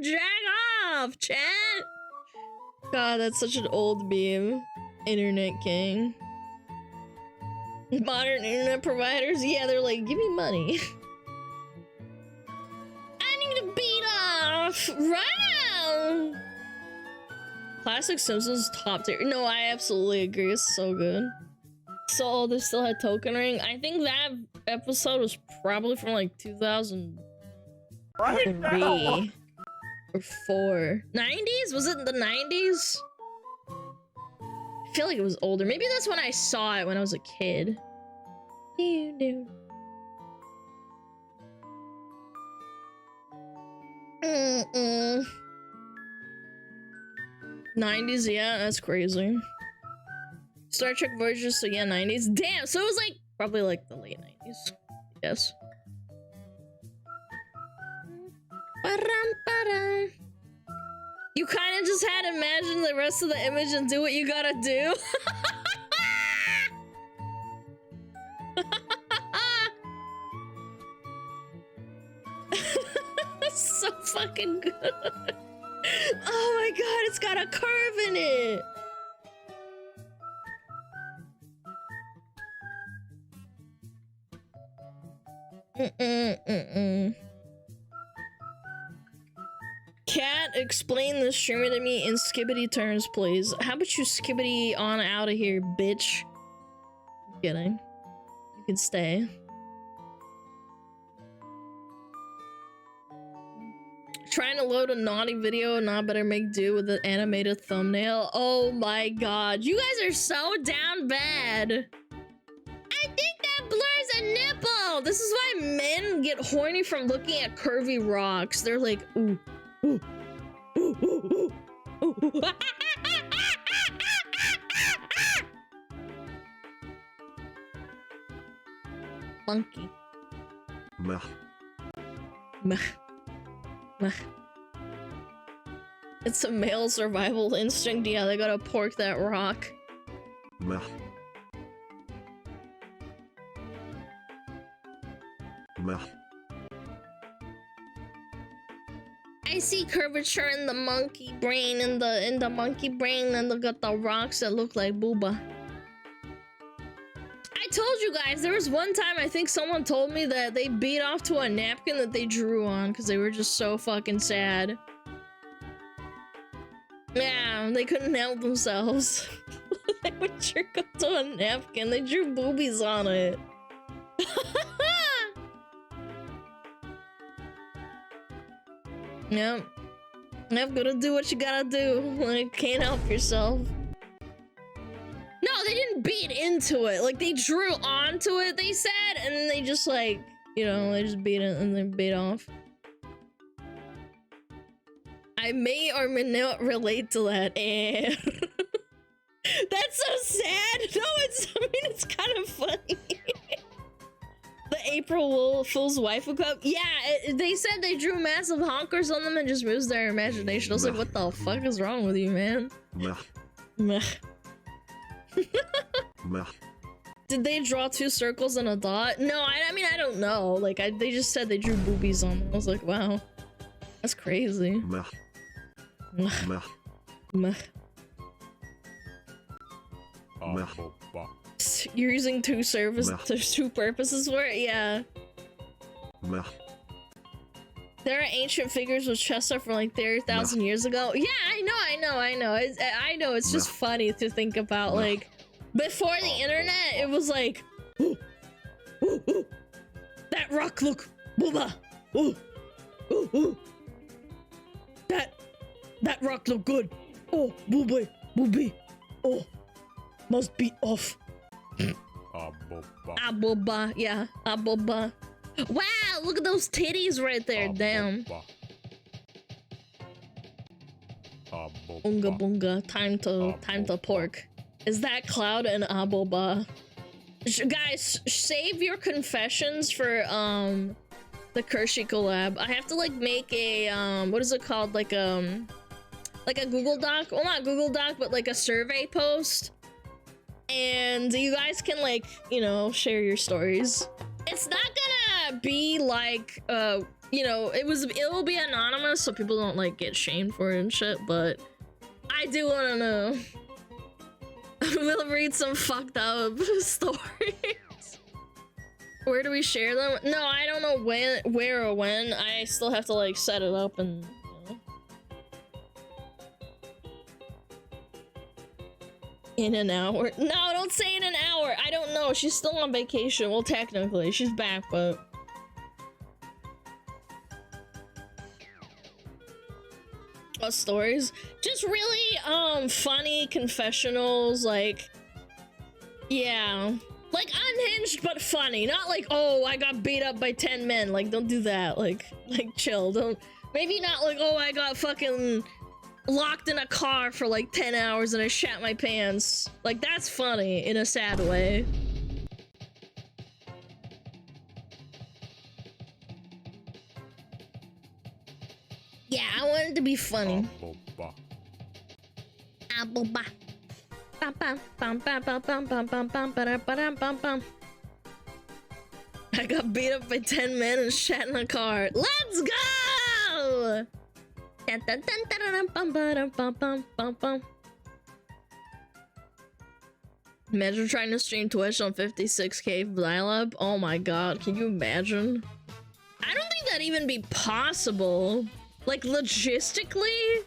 jack off, chat. God, that's such an old meme. Internet king. Modern internet providers, yeah, they're like, give me money. I need to beat off right now. Classic Simpsons top tier. No, I absolutely agree. It's so good. So they still had Token Ring. I think that episode was probably from like 2003 or 4. 90s? Was it in the 90s? I feel like it was older. Maybe that's when I saw it when I was a kid. 90s, yeah, that's crazy. Star Trek versions, so yeah, 90s. Damn, so it was like probably like the late 90s, I guess. You kind of just had to imagine the rest of the image and do what you gotta do. So fucking good. Oh my god, it's got a curve in it. Cat, explain this streamer to me in skibbity terms, please. How about you skibbity on out of here, bitch? I'm kidding. You can stay. Trying to load a naughty video, not better make do with an animated thumbnail. Oh my god, you guys are so down bad. I think that blurs a nipple. This is why men get horny from looking at curvy rocks. They're like, ooh, ooh, ooh, ooh, ooh, ooh. Monkey. Meh. Meh. It's a male survival instinct. Yeah, they gotta pork that rock. Meh. Meh. I see curvature in the monkey brain, in the monkey brain, and look at the rocks that look like booba. I told you guys, there was one time I think someone told me that they beat off to a napkin that they drew on because they were just so fucking sad. Yeah, they couldn't help themselves. They would jerk up to a napkin. They drew boobies on it. Yep. Yep, gotta do what you gotta do. Like, can't help yourself. No, they didn't beat into it. Like, they drew onto it, they said, and then they just, like, you know, they just beat it and then beat off. I may or may not relate to that. Eh. That's so sad. No, I mean, it's kind of funny. The April Fool's waifu cup. Yeah, they said they drew massive honkers on them and just used their imagination. I was like, what the fuck is wrong with you, man? Meh. Meh. Meh. Did they draw 2 circles and a dot? No, I mean, I don't know. Like, they just said they drew boobies on them. I was like, wow. That's crazy. Meh. Meh. Meh. Meh. Meh. You're using 2 purposes for it? Yeah. Meh. There are ancient figures with chests up from like 30,000 years ago. Yeah, I know. I know, it's just funny to think about, like, before the internet, it was like, ooh, ooh, ooh, that rock look, booba, ooh, ooh, ooh. That rock look good. Oh, booby, booby, oh, must be off. Aboba, yeah, aboba. Wow, look at those titties right there. Damn. Bunga bunga, time to pork. Is that Cloud and aboba? Guys, save your confessions for the Kershey collab. I have to like make a what is it called? Like a Google Doc. Well, not Google Doc, but like a survey post. And you guys can, like, you know, share your stories. It's not gonna be like you know, it will be anonymous so people don't like get shamed for it and shit, but I do want to know. We'll read some fucked up stories. Where do we share them? No, I don't know where or when. I still have to like set it up and, you know. In an hour? No, don't say in an hour. I don't know. She's still on vacation. Well, technically, she's back, but what stories? Just really funny confessionals, like, yeah. Like, unhinged but funny. Not like, oh, I got beat up by 10 men. Like, don't do that. Like, chill. Don't. Maybe not like, oh, I got fucking locked in a car for like 10 hours and I shat my pants. Like, that's funny in a sad way. Yeah, I want it to be funny. I got beat up by 10 men and shat in a car. Let's go! Imagine trying to stream Twitch on 56k dial-up. Oh my god, can you imagine? I don't think that'd even be possible. Like, logistically,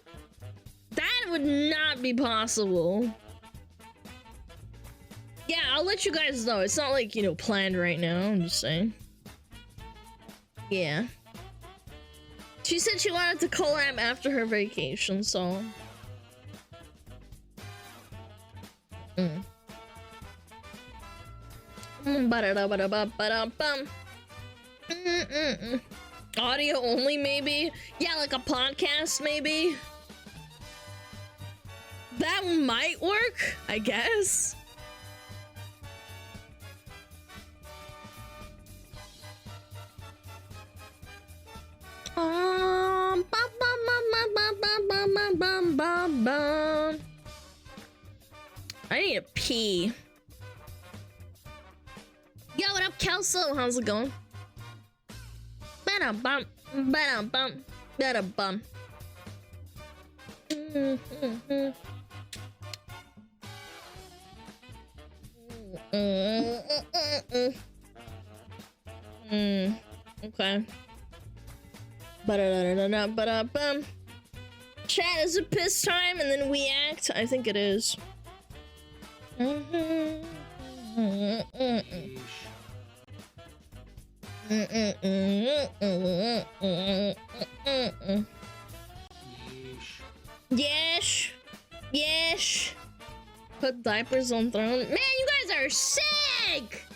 that would not be possible. Yeah, I'll let you guys know. It's not like, you know, planned right now. I'm just saying. Yeah. She said she wanted to collab after her vacation, so. Audio only, maybe? Yeah, like a podcast, maybe? That might work, I guess. I need to pee. Yo, what up, Kelso? How's it going? Ba-da-bum, ba-da-bum, ba-da-bum. Okay. Ba-da-da-da-da-da-ba-da-bum. Chat, is it piss time and then we act? I think it is. Yes. Yes. Put diapers on throne. Man, you guys are sick!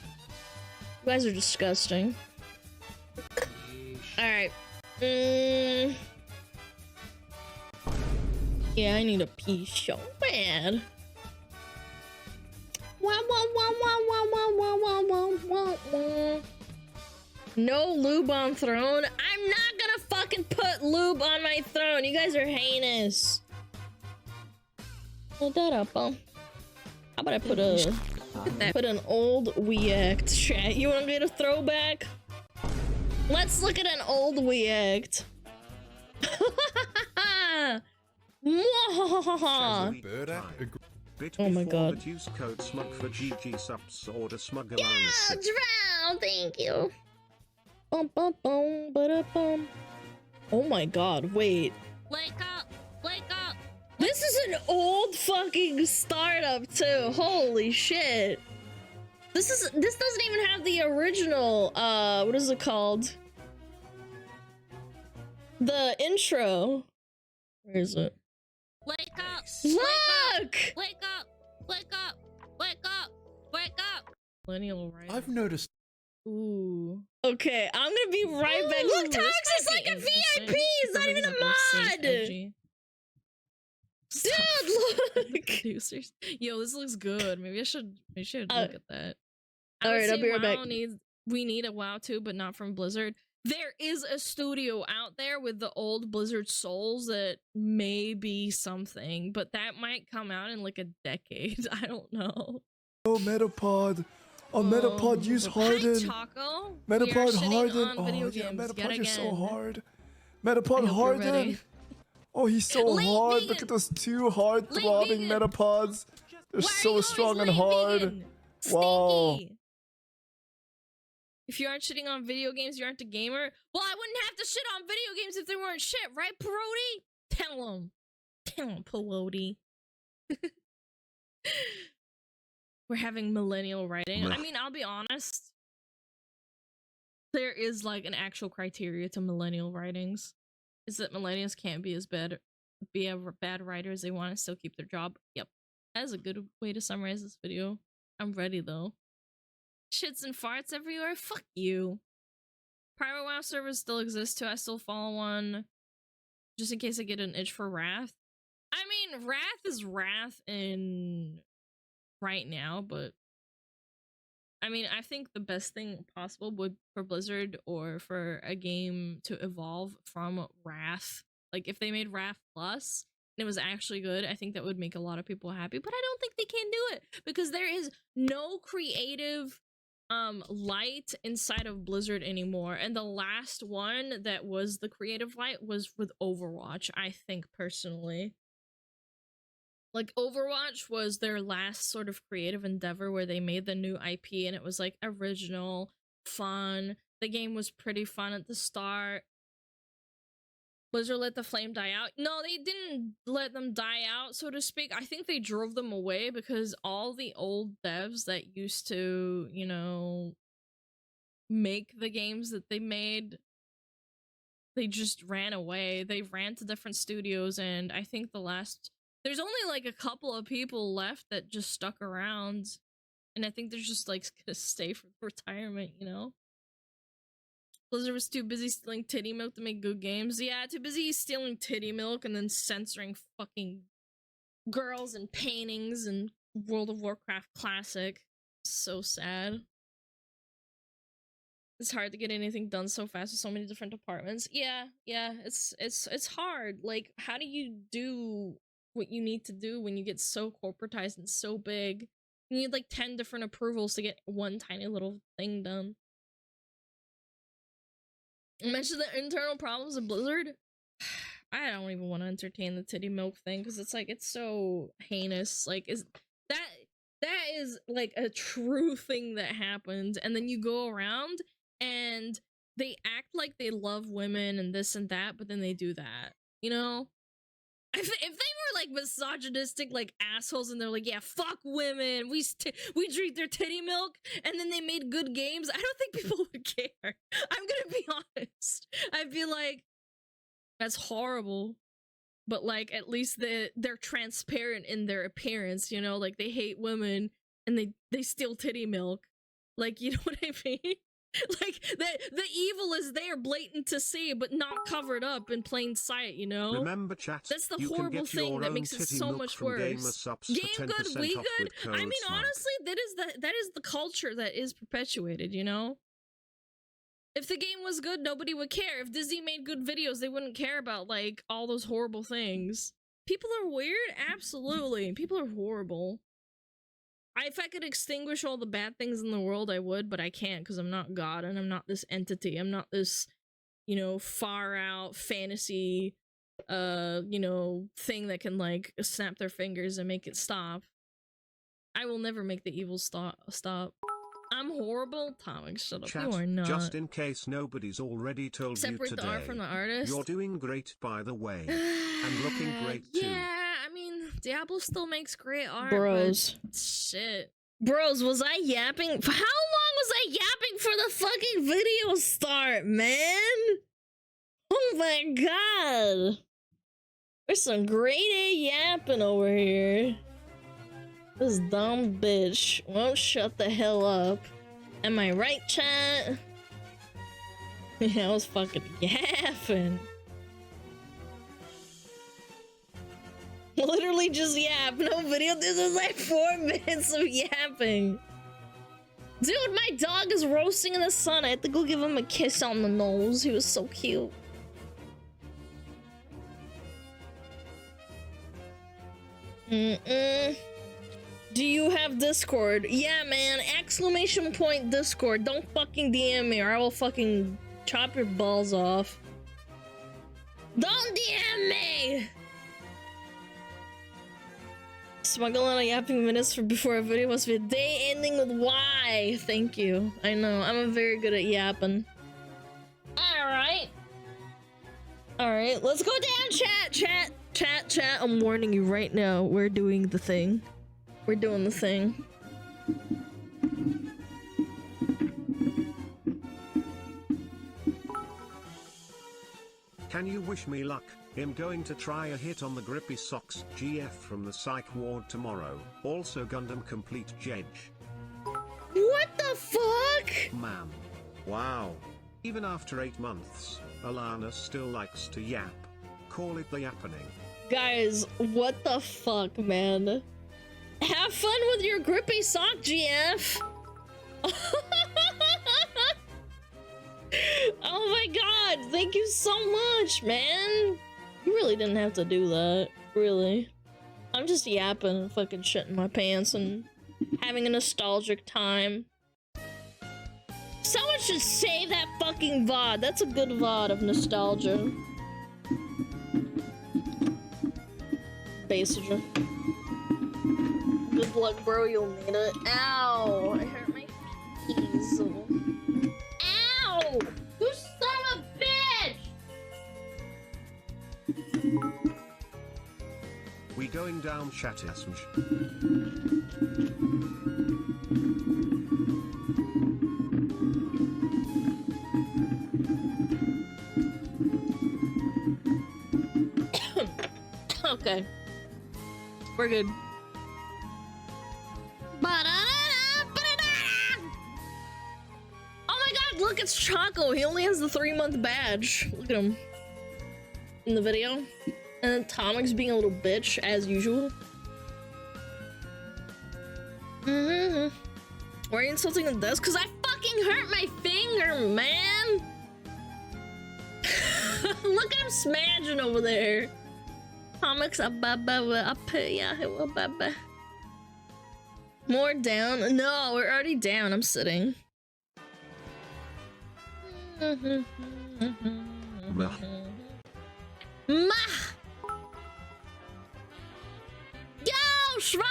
You guys are disgusting. Alright. Yeah, I need a pee so bad. No lube on throne. I'm not gonna fucking put lube on my throne. You guys are heinous. How about I put an old React chat? You wanna get a throwback? Let's look at an old React. Oh my god. Use code SMUG for GG subs order SmugAlana. Yeah, drown, thank you. Bum bum bum ba bum. Oh my god, wait. Wake up! Wake up! This is an old fucking startup too. Holy shit. This doesn't even have the original what is it called? The intro. Where is it? Wake up! Look! Wake up! Wake up! Wake up! Wake up! Millennial, right? I've noticed. Ooh. Okay, I'm gonna be right back. Look, Tox is like a VIP! He's not even a mod! Dude, look! Producers. Yo, this looks good. Maybe I should look at that. Alright, I'll be right back. We need a WoW too, but not from Blizzard. There is a studio out there with the old Blizzard souls that may be something, but that might come out in like a decade. I don't know. Oh, Metapod. Oh, Metapod, use Harden. Hi, Taco. Metapod Harden. On video Oh, yeah, games Metapod, you're so again. hard. I Metapod hope you're ready. Harden. Oh, he's so Late hard. vegan. Look at those two hard Late throbbing vegan. Metapods. They're Why are so you strong always and late hard. vegan? Wow. Stinky. If you aren't shitting on video games, you aren't a gamer. Well, I wouldn't have to shit on video games if they weren't shit, right, Parody? Tell him. Tell him, Parody. We're having millennial writing. I mean, I'll be honest. There is like an actual criteria to millennial writings. Is that millennials can't be as bad writer as they want and still keep their job. Yep. That is a good way to summarize this video. I'm ready though. Shits and farts everywhere? Fuck you. Private WoW servers still exist too. I still follow one. Just in case I get an itch for Wrath. I mean, Wrath is Wrath in right now, but I mean, I think the best thing possible would for Blizzard or for a game to evolve from Wrath. Like if they made Wrath Plus and it was actually good, I think that would make a lot of people happy, but I don't think they can do it because there is no creative light inside of Blizzard anymore. And the last one that was the creative light was with Overwatch, I think personally. Like Overwatch was their last sort of creative endeavor where they made the new IP and it was like original, fun. The game was pretty fun at the start. Blizzard let the flame die out. No, they didn't let them die out, so to speak. I think they drove them away because all the old devs that used to, you know, make the games that they made, they just ran away. They ran to different studios, and I think there's only like a couple of people left that just stuck around, and I think they're just like gonna stay for retirement, you know? Blizzard was too busy stealing titty milk to make good games. Yeah, too busy stealing titty milk and then censoring fucking girls and paintings and World of Warcraft Classic. So sad. It's hard to get anything done so fast with so many different departments. Yeah, it's hard. Like, how do you do what you need to do when you get so corporatized and so big? You need like 10 different approvals to get one tiny little thing done. Mention the internal problems of Blizzard. I don't even want to entertain the titty milk thing because it's like it's so heinous. Like, is that is like a true thing that happened, and then you go around and they act like they love women and this and that, but then they do that. You know, if they were like misogynistic like assholes and they're like, yeah, fuck women, we drink their titty milk, and then they made good games, I don't think people would care. I'm gonna be honest. I'd be like, that's horrible, but like at least they're transparent in their appearance, you know, like they hate women and they steal titty milk, like, you know what I mean? Like, the evil is there, blatant to see, but not covered up in plain sight, you know? Remember, chat, that's the you horrible can get thing your that own makes it titty so milk much from worse. Gamer Subs for Game good, 10% we off good? with code I mean, SMUG. honestly, that is the culture that is perpetuated, you know? If the game was good, nobody would care. If Disney made good videos, they wouldn't care about, like, all those horrible things. People are weird? Absolutely. People are horrible. If I could extinguish all the bad things in the world, I would, but I can't because I'm not God and I'm not this entity. I'm not this, you know, far out fantasy, you know, thing that can, like, snap their fingers and make it stop. I will never make the evil stop. I'm horrible? Tomic, shut up. Chat, You are not. just in case nobody's already told Separate you today. the art from the artist. You're doing great, by the way. And looking great, too. Yeah, I mean, Diablo still makes great art, Bros. but shit. Bros, was I yapping? For how long was I yapping for the fucking video start, man? Oh my god. There's some grade A yapping over here. This dumb bitch won't shut the hell up. Am I right, chat? Yeah, I was fucking yapping. Literally just yap, no video. This is like 4 minutes of yapping. Dude, my dog is roasting in the sun. I had to go give him a kiss on the nose. He was so cute. Do you have Discord? Yeah, man. Exclamation point Discord. Don't fucking DM me or I will fucking chop your balls off. Don't DM me! SmugAlana yapping minutes for before a video must be a day ending with Y. Thank you. I know. I'm very good at yapping. Alright. Alright. Let's go down, chat. I'm warning you right now. We're doing the thing. We're doing the thing. Can you wish me luck? I'm going to try a hit on the grippy socks GF from the psych ward tomorrow. Also Gundam complete Jedge. What the fuck? Man. Wow. Even after 8 months, Alana still likes to yap. Call it the yappening. Guys, what the fuck, man? Have fun with your grippy sock, GF! Oh my god, thank you so much, man! You really didn't have to do that, really. I'm just yapping and fucking shitting my pants and having a nostalgic time. Someone should save that fucking VOD. That's a good VOD of nostalgia. Basager. Good luck, bro. You'll need it. Ow! I hurt my feet. Ow! You son of a bitch! We going down Shatism. Okay. We're good. Oh my god, look, it's Choco. He only has the 3-month badge. Look at him. In the video. And then Tomic's being a little bitch, as usual. Why are you insulting the desk? Because I fucking hurt my finger, man! Look at him smashing over there. Tomic's up, more down? No, we're already down. I'm sitting. Mah. Yo, Schwab!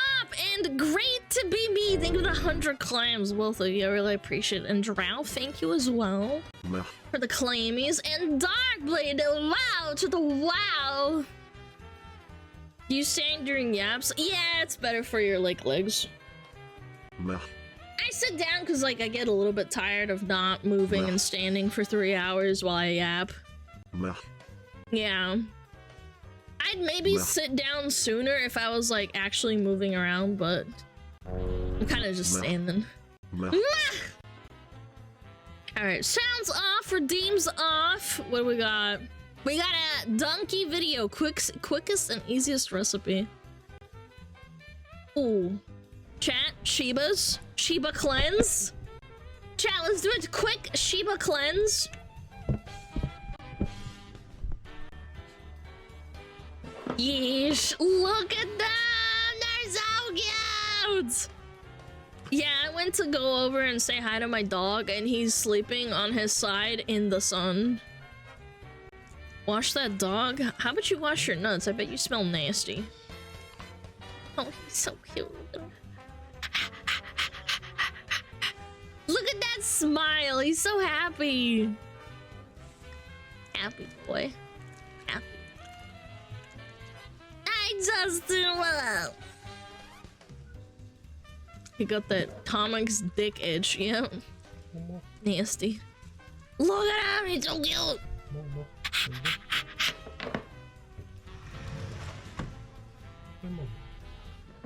And great to be me. Thank you for the 100 clams, both of you. I really appreciate it. And Drow, thank you as well. Mah. For the clamies. And Darkblade, wow, to the wow. You sang during yaps? Yeah, it's better for your, like, legs. Mah. I sit down because, like, I get a little bit tired of not moving and standing for 3 hours while I yap. Mah. Yeah. I'd maybe sit down sooner if I was, like, actually moving around, but I'm kind of just standing. Alright, sounds off, redeems off. What do we got? We got a donkey video, quickest and easiest recipe. Ooh. Chat, Shibas. Shiba cleanse. Chat, let's do a quick Shiba cleanse. Yeesh, look at them! They're so cute! Yeah, I went to go over and say hi to my dog, and he's sleeping on his side in the sun. Wash that dog? How about you wash your nuts? I bet you smell nasty. Oh, he's so cute. Look at that smile. He's so happy. Happy boy. Happy. I just do love. He got that Tomic's dick itch. Yeah. Nasty. Look at him. He's so cute.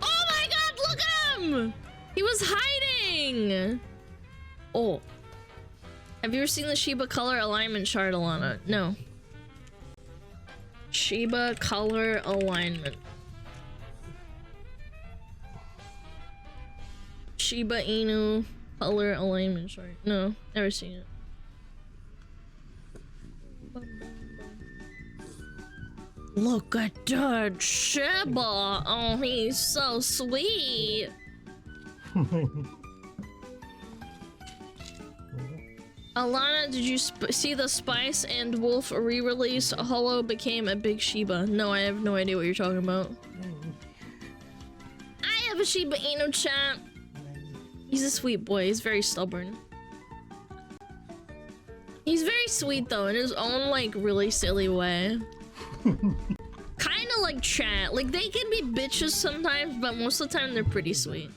Oh my god, look at him! He was hiding! Oh. Have you ever seen the Shiba color alignment chart, Alana? No. Shiba color alignment. Shiba Inu color alignment chart. No, never seen it. Look at that Shiba! Oh, he's so sweet! Alana, did you see the Spice and Wolf re-release? Hollow became a big Shiba. No, I have no idea what you're talking about. I have a Shiba Inu chat. He's a sweet boy. He's very stubborn. He's very sweet though, in his own like really silly way. Kind of like chat. Like they can be bitches sometimes, but most of the time they're pretty sweet.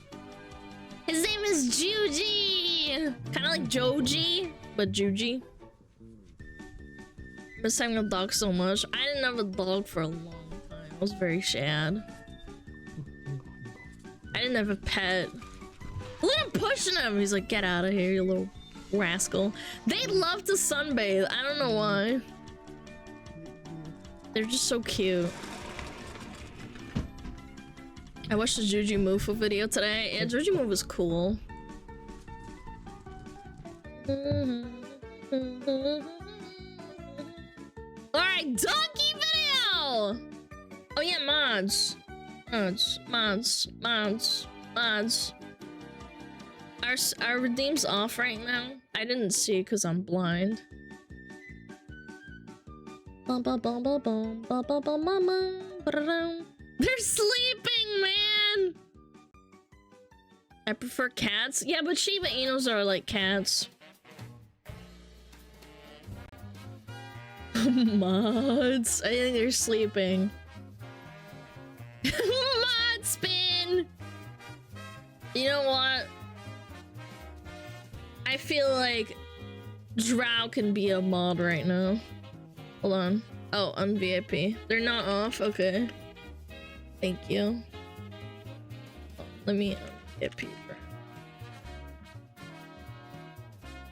His name is Juji. Kind of like Joji, but Juji. Miss having a dog so much. I didn't have a dog for a long time. I was very sad. I didn't have a pet. Look at him pushing him. He's like, get out of here, you little rascal. They love to sunbathe. I don't know why. They're just so cute. I watched the Juji Mufu video today. Yeah, Juji Mufu was cool. Alright, donkey video! Oh yeah, mods. Mods. Our redeem's off right now. I didn't see because I'm blind. They're sleeping, man! I prefer cats. Yeah, but Shiba Inus are like cats. Mods. I think they're sleeping. Mod spin! You know what? I feel like Drow can be a mod right now. Hold on. Oh, on VIP. They're not off? Okay. Thank you. Let me VIP.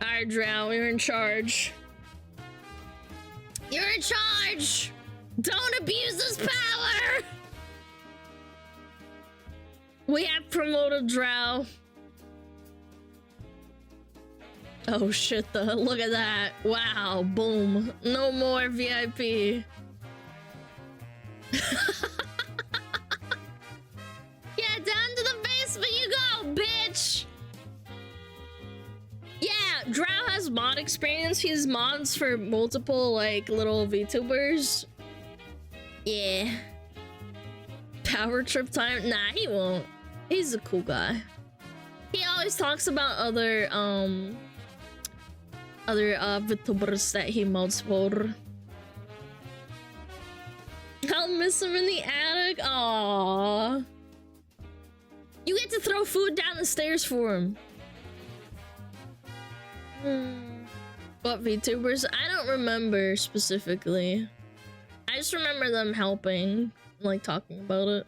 Alright, Drow, you're in charge. You're in charge! Don't abuse this power! We have promoted Drow. Oh shit, look at that. Wow, boom. No more VIP. Yeah, down to the basement you go, bitch! Yeah, Drow has mod experience. He has mods for multiple, like, little VTubers. Yeah. Power trip time? Nah, he won't. He's a cool guy. He always talks about other VTubers that he mods for. I'll miss him in the attic. Aww. You get to throw food down the stairs for him. What VTubers? I don't remember specifically. I just remember them helping, like talking about it.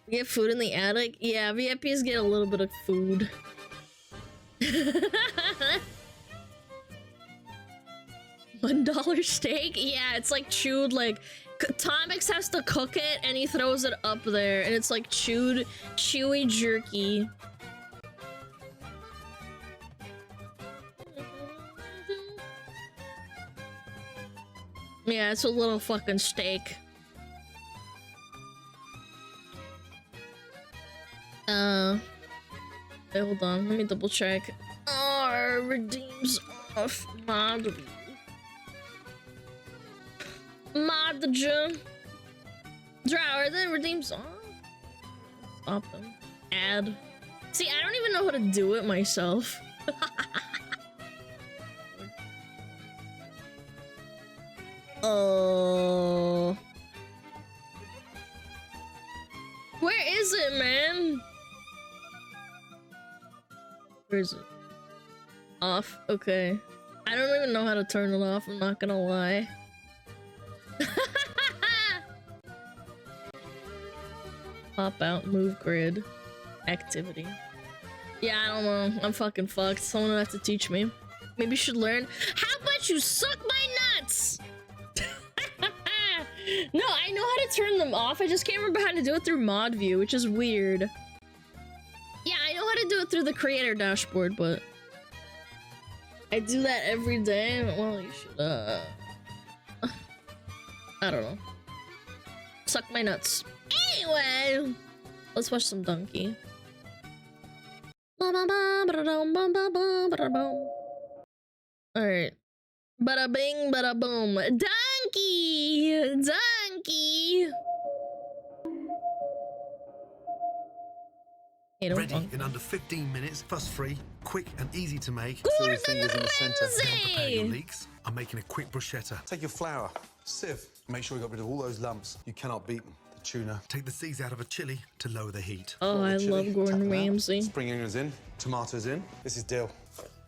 We get food in the attic? Yeah, VIPs get a little bit of food. $1 steak? Yeah, it's like chewed, like Tomix has to cook it and he throws it up there and it's like chewed, chewy jerky. Yeah, it's a little fucking steak. Wait, hold on, let me double check. Redeems off mod. Modja. Drow, are the redeems on? Stop them. Add. See, I don't even know how to do it myself. Oh. Where is it, man? Where is it? Off. Okay. I don't even know how to turn it off, I'm not gonna lie. Pop out, move grid, activity. Yeah, I don't know. I'm fucking fucked. Someone will have to teach me. Maybe you should learn. How about you suck my nuts? No, I know how to turn them off. I just can't remember how to do it through mod view, which is weird. Yeah, I know how to do it through the creator dashboard, but I do that every day. Well, you should, I don't know. Suck my nuts. Anyway, let's watch some Donkey. Alright. Bada bing, bada boom. Donkey! Donkey! Ready in under 15 minutes, fuss-free, quick and easy to make. Good Fill your fingers in the centre. Don't prepare your Lindsay! leeks. I'm making a quick bruschetta. Take your flour, sieve. Make sure you got rid of all those lumps. You cannot beat them. The tuna. Take the seeds out of a chili to lower the heat. Oh, I love Gordon Ramsay. Spring onions in, tomatoes in. This is dill.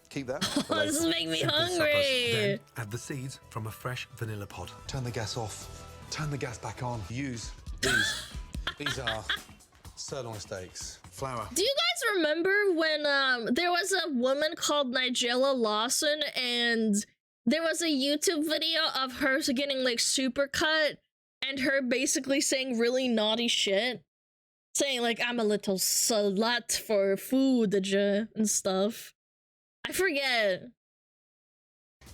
Keep that. Oh, this is making me Simple hungry. suppers. Then add the seeds from a fresh vanilla pod. Turn the gas off. Turn the gas back on. Use these. These are sirloin steaks. Flour. Do you guys remember when there was a woman called Nigella Lawson and there was a YouTube video of her getting like super cut and her basically saying really naughty shit? Saying like, I'm a little slut for food and stuff. I forget.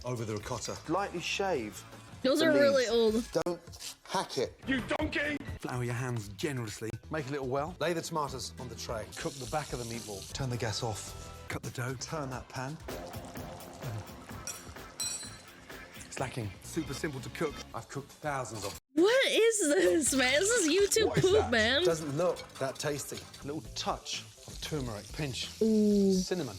Over the ricotta. Lightly shave. Those are really old. Don't hack it. You donkey! Flour your hands generously. Make a little well. Lay the tomatoes on the tray. Cook the back of the meatball. Turn the gas off. Cut the dough. Turn that pan. It's lacking. Super simple to cook. I've cooked thousands of. What is this, man? This is YouTube poop, man. Doesn't look that tasty. A little touch of turmeric. Pinch. Ooh. Cinnamon.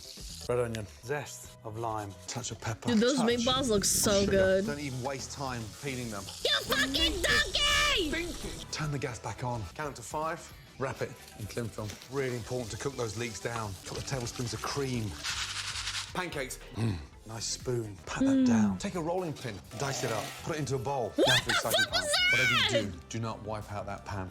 Red onion. Zest of lime. Touch of pepper. Dude, those touch meatballs look so sugar. good. Don't even waste time peeling them. You fucking donkey! Turn the gas back on. Count to 5. Wrap it in cling film. Really important to cook those leeks down. A couple of tablespoons of cream. Pancakes. Nice spoon. Pat that down. Take a rolling pin. Dice it up. Put it into a bowl. What Now for the exciting fuck was part. that? Whatever you do not wipe out that pan.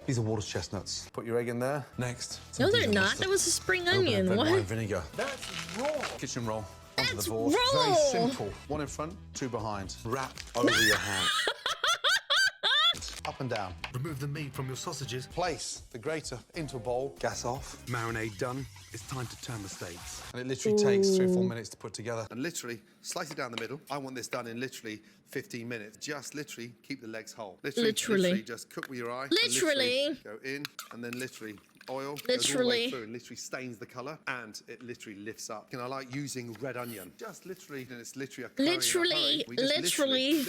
These are water chestnuts. Put your egg in there. Next. No, some they're Dijon not. mustard. That was a spring A little bit of onion. red wine What? vinegar. That's raw. Kitchen roll. Onto That's the board. raw. Very simple. 1 in front, 2 behind. Wrap over your hand. Up and down. Remove the meat from your sausages. Place the grater into a bowl. Gas off. Marinade done. It's time to turn the steaks. And it literally takes 3 or 4 minutes to put together. And literally slice it down the middle. I want this done in literally 15 minutes. Just literally keep the legs whole. Literally just cook with your eye. And Literally. go in and then literally oil. Literally. Goes all the way through and literally stains the colour and it literally lifts up. And I like using red onion. Just literally, and it's literally a curry in a hurry. We just literally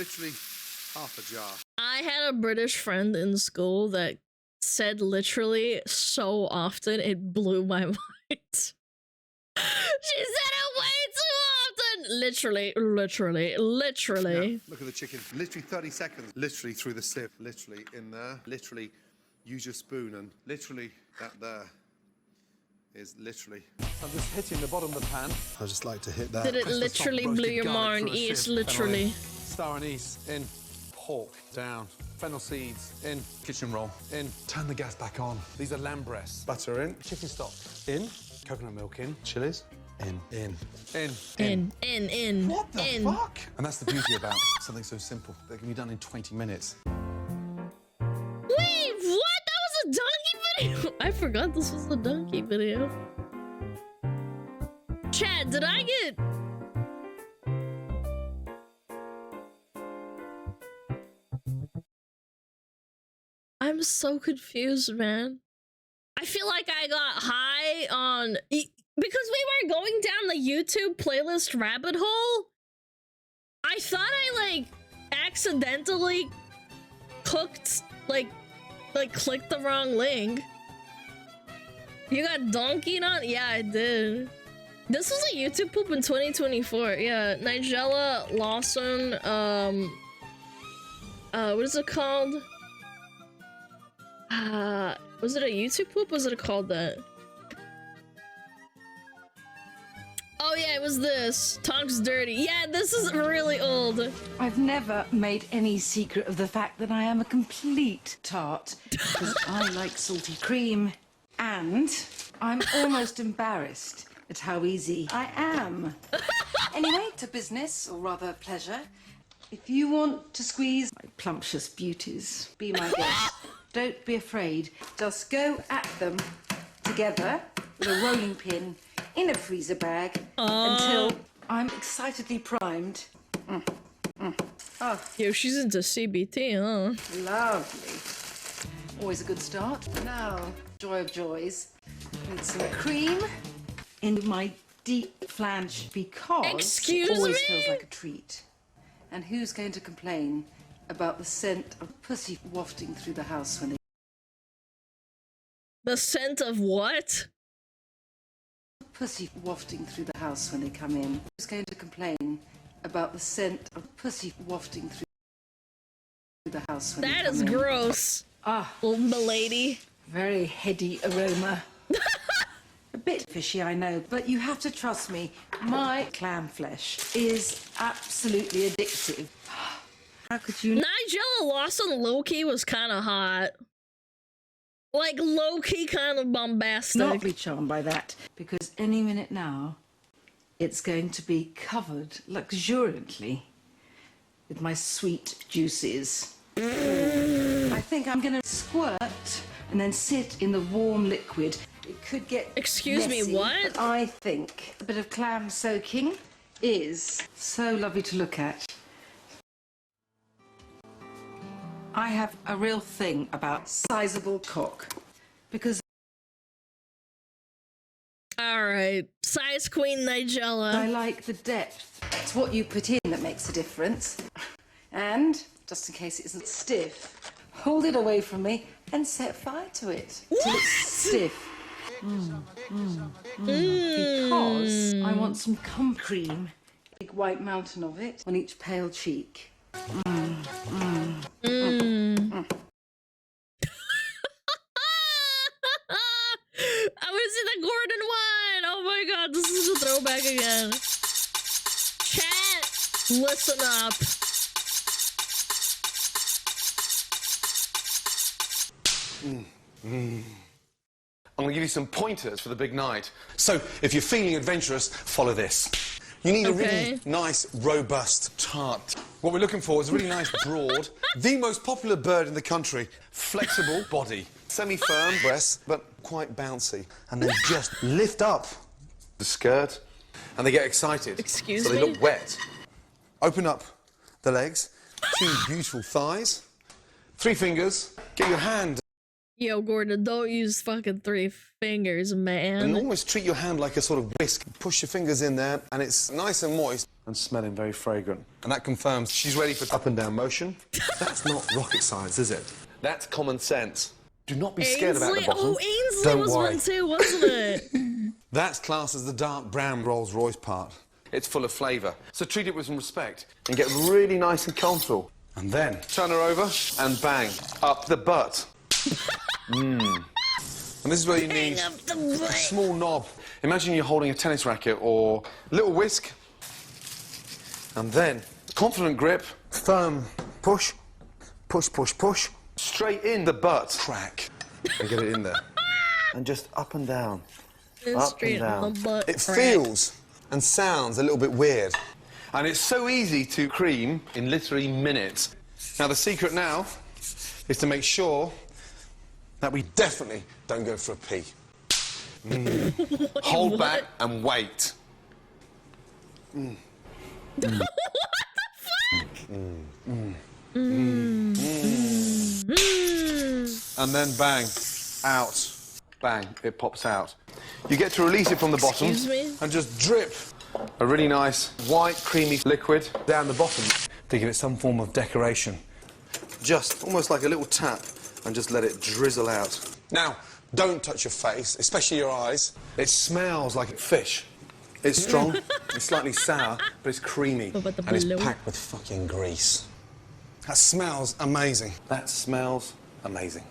half a jar. I had a British friend in school that said literally so often it blew my mind. She said it way too often. Literally. Yeah, look at the chicken. Literally 30 seconds. Literally through the sieve. Literally in there. Literally use your spoon and literally that there is literally. I'm just hitting the bottom of the pan. I just like to hit that. Did it Press the top literally roasted blew your garlic mind? through a Yes, sieve. literally. Star anise in. Pork down. Fennel seeds in. Kitchen roll in. Turn the gas back on. These are lamb breasts. Butter in. Chicken stock in. Coconut milk in. Chilies in. What the fuck? And that's the beauty about something so simple. That can be done in 20 minutes. Wait, what? That was a donkey video? I forgot this was a donkey video. Chad, did I get... I'm so confused, man. I feel like I got high on... Because we were going down the YouTube playlist rabbit hole, I thought I, like, accidentally clicked the wrong link. You got donkeyed on? Yeah, I did. This was a YouTube poop in 2024. Yeah, Nigella Lawson, what is it called? Was it a YouTube poop? Was it called that? Oh yeah, it was this. Tonks Dirty. Yeah, this is really old. I've never made any secret of the fact that I am a complete tart because I like salty cream and I'm almost embarrassed at how easy I am. Anyway, to business, or rather pleasure. If you want to squeeze my plumptious beauties, be my guest. Don't be afraid. Just go at them together with a rolling pin in a freezer bag until I'm excitedly primed. Oh. Yo, she's into CBT, huh? Lovely. Always a good start. Now, joy of joys. with some cream into my deep flange because Excuse it always me? feels like a treat. And who's going to complain about the scent of pussy wafting through the house when they... The scent of what? Pussy wafting through the house when they come in. Who's going to complain about the scent of pussy wafting through the house when they That come is in? gross. Ah, Little milady. very heady aroma. A bit fishy, I know, but you have to trust me. My clam flesh is absolutely addictive. How could you... Nigella Lawson low-key was kind of hot. Like, low-key kind of bombastic. not be charmed by that, because any minute now, it's going to be covered luxuriantly with my sweet juices. I think I'm going to squirt and then sit in the warm liquid. It could get Excuse me, messy, what? but I think a bit of clam soaking is so lovely to look at. I have a real thing about sizable cock, because Alright. Size Queen Nigella. I like the depth. It's what you put in that makes a difference. And, just in case it isn't stiff, hold it away from me and set fire to it till it's stiff. Because I want some cum cream, big white mountain of it, on each pale cheek. I want to see the Gordon one! Oh my god, this is a throwback again. Chat, listen up. I'm going to give you some pointers for the big night. So, if you're feeling adventurous, follow this. You need a Okay. really nice, robust tart. What we're looking for is a really nice, broad, the most popular bird in the country, flexible body, semi-firm breasts, but quite bouncy. And then just lift up the skirt, and they get excited. Excuse so they me? look wet. Open up the legs, 2 beautiful thighs, 3 fingers, get your hand Yo, Gordon, don't use fucking 3 fingers, and man. almost treat your hand like a sort of whisk. Push your fingers in there, and it's nice and moist and smelling very fragrant. And that confirms she's ready for up and down motion. That's not rocket science, is it? That's common sense. Do not be scared about the Ainsley? bottom. Oh, Ainsley Don't was worry. one too, wasn't it? That's classed as the dark brown Rolls Royce part. It's full of flavour, so treat it with some respect and get really nice and comfortable. And then turn her over and bang up the butt. And this is where you need up the a butt. small knob. Imagine you're holding a tennis racket or a little whisk. And then confident grip, firm push, push, push, push, straight in the butt. Crack. And get it in there. And just up and down. Up Straight and down. in the butt It crack. feels and sounds a little bit weird. And it's so easy to cream in literally minutes. Now, the secret now is to make sure that we definitely don't go for a pee. Hold back and wait. What the fuck? And then bang, out, bang, it pops out. You get to release it from the bottom Excuse me? and just drip a really nice white creamy liquid down the bottom to give it some form of decoration. Just almost like a little tap and just let it drizzle out. Now, don't touch your face, especially your eyes. It smells like fish. It's strong, it's slightly sour, but it's creamy What about the and it's blue? packed with fucking grease. That smells amazing. That smells amazing.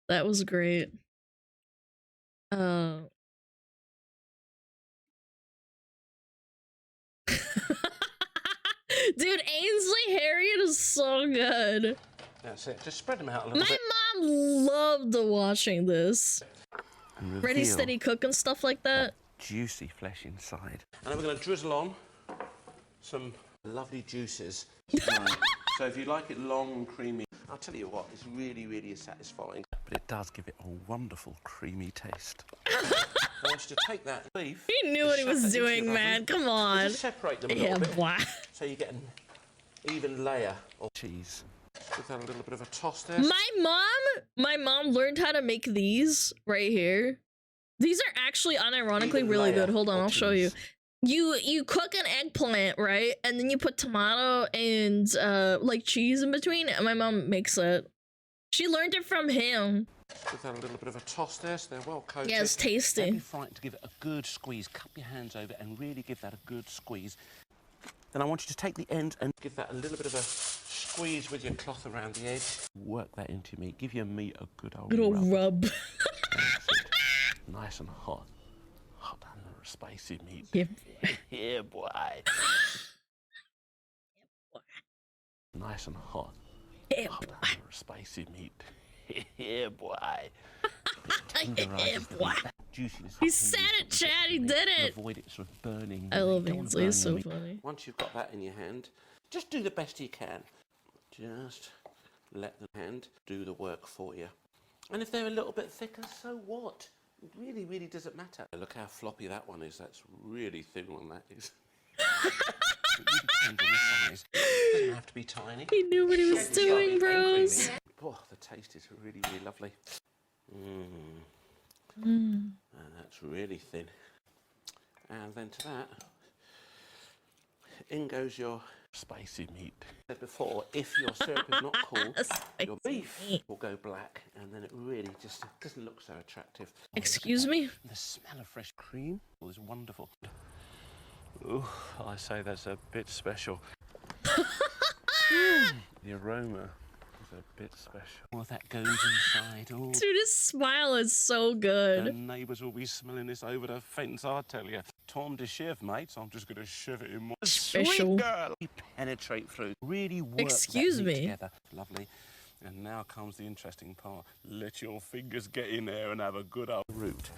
That was great. Dude, Ainsley Harriet is so good. That's it. Just spread them out a little My bit. mom loved watching this. And Ready, reveal steady, cook and stuff like that. juicy flesh inside. And then we're going to drizzle on some lovely juices. Right. So if you like it long and creamy, I'll tell you what, it's really, really satisfying. But it does give it a wonderful creamy taste. I want you to take that beef. He knew what he shove that was into your doing, oven, man. Come and on. just separate them a Yeah, little bit. boy. So you get an even layer of cheese. Give that a little bit of a toss there. My mom learned how to make these right here. These are actually unironically really good. Hold on, I'll show you. You cook an eggplant, right? And then you put tomato and like cheese in between. And my mom makes it. She learned it from him. Give that a little bit of a toss there, so they're well coated. Yeah, it's tasty. Don't be frightened to give it a good squeeze. Cup your hands over and really give that a good squeeze. Then I want you to take the end and give that a little bit of a squeeze with your cloth around the edge. Work that into your meat. Give your meat a good old rub. Nice and hot. Hot and spicy meat. Yeah. Yeah, boy. Nice and hot. Yeah, hot boy. and spicy meat. Yeah, boy. Yeah, boy. Juiciness. He said it, Chad. He did it. Avoid it sort of burning. I love Don't wanna Ainsley. It's burn so your meat. funny. Once you've got that in your hand, just do the best you can. Just let the hand do the work for you. And if they're a little bit thicker, so what? It really, really doesn't matter. Look how floppy that one is. That's really thin one, that is. It really depends on the size. It doesn't have to be tiny. He knew what he was doing, bros. Oh, the taste is really, really lovely. And that's really thin. And then to that, in goes your spicy meat. As before, if your syrup is not cool, your beef will go black, and then it really just doesn't look so attractive. Excuse me? The smell of fresh cream is wonderful. Ooh, I say that's a bit special. The aroma is a bit special. Oh, that goes inside. Oh. Dude, his smile is so The good. neighbours will be smelling this over the fence, I tell you. Tom de chef, mate, so I'm just going to shove it in my... Special. Sweet girl! You penetrate through. Really work Excuse that meat me? together. Lovely. And now comes the interesting part. Let your fingers get in there and have a good old root.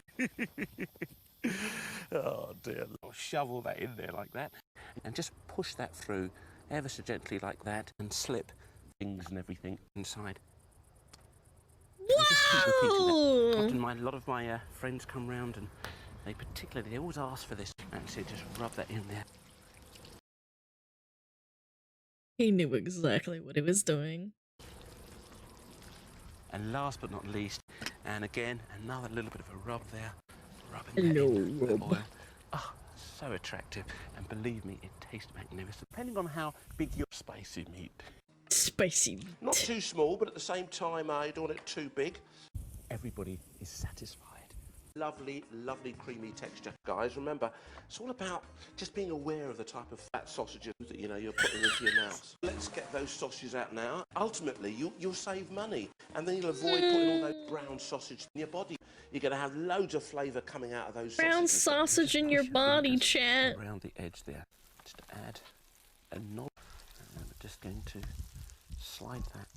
Oh, dear. I'll shovel that in there like that. And just push that through ever so gently like that and slip things and everything inside. And just keep repeating that. Often a lot of my friends come round and they always ask for this. And so just rub that in there. He knew exactly what he was doing. And last but not least, and again, another little bit of a rub there. Rubbing that in with the oil. Oh, so attractive. And believe me, it tastes magnificent. Depending on how big your spicy meat. Spicy meat. Not too small, but at the same time, I don't want it too big. Everybody is satisfied. Lovely, lovely creamy texture. Guys, remember, it's all about just being aware of the type of fat sausages that, you know, you're putting into your mouth. Let's get those sausages out now. Ultimately, you'll save money, and then you'll avoid putting all those brown sausage in your body. You're going to have loads of flavour coming out of those Brown sausages. sausage in your body, chat. Around the edge there. Just add a knob, and we're just going to slide that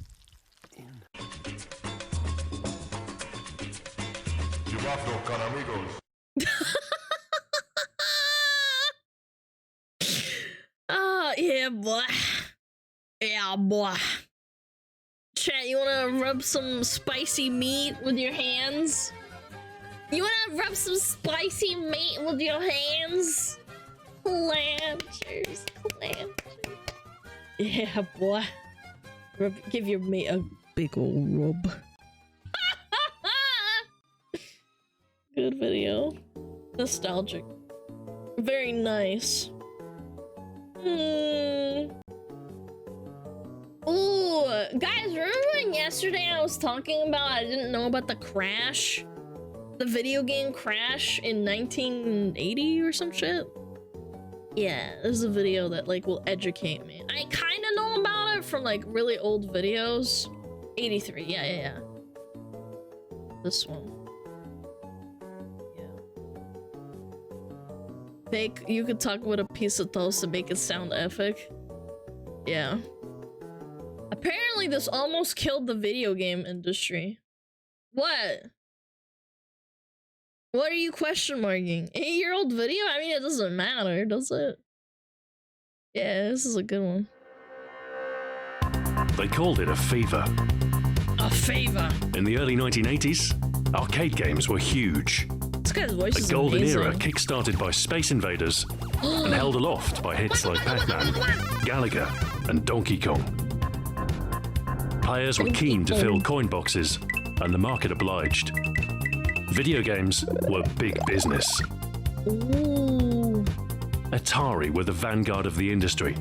in. Ah, yeah, boy. Yeah, boy. Chat, you wanna rub some spicy meat with your hands? You wanna rub some spicy meat with your hands? Clamchers, clamchers. Yeah, boy. Give your meat a big ol' rub. Good video. Nostalgic. Very nice. Ooh, guys, remember when yesterday I was talking about I didn't know about the Crash? The video game Crash in 1980 or some shit? Yeah, this is a video that like will educate me. I kind of know about it from like really old videos. 83, yeah. This one. You could talk with a piece of toast to make it sound epic. Yeah. Apparently this almost killed the video game industry. What? What are you question marking? 8-year-old video? I mean, it doesn't matter, does it? Yeah, this is a good one. They called it a fever. A favor. In the early 1980s, arcade games were huge. This guy's voice is A golden amazing. era kick-started by Space Invaders and held aloft by hits like Pac-Man, Galaga, and Donkey Kong. Players were keen to fill coin boxes, and the market obliged. Video games were big business. Ooh. Atari were the vanguard of the industry,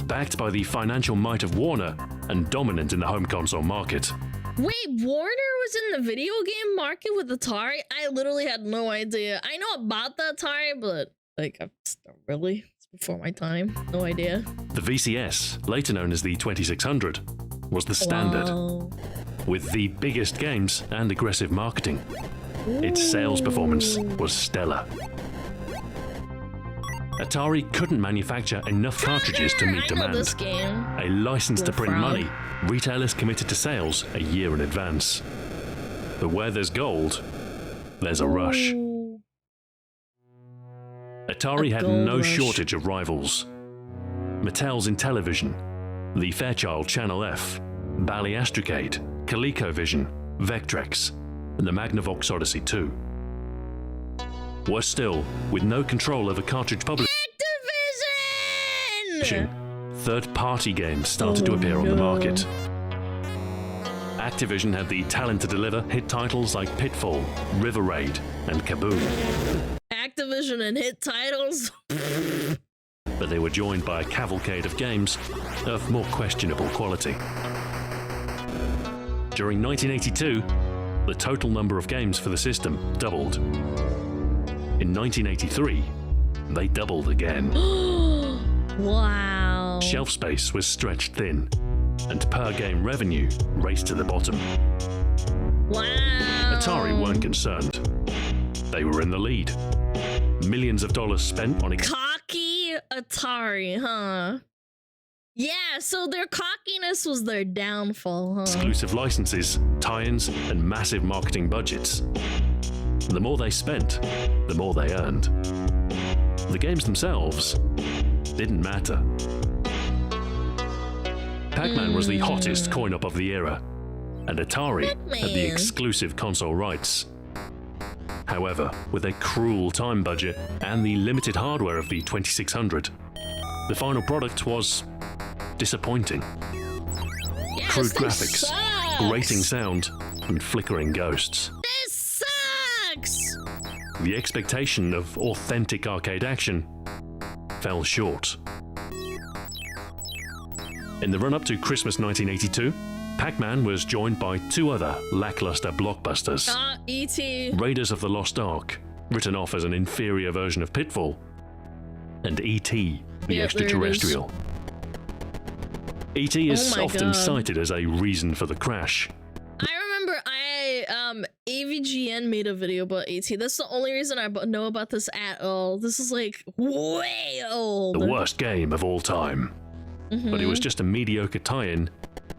backed by the financial might of Warner and dominant in the home console market. Wait, Warner was in the video game market with Atari? I literally had no idea. I know about the Atari, but like, really? It's before my time. No idea. The VCS, later known as the 2600, was the standard, Wow. with the biggest games and aggressive marketing. Its sales performance was stellar. Atari couldn't manufacture enough cartridges to meet I know this demand. game. A license to print Frog. money, retailers committed to sales a year in advance. But where there's gold, there's a rush. Ooh. Atari A had gold no rush. shortage of rivals. Mattel's Intellivision, the Fairchild Channel F, Bally Astrocade, ColecoVision, Vectrex, and the Magnavox Odyssey 2. Worse still, with no control over cartridge publishing, Activision! third-party games started to appear on the market. Activision had the talent to deliver hit titles like Pitfall, River Raid, and Kaboom. Activision and hit titles. But they were joined by a cavalcade of games of more questionable quality. During 1982, the total number of games for the system doubled. In 1983, they doubled again. Wow. Shelf space was stretched thin, and per-game revenue raced to the bottom. Wow. Atari weren't concerned. They were in the lead. Millions of dollars spent on Cocky Atari, huh? Yeah, so their cockiness was their downfall, huh? exclusive licenses, tie-ins, and massive marketing budgets. The more they spent, the more they earned. The games themselves didn't matter. Pac-Man was the hottest coin-op of the era, and Atari had the Pac-Man. exclusive console rights. However, with a cruel time budget and the limited hardware of the 2600, the final product was disappointing. Yes, Crude this graphics, sucks. grating sound, and flickering ghosts. This sucks. The expectation of authentic arcade action fell short. In the run-up to Christmas 1982, Pac-Man was joined by two other lackluster blockbusters. E.T. Raiders of the Lost Ark, written off as an inferior version of Pitfall, and E.T. the Yeah, there it is. Extraterrestrial. E.T. is Oh my often God. cited as a reason for the crash. I remember AVGN made a video about E.T. That's the only reason I know about this at all. This is like way old. The worst game of all time. But it was Mhm. just a mediocre tie-in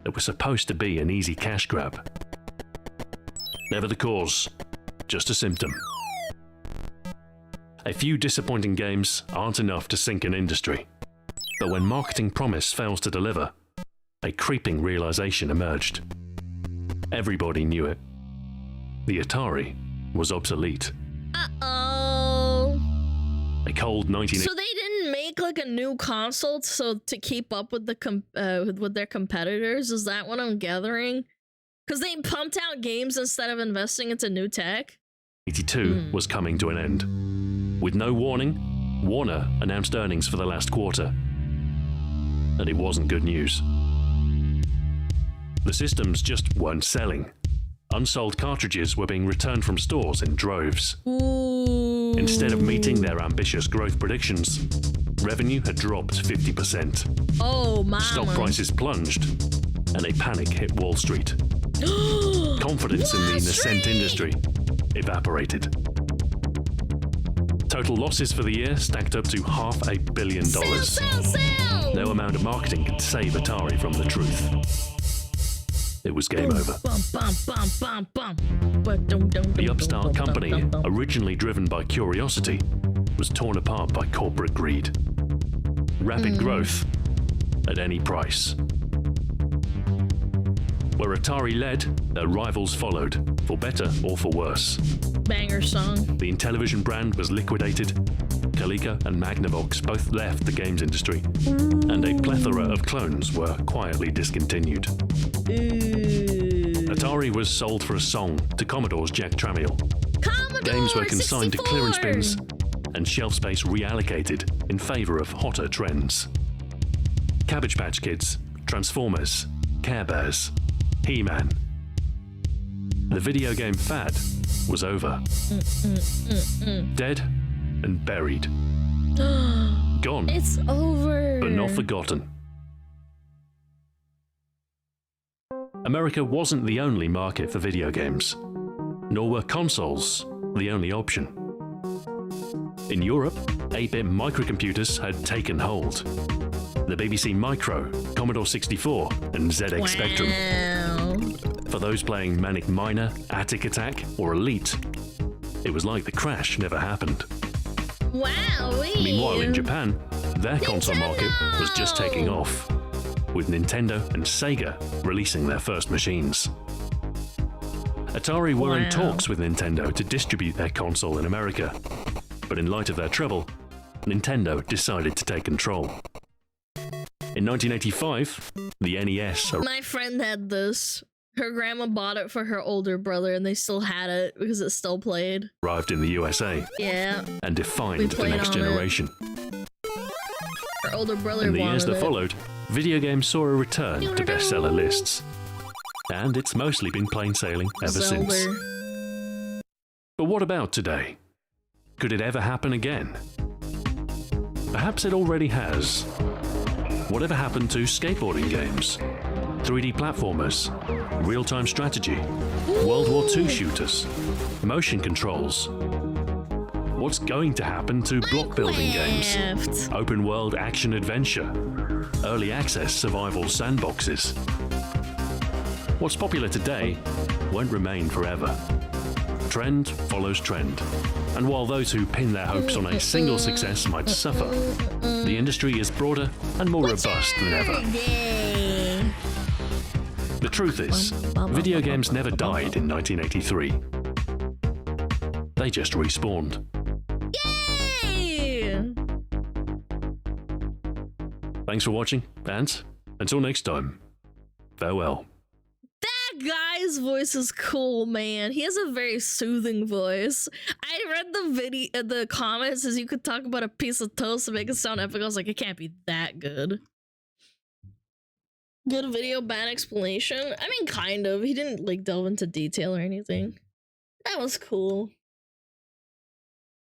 that was supposed to be an easy cash grab. Never the cause, just a symptom. A few disappointing games aren't enough to sink an industry. But when marketing promise fails to deliver, a creeping realization emerged. Everybody knew it. The Atari was obsolete. Uh-oh. A cold 1980s So they didn't make like a new console to keep up with the with their competitors? Is that what I'm gathering? Because they pumped out games instead of investing into new tech? 82 was coming to an end. With no warning, Warner announced earnings for the last quarter. And it wasn't good news. The systems just weren't selling. Unsold cartridges were being returned from stores in droves. Ooh. Instead of meeting their ambitious growth predictions, revenue had dropped 50%. Oh, mama. Stock prices plunged, and a panic hit Wall Street. Confidence in the Wall nascent Street! industry evaporated. Total losses for the year stacked up to $500 million. Sell! No amount of marketing could save Atari from the truth. It was game over. Bum, bum, bum, bum, bum. The upstart company, originally driven by curiosity, was torn apart by corporate greed. Rapid growth at any price. Where Atari led, their rivals followed, for better or for worse. Banger song. The Intellivision brand was liquidated, Coleco and Magnavox both left the games industry, and a plethora of clones were quietly discontinued. Atari was sold for a song to Commodore's Jack Tramiel. Games were consigned 64! to clearance bins, and shelf space reallocated in favor of hotter trends. Cabbage Patch Kids, Transformers, Care Bears, He-Man. The video game fad was over. Dead and buried. Gone, It's over. but not forgotten. America wasn't the only market for video games, nor were consoles the only option. In Europe, 8-bit microcomputers had taken hold. The BBC Micro, Commodore 64, and ZX Spectrum. For those playing Manic Miner, Attic Attack, or Elite, it was like the crash never happened. Wowee. Meanwhile, in Japan, their console market was just taking off, with Nintendo and Sega releasing their first machines. Atari were in talks with Nintendo to distribute their console in America, but in light of their trouble, Nintendo decided to take control. In 1985, the NES My friend had this. Her grandma bought it for her older brother, and they still had it because it still played. arrived in the USA Yeah. and We defined the played next on it. generation. Her older brother In the wanted years that it. followed, video games saw a return to bestseller lists. And it's mostly been plain sailing ever since. Zelda. But what about today? Could it ever happen again? Perhaps it already has. Whatever happened to skateboarding games, 3D platformers, real-time strategy, World War II shooters, motion controls? What's going to happen to block building games, Minecraft. open world action adventure, early access survival sandboxes? What's popular today won't remain forever. Trend follows trend. And while those who pin their hopes on a single success might suffer, the industry is broader and more robust than ever. Yay. The truth is, video games never died in 1983. They just respawned. Yay! Thanks for watching, and until next time, farewell. That guy's voice is cool, man. He has a very soothing voice. I read the comments as you could talk about a piece of toast and make it sound epic. I was like, it can't be that good. Good video, bad explanation. I mean, kind of. He didn't like delve into detail or anything. That was cool.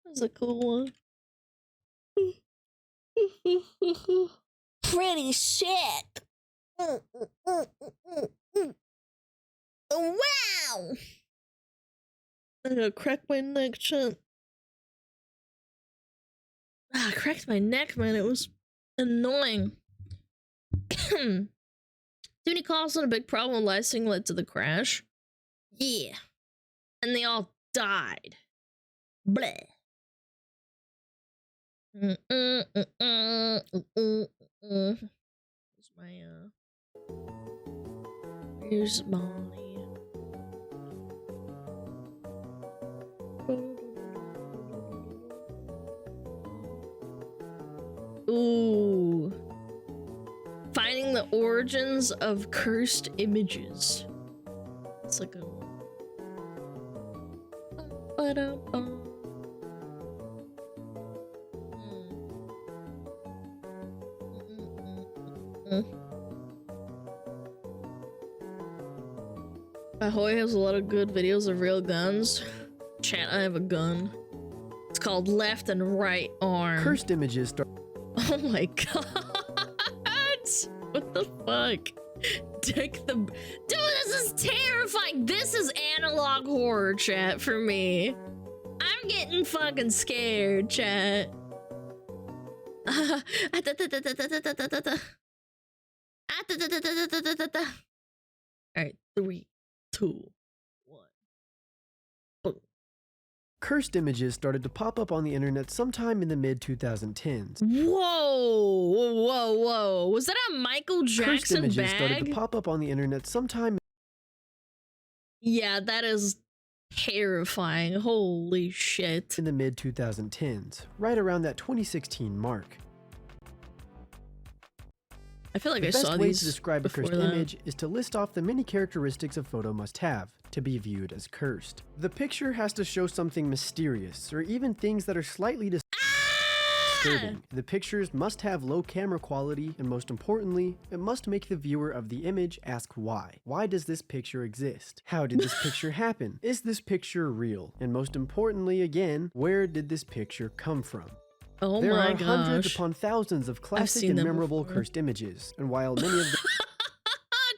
That was a cool one. Pretty sick. Wow! I'm gonna crack my neck, chat. I cracked my neck, man. It was annoying. Too many calls on a big problem licensing led to the crash. Yeah. And they all died. Bleh. Here's my, here's Molly. Ooh. Finding the origins of cursed images. It's like a Ahoy has a lot of good videos of real guns. Chat, I have a gun. It's called Left and Right Arm. Cursed images start. Oh my god. What the fuck? Dick the... Dude, this is terrifying. This is analog horror, chat, for me. I'm getting fucking scared, chat. Alright, 3, 2, 1. Boom. Cursed images started to pop up on the internet sometime in the mid-2010s. Whoa! Whoa, whoa. Was that a Michael Cursed Jackson images started to bag? pop up on the internet sometime. Yeah, that is Terrifying. Holy shit. In the mid 2010s, right around that 2016 mark. I feel like The I best saw way these to describe a cursed before that. image is to list off the many characteristics a photo must have to be viewed as cursed. The picture has to show something mysterious, or even things that are slightly disturbing. The pictures must have low camera quality, and most importantly, it must make the viewer of the image ask why. Why does this picture exist? How did this picture happen? Is this picture real? And most importantly, again, where did this picture come from? Oh There my are hundreds gosh. upon thousands of classic seen and them memorable before. cursed images, and while many of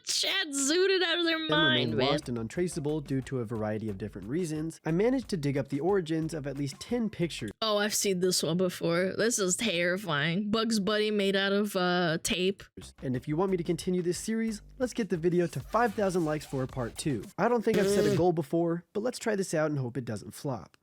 Chat zooted out of their them mind, remain man. lost and untraceable due to a variety of different reasons, I managed to dig up the origins of at least 10 pictures. Oh, I've seen this one before. This is terrifying. Bugs Bunny made out of tape. And if you want me to continue this series, let's get the video to 5,000 likes for part 2. I don't think I've set a goal before, but let's try this out and hope it doesn't flop.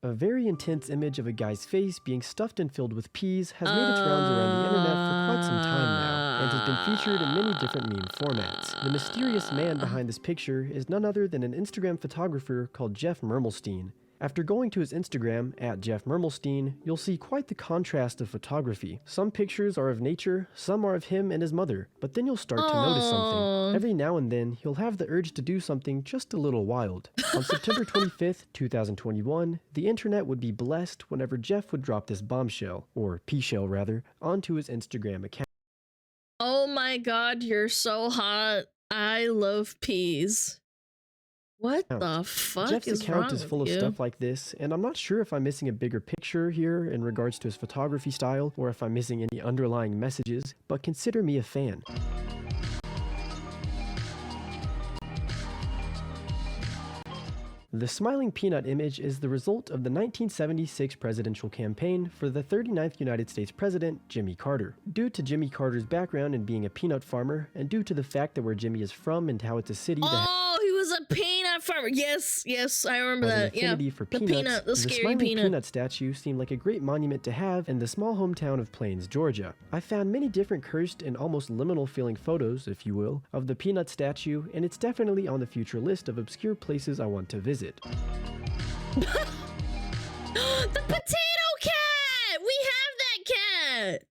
A very intense image of a guy's face being stuffed and filled with peas has made its rounds around the internet for quite some time now, and has been featured in many different meme formats. The mysterious man behind this picture is none other than an Instagram photographer called Jeff Mermelstein. After going to his Instagram, @JeffMermelstein, you'll see quite the contrast of photography. Some pictures are of nature, some are of him and his mother, but then you'll start to notice something. Every now and then, you'll have the urge to do something just a little wild. On September 25th, 2021, the internet would be blessed whenever Jeff would drop this bombshell, or pea-shell rather, onto his Instagram account. Oh my god, you're so hot. I love peas. What the fuck Jeff's is account wrong is full of with you? stuff like this, and I'm not sure if I'm missing a bigger picture here in regards to his photography style, or if I'm missing any underlying messages, but consider me a fan. The smiling peanut image is the result of the 1976 presidential campaign for the 39th United States President, Jimmy Carter. Due to Jimmy Carter's background in being a peanut farmer, and due to the fact that where Jimmy is from and how it's a city that Oh, he was a peanut farmer. Yes, yes, I remember has an that. Yeah, affinity for the peanuts, peanut, the the scary smiling peanut. statue seemed like a great monument to have in the small hometown of Plains, Georgia. I found many different cursed and almost liminal feeling photos, if you will, of the peanut statue, and it's definitely on the future list of obscure places I want to visit. The potato cat! We have that cat!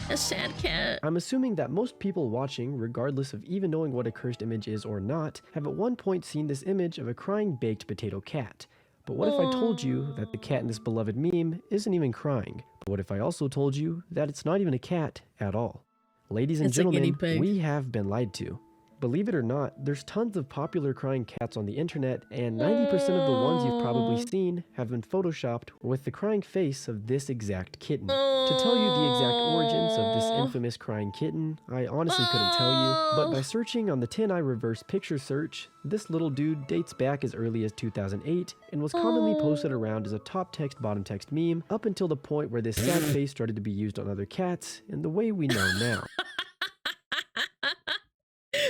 A sad cat. I'm assuming that most people watching, regardless of even knowing what a cursed image is or not, have at one point seen this image of a crying baked potato cat. But what if I told you that the cat in this beloved meme isn't even crying? But what if I also told you that it's not even a cat at all? Ladies and It's a guinea gentlemen, pig. we have been lied to. Believe it or not, there's tons of popular crying cats on the internet, and 90% of the ones you've probably seen have been photoshopped with the crying face of this exact kitten. To tell you the exact origins of this infamous crying kitten, I honestly couldn't tell you, but by searching on the 10i reverse picture search, this little dude dates back as early as 2008 and was commonly posted around as a top text bottom text meme up until the point where this sad face started to be used on other cats in the way we know now.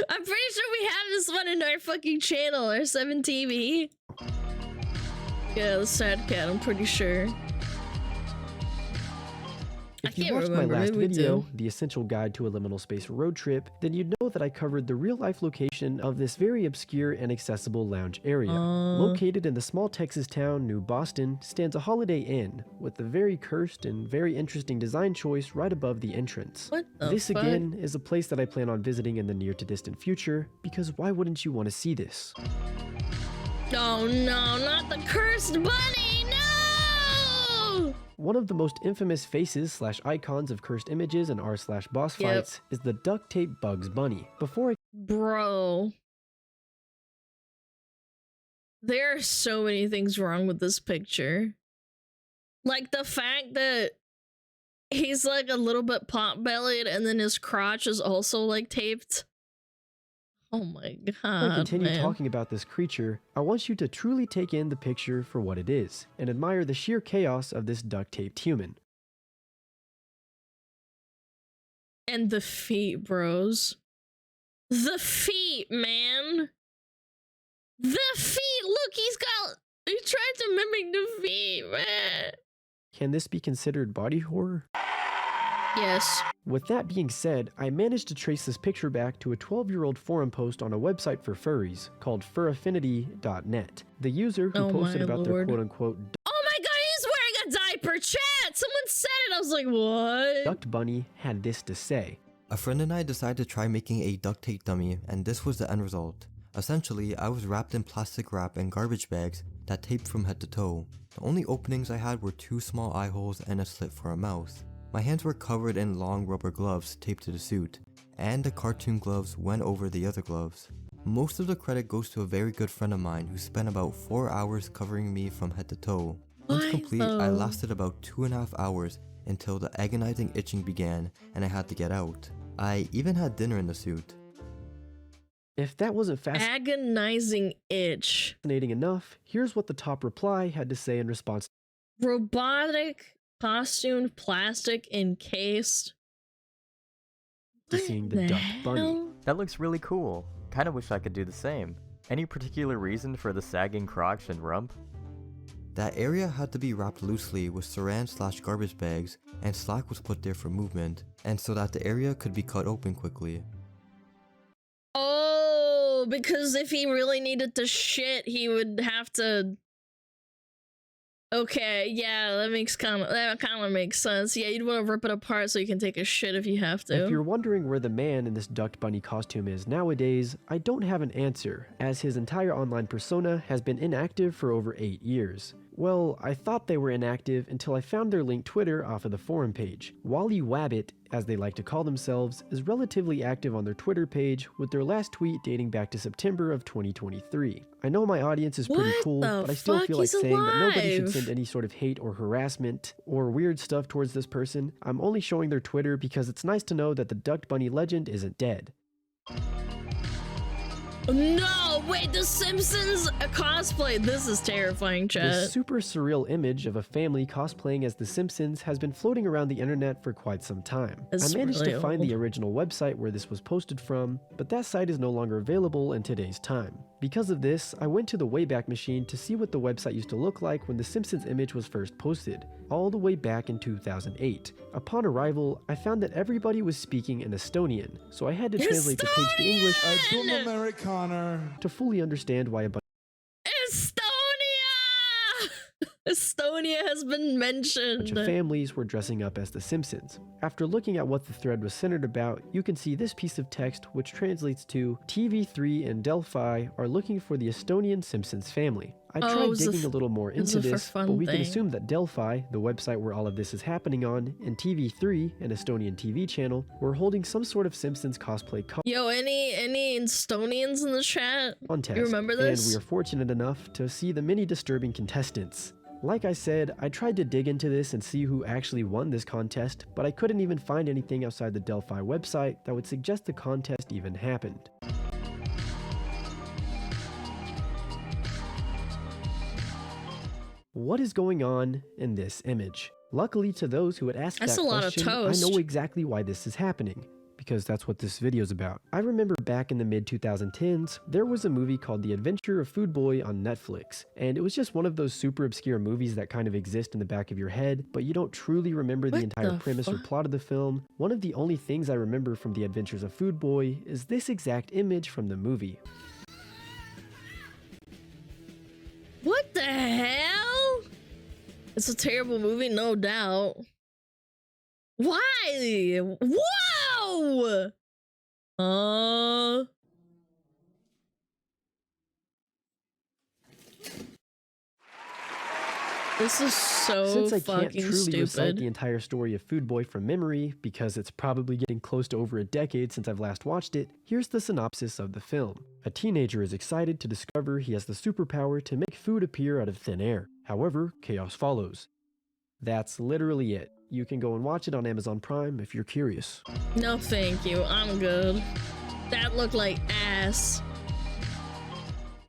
I'm pretty sure we have this one in our fucking channel, our 7TV. Yeah, the sad cat, I'm pretty sure. If you watched my last video, The Essential Guide to a Liminal Space Road Trip, then you'd know that I covered the real-life location of this very obscure and accessible lounge area. Located in the small Texas town New Boston stands a Holiday Inn, with a very cursed and very interesting design choice right above the entrance. What the This fuck? again is a place that I plan on visiting in the near to distant future, because why wouldn't you want to see this? Oh no, not the cursed bunny, no! One of the most infamous faces / icons of cursed images and r/boss fights is the duct tape Bugs Bunny. Before I Bro. There are so many things wrong with this picture. Like the fact that he's like a little bit pot-bellied and then his crotch is also like taped. Oh my god, continue man. talking about this creature, I want you to truly take in the picture for what it is, and admire the sheer chaos of this duct-taped human. And the feet, bros. The feet, man. The feet! Look, he tried to mimic the feet, man. Can this be considered body horror? Yes. With that being said, I managed to trace this picture back to a 12-year-old forum post on a website for furries called furaffinity.net. The user who posted about their quote-unquote oh my god, he's wearing a diaper! Chat! Someone said it! I was like, what? duct bunny had this to say. A friend and I decided to try making a duct tape dummy, and this was the end result. Essentially, I was wrapped in plastic wrap and garbage bags that taped from head to toe. The only openings I had were 2 small eye holes and a slit for a mouth. My hands were covered in long rubber gloves taped to the suit, and the cartoon gloves went over the other gloves. Most of the credit goes to a very good friend of mine who spent about 4 hours covering me from head to toe. Once complete, I lasted about 2.5 hours until the agonizing itching began and I had to get out. I even had dinner in the suit. If that wasn't agonizing itch fascinating enough, here's what the top reply had to say in response. Robotic, costumed, plastic, encased. To seeing the duct bunny. That looks really cool. Kinda wish I could do the same. Any particular reason for the sagging crotch and rump? That area had to be wrapped loosely with saran/garbage bags, and slack was put there for movement, and so that the area could be cut open quickly. Oh, because if he really needed to shit, he would have to... Okay, yeah, that kind of makes sense. Yeah, you'd want to rip it apart so you can take a shit if you have to. If you're wondering where the man in this duct bunny costume is nowadays, I don't have an answer, as his entire online persona has been inactive for over 8 years. Well, I thought they were inactive until I found their linked Twitter off of the forum page. Wally Wabbit, as they like to call themselves, is relatively active on their Twitter page, with their last tweet dating back to September of 2023. I know my audience is pretty cool, but I still feel like saying that nobody should send any sort of hate or harassment or weird stuff towards this person. I'm only showing their Twitter because it's nice to know that the duct bunny legend isn't dead. No, wait, The Simpsons cosplay. This is terrifying, chat. This super surreal image of a family cosplaying as The Simpsons has been floating around the internet for quite some time. I managed to find the original website where this was posted from, but that site is no longer available in today's time. Because of this, I went to the Wayback Machine to see what the website used to look like when The Simpsons image was first posted, all the way back in 2008. Upon arrival, I found that everybody was speaking in Estonian, so I had to translate the page to English to fully understand why a bunch Estonia has been mentioned. of families were dressing up as The Simpsons. After looking at what the thread was centered about, you can see this piece of text which translates to TV3 and Delphi are looking for the Estonian Simpsons family. I tried digging a little more into this, but we can assume that Delphi, the website where all of this is happening on, and TV3, an Estonian TV channel, were holding some sort of Simpsons cosplay Yo, any Estonians in the chat? contest. You remember this? And we are fortunate enough to see the many disturbing contestants. Like I said, I tried to dig into this and see who actually won this contest, but I couldn't even find anything outside the Delphi website that would suggest the contest even happened. What is going on in this image? Luckily to those who had asked that question, I know exactly why this is happening, because that's what this video is about. I remember back in the mid-2010s, there was a movie called The Adventure of Food Boy on Netflix, and it was just one of those super obscure movies that kind of exist in the back of your head, but you don't truly remember the entire premise or plot of the film. One of the only things I remember from The Adventures of Food Boy is this exact image from the movie. What the hell? It's a terrible movie, no doubt. Why? Whoa! This is so Since I can't fucking truly recite stupid. the entire story of Food Boy from memory, because it's probably getting close to over a decade since I've last watched it, here's the synopsis of the film. A teenager is excited to discover he has the superpower to make food appear out of thin air. However, chaos follows. That's literally it. You can go and watch it on Amazon Prime if you're curious. No thank you, I'm good. That looked like ass.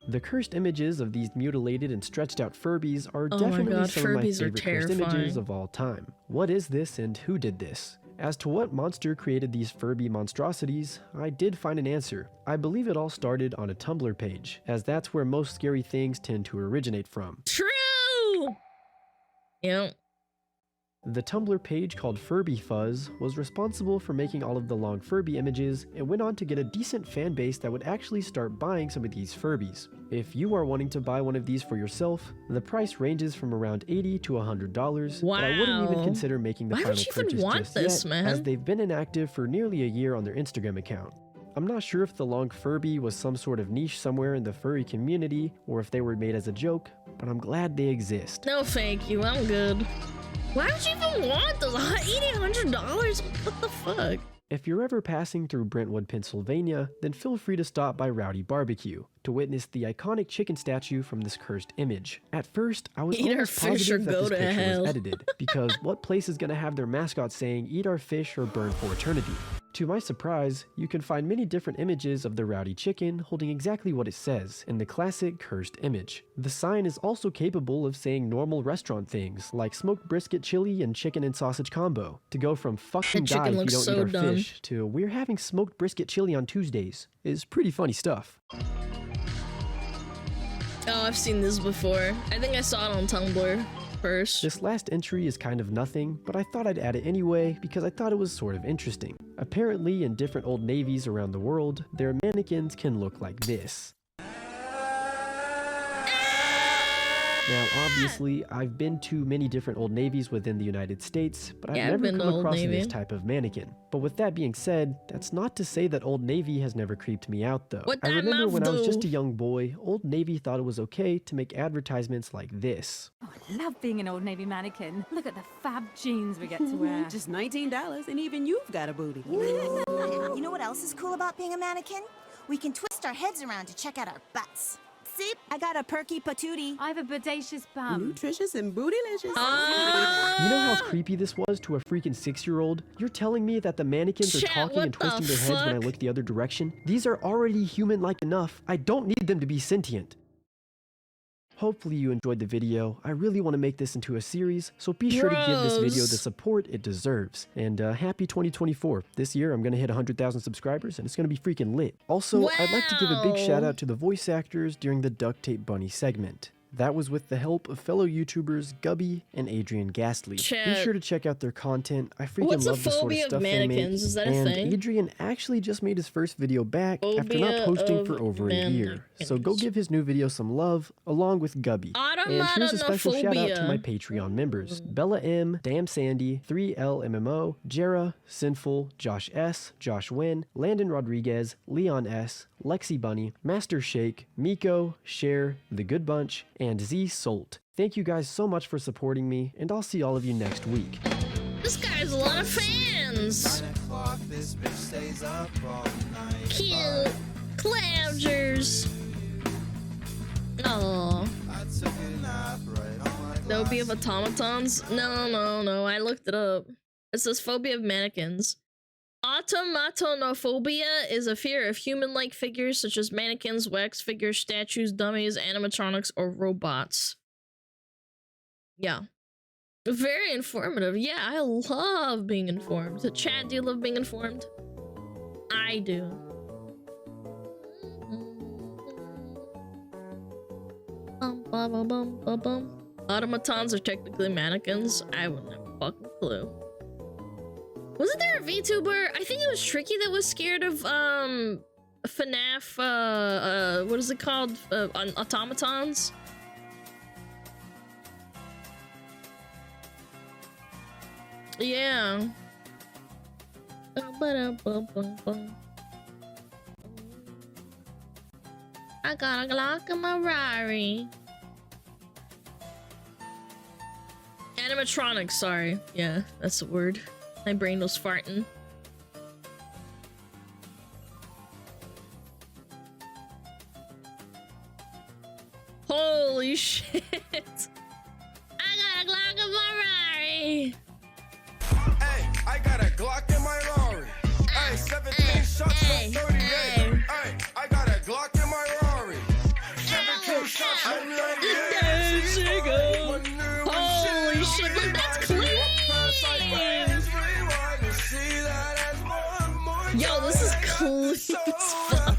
The cursed images of these mutilated and stretched out Furbies are definitely some of my favorite cursed images of all time. What is this and who did this? As to what monster created these Furby monstrosities, I did find an answer. I believe it all started on a Tumblr page, as that's where most scary things tend to originate from. True! Yep. The Tumblr page called Furby Fuzz was responsible for making all of the long Furby images and went on to get a decent fan base that would actually start buying some of these Furbies. If you are wanting to buy one of these for yourself, the price ranges from around $80 to $100, Wow. but I wouldn't even consider making the Why final would you even purchase want just this, yet, man? as they've been inactive for nearly a year on their Instagram account. I'm not sure if the long Furby was some sort of niche somewhere in the furry community, or if they were made as a joke, but I'm glad they exist. No, thank you. I'm good. Why would you even want those? $100? What the fuck? If you're ever passing through Brentwood, Pennsylvania, then feel free to stop by Rowdy Barbecue to witness the iconic chicken statue from this cursed image. At first, I was Eat our almost fish or positive that go this to picture hell. was edited, because what place is gonna have their mascot saying, "Eat our fish or burn for eternity"? To my surprise, you can find many different images of the rowdy chicken holding exactly what it says in the classic cursed image. The sign is also capable of saying normal restaurant things like smoked brisket chili and chicken and sausage combo, to go from fucking That chicken die if you looks don't so eat our dumb. fish to we're having smoked brisket chili on Tuesdays is pretty funny stuff. Oh, I've seen this before. I think I saw it on Tumblr first. This last entry is kind of nothing, but I thought I'd add it anyway because I thought it was sort of interesting. Apparently, in different Old Navies around the world, their mannequins can look like this. Now, obviously, I've been to many different Old Navies within the United States, but I've Yeah, I've never been to come Old across Navy. this type of mannequin. But with that being said, that's not to say that Old Navy has never creeped me out, though. What I that remember mouth when I was just do? a young boy, Old Navy thought it was okay to make advertisements like this. Oh, I love being an Old Navy mannequin. Look at the fab jeans we get to wear. Just $19, and even you've got a booty. You know what else is cool about being a mannequin? We can twist our heads around to check out our butts. See, I got a perky patootie. I have a bodacious bum. Nutritious and bootylicious. You know how creepy this was to a freaking 6-year-old? You're telling me that the mannequins are Chat, talking what and twisting the their heads when I fuck? look the other direction? These are already human-like enough. I don't need them to be sentient. Hopefully you enjoyed the video. I really want to make this into a series, so be sure to give this video the Gross. support it deserves. And happy 2024. This year I'm going to hit 100,000 subscribers and it's going to be freaking lit. Also, I'd like to give a big shout out to the voice actors during the Duct Tape Bunny segment. That was with the help of fellow YouTubers Gubby and Adrian Ghastly. Be Chat. sure to check out their content. I freaking What's a love the sort of phobia of stuff they make. mannequins? Is that a and thing? Adrian actually just made his first video back after Phobia not posting for of over a year. So go give his new video some love, along with Gubby. And here's a special shout out to my Patreon members: Bella M, Damn Sandy, 3LMMO, Jera, Sinful, Josh S, Josh Wynn, Landon Rodriguez, Leon S, Lexi Bunny, Master Shake, Miko, Cher, The Good Bunch, and Z Solt. Thank you guys so much for supporting me, and I'll see all of you next week. This guy has a lot of fans. Cute. Cloudgers. Oh. Phobia of automatons? No. I looked it up. It says phobia of mannequins. Automatonophobia is a fear of human-like figures such as mannequins, wax figures, statues, dummies, animatronics, or robots. Yeah. Very informative. Yeah, I love being informed. Chat, do you love being informed? I do. Automatons are technically mannequins. I wouldn't have a fucking clue. Wasn't there a VTuber? I think it was Tricky that was scared of FNAF what is it called? Automatons? Yeah. I got a Glock in my Rari. Animatronics, sorry. Yeah, that's the word. My brain was farting. Holy shit. I got a Glock in my Rari. Hey, I got a Glock in my Rari. Hey, 17 shots from 38. Hey, I got a Glock in my Rari. 17 shots from 38. Holy shit, look, that's clean! Yo, this is clean as fuck.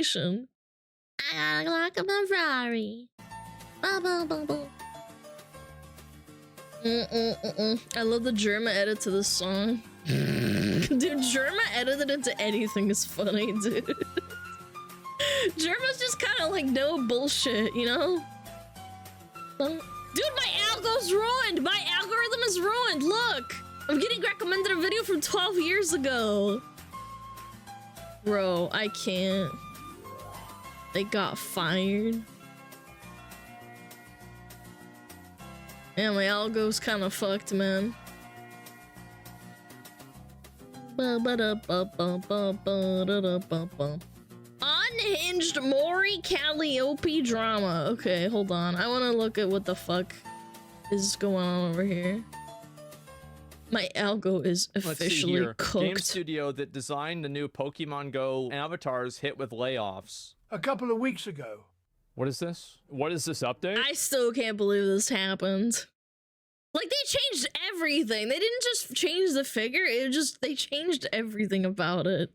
conversation. I got a Glock in my Ferrari. Ba, ba, ba, ba. I love the Germa edit to this song. Dude, Germa edited into anything is funny, dude. Germa's just kind of like no bullshit, you know? Dude, my algo's ruined! My algorithm is ruined! Look! I'm getting recommended a video from 12 years ago! Bro, I can't. They got fired. Yeah, my algo's kind of fucked, man. Unhinged Maury Calliope drama. Okay, hold on. I want to look at what the fuck is going on over here. My algo is officially cooked. Game studio that designed the new Pokemon Go avatars hit with layoffs. A couple of weeks ago. What is this? What is this update? I still can't believe this happened. Like, they changed everything. They didn't just change the figure, they changed everything about it.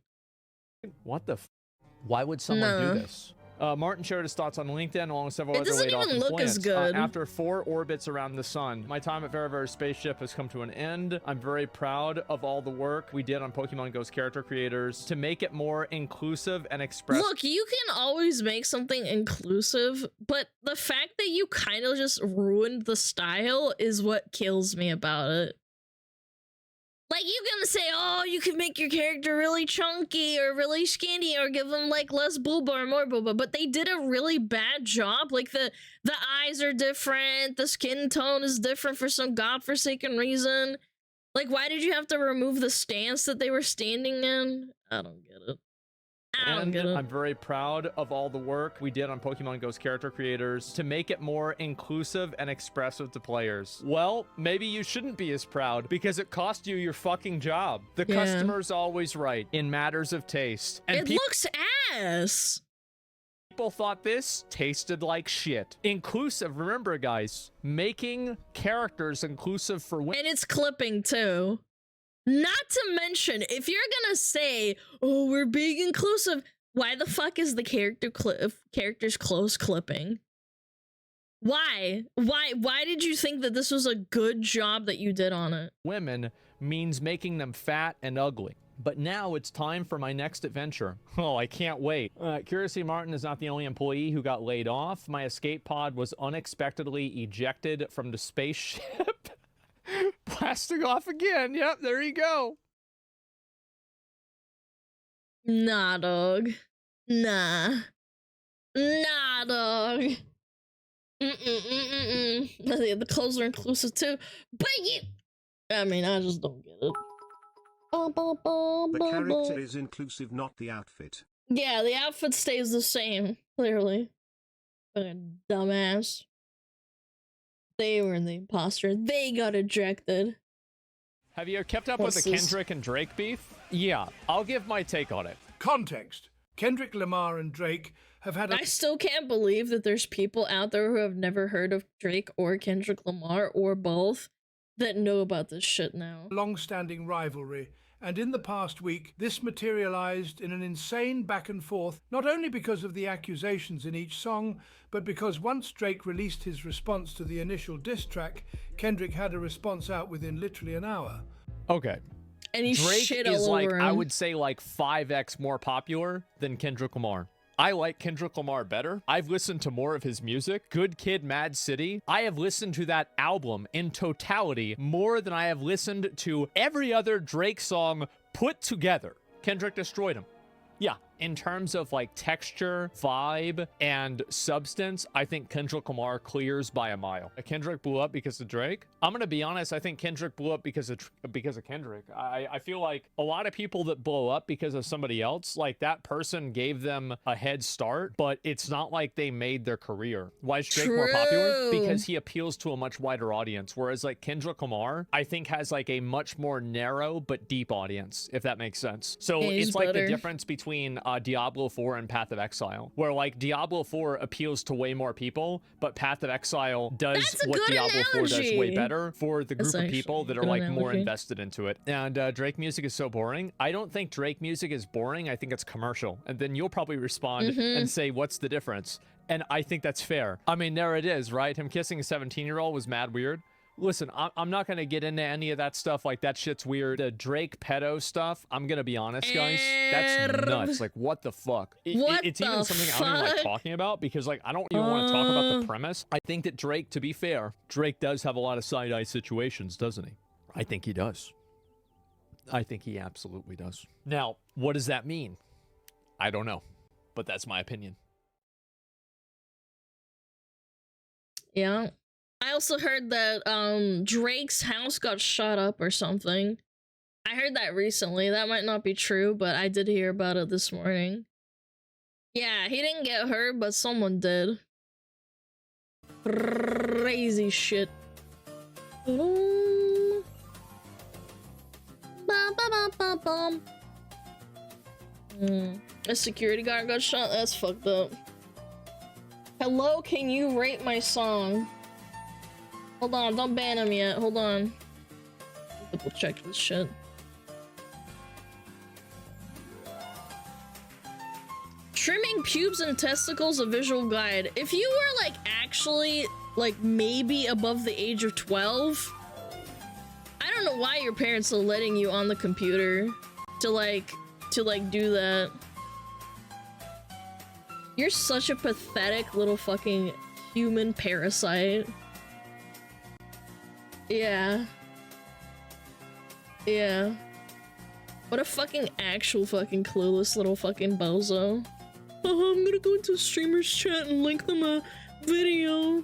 What the Why would someone do this? Martin shared his thoughts on LinkedIn along with several other laid off even look as good. After 4 orbits around the sun, my time at Very Spaceship has come to an end. I'm very proud of all the work we did on Pokemon Go's character creators to make it more inclusive and expressive. Look, you can always make something inclusive, but the fact that you kind of just ruined the style is what kills me about it. Like, you can say, oh, you can make your character really chunky or really skinny or give them, like, less booba or more booba, but they did a really bad job. Like, the eyes are different, the skin tone is different for some godforsaken reason. Like, why did you have to remove the stance that they were standing in? I don't get it. I'm very proud of all the work we did on Pokemon Go's character creators to make it more inclusive and expressive to players. Well, maybe you shouldn't be as proud because it cost you your fucking job. The customer's always right in matters of taste. And it looks ass. People thought this tasted like shit. Inclusive, remember guys, making characters inclusive for women. And it's clipping too. Not to mention, if you're gonna say, oh, we're being inclusive, why the fuck is the character's close clipping? Why? Why did you think that this was a good job that you did on it? Women means making them fat and ugly. But now it's time for my next adventure. Oh, I can't wait. Curiosity Martin is not the only employee who got laid off. My escape pod was unexpectedly ejected from the spaceship. Blasting off again. Yep, there you go. Nah, dog. Nah, dog. The clothes are inclusive too. But I mean, I just don't get it. The character is inclusive, not the outfit. Yeah, the outfit stays the same, clearly. Fucking dumbass. They were the imposter. They got ejected. Have you kept up with the Kendrick and Drake beef? Yeah, I'll give my take on it. Context. Kendrick Lamar and Drake have had I still can't believe that there's people out there who have never heard of Drake or Kendrick Lamar or both that know about this shit now. Long-standing rivalry. And in the past week, this materialized in an insane back and forth, not only because of the accusations in each song, but because once Drake released his response to the initial diss track, Kendrick had a response out within literally an hour. Okay. And he Drake shit is all like, over him. I would say like 5x more popular than Kendrick Lamar. I like Kendrick Lamar better. I've listened to more of his music. Good Kid, Mad City. I have listened to that album in totality more than I have listened to every other Drake song put together. Kendrick destroyed him. Yeah, in terms of like texture, vibe, and substance, I think Kendrick Lamar clears by a mile. Kendrick blew up because of Drake. I'm gonna be honest, I think Kendrick blew up because of Kendrick. I feel like a lot of people that blow up because of somebody else, like that person gave them a head start, but it's not like they made their career. Why is Drake more popular? Because he appeals to a much wider audience, whereas like Kendrick Lamar, I think has like a much more narrow but deep audience, if that makes sense. So it's like the difference between Diablo 4 and Path of Exile, where like Diablo 4 appeals to way more people, but Path of Exile does what Diablo 4 does way better for the group of people that are like more invested into it. And Drake music is so boring. I don't think Drake music is boring. I think it's commercial. And then you'll probably respond and say, what's the difference? And I think that's fair. I mean, there it is, right? Him kissing a 17-year-old was mad weird. Listen, I'm not going to get into any of that stuff. Like, that shit's weird. The Drake pedo stuff, I'm going to be honest, guys. That's nuts. Like, what the fuck? It's even something I don't even like talking about because, like, I don't even want to talk about the premise. I think that Drake, to be fair, Drake does have a lot of side-eye situations, doesn't he? I think he does. I think he absolutely does. Now, what does that mean? I don't know. But that's my opinion. Yeah. I also heard that Drake's house got shot up or something. I heard that recently. That might not be true, but I did hear about it this morning. Yeah, he didn't get hurt, but someone did. Crazy shit. A security guard got shot? That's fucked up. Hello, can you rate my song? Hold on, don't ban him yet. Hold on. Double check this shit. Trimming pubes and testicles, a visual guide. If you were like actually like maybe above the age of 12, I don't know why your parents are letting you on the computer to like do that. You're such a pathetic little fucking human parasite. Yeah. Yeah. What a fucking actual fucking clueless little fucking bozo. Oh, I'm gonna go into streamer's chat and link them a video.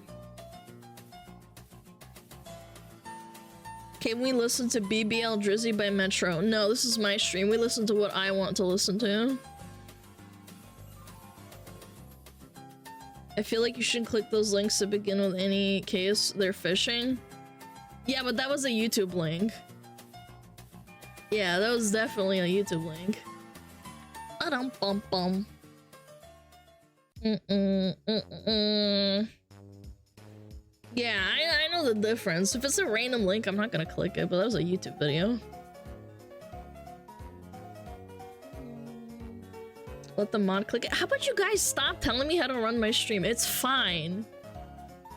Can we listen to BBL Drizzy by Metro? No, this is my stream. We listen to what I want to listen to. I feel like you shouldn't click those links to begin with any case they're phishing. Yeah, but that was a YouTube link. Yeah, that was definitely a YouTube link. Ba-dum-bum-bum. Yeah, I know the difference. If it's a random link, I'm not gonna click it, but that was a YouTube video. Let the mod click it. How about you guys stop telling me how to run my stream? It's fine.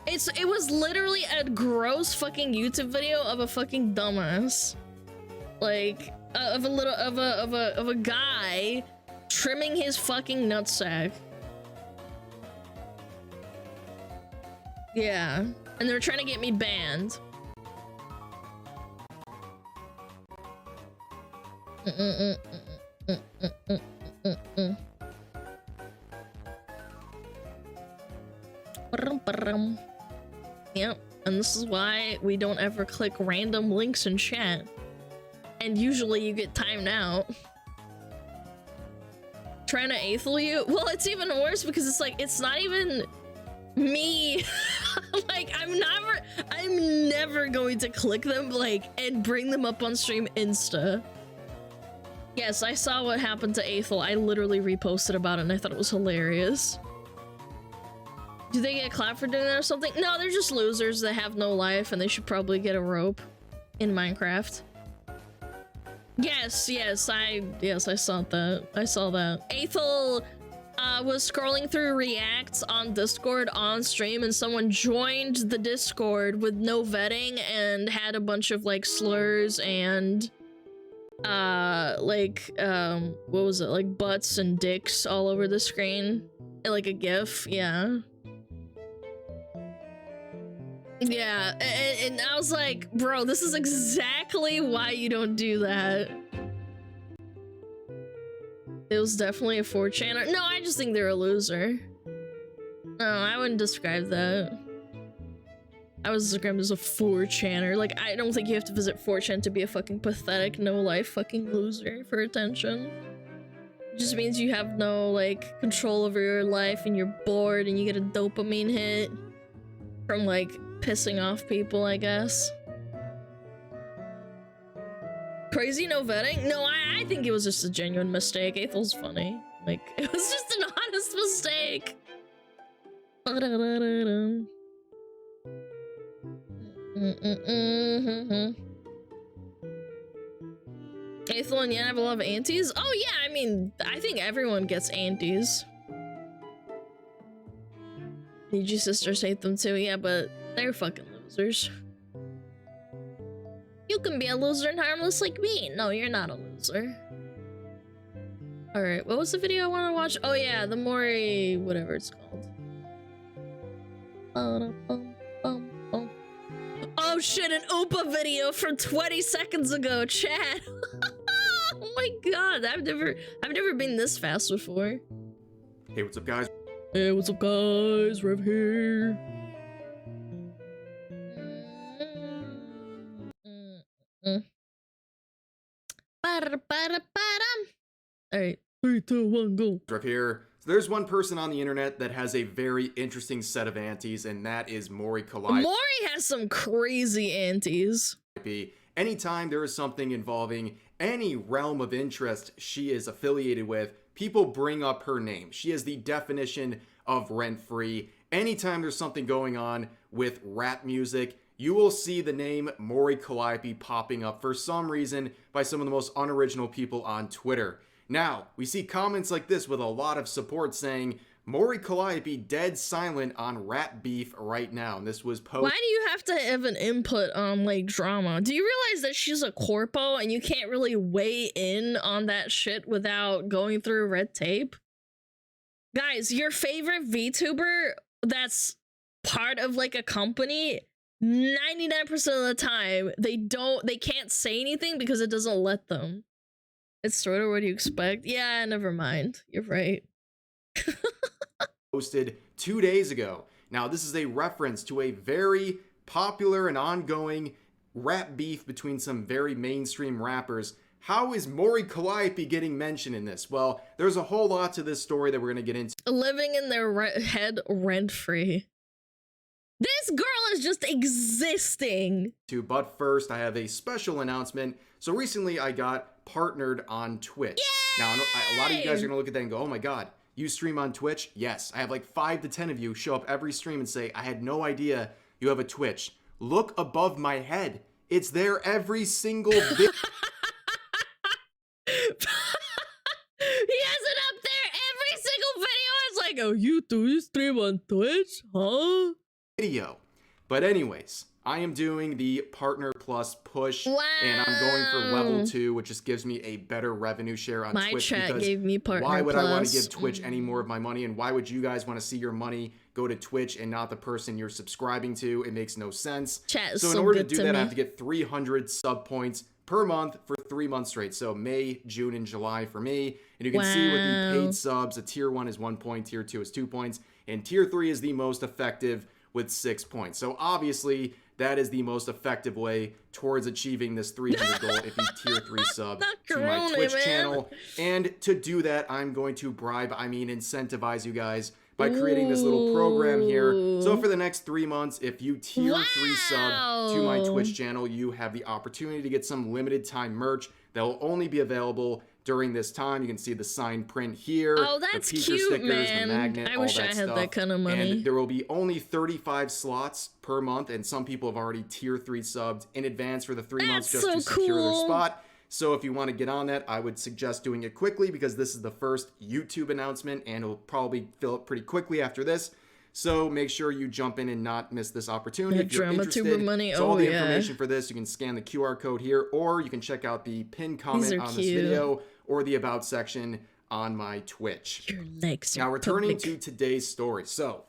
It was literally a gross fucking YouTube video of a fucking dumbass. Like, of a guy trimming his fucking nutsack. Yeah. And they're trying to get me banned. Yep, and this is why we don't ever click random links in chat. And usually you get timed out. Trying to aethel you? Well, it's even worse because it's like, it's not even me. Like, I'm never going to click them, like, and bring them up on stream insta. Yes, I saw what happened to Aethel. I literally reposted about it and I thought it was hilarious. Do they get clapped for doing that or something? No, they're just losers that have no life and they should probably get a rope in Minecraft. Yes, I saw that. I saw that. Aethel was scrolling through reacts on Discord on stream and someone joined the Discord with no vetting and had a bunch of like slurs and what was it, like butts and dicks all over the screen, like a GIF. Yeah, and I was like, bro, this is exactly why you don't do that. It was definitely a 4chaner. No, I just think they're a loser. No, I wouldn't describe that. I was described as a 4chaner. Like, I don't think you have to visit 4chan to be a fucking pathetic, no-life fucking loser for attention. It just means you have no, like, control over your life and you're bored and you get a dopamine hit from, like, pissing off people, I guess. Crazy no vetting? No, I think it was just a genuine mistake. Aethel's funny. Like, it was just an honest mistake. Eighth one, yeah, I have a lot of aunties. Oh yeah, I mean, I think everyone gets aunties. Need your sisters hate them too, yeah, but they're fucking losers. You can be a loser and harmless like me. No, you're not a loser. Alright, what was the video I want to watch? Oh yeah, the Mori... whatever it's called. Oh shit, an Oompa video from 20 seconds ago, chat! Oh my god, I've never been this fast before. Hey, what's up, guys? Hey, what's up, guys? Rev here. Alright, 3, 2, 1, go. Rev here. So there's one person on the internet that has a very interesting set of aunties, and that is Mori Calliope. Mori has some crazy aunties. Anytime there is something involving any realm of interest she is affiliated with, people bring up her name. She is the definition of rent-free. Anytime there's something going on with rap music, you will see the name Mori Calliope popping up for some reason by some of the most unoriginal people on Twitter. Now, we see comments like this with a lot of support saying, Mori Calliope dead silent on rap beef right now. And this was posted. Why do you have to have an input on, like, drama? Do you realize that she's a corpo and you can't really weigh in on that shit without going through red tape? Guys, your favorite VTuber that's part of, like, a company, 99% of the time, they can't say anything because it doesn't let them. It's sort of what you expect. Yeah, never mind. You're right. Posted 2 days ago. Now, this is a reference to a very popular and ongoing rap beef between some very mainstream rappers. How is Mori Calliope getting mentioned in this? Well, there's a whole lot to this story that we're going to get into. Living in their head rent-free. This girl is just existing. But first, I have a special announcement. So recently, I got partnered on Twitch. Yay! Now, a lot of you guys are going to look at that and go, oh my god, you stream on Twitch? Yes. I have like 5 to 10 of you show up every stream and say, I had no idea you have a Twitch. Look above my head. It's there every single video. He has it up there every single video. It's like, oh, you stream on Twitch? Huh? Video. But anyways, I am doing the Partner Plus push, and I'm going for level 2, which just gives me a better revenue share on My Twitch. chat Because gave me Partner why would I want to Plus? give Twitch any more of my money, and why would you guys want to see your money go to Twitch and not the person you're subscribing to? It makes no sense. Chat is so in so order to good do to that, me. I have to get 300 sub points per month for 3 months straight. So May, June, and July for me. And you can see with the Wow. paid subs, a tier 1 is 1 point, tier 2 is 2 points, and tier 3 is the most effective with 6 points. So obviously, that is the most effective way towards achieving this 300 goal if you tier 3 sub to my Corona, Twitch man. channel. And to do that, I'm going to incentivize you guys by creating this little program here. So for the next 3 months, if you tier 3 sub to my Twitch channel, you have the opportunity to get some limited time merch that will only be available during this time. You can see the signed print here. Oh, that's the Peeker cute, stickers, man. the magnet, I all wish that I had stuff. that kind of money. And there will be only 35 slots per month, and some people have already tier 3 subbed in advance for the 3 months just so to secure their cool. spot. So if you want to get on that, I would suggest doing it quickly because this is the first YouTube announcement and it'll probably fill up pretty quickly after this. So make sure you jump in and not miss this opportunity. Yeah, If you're interested, DramaTuber money, so all oh, the yeah. information for this, you can scan the QR code here, or you can check out the pinned comment are on this cute. video or the about section on my Twitch. Your legs are Now returning public. to today's story. So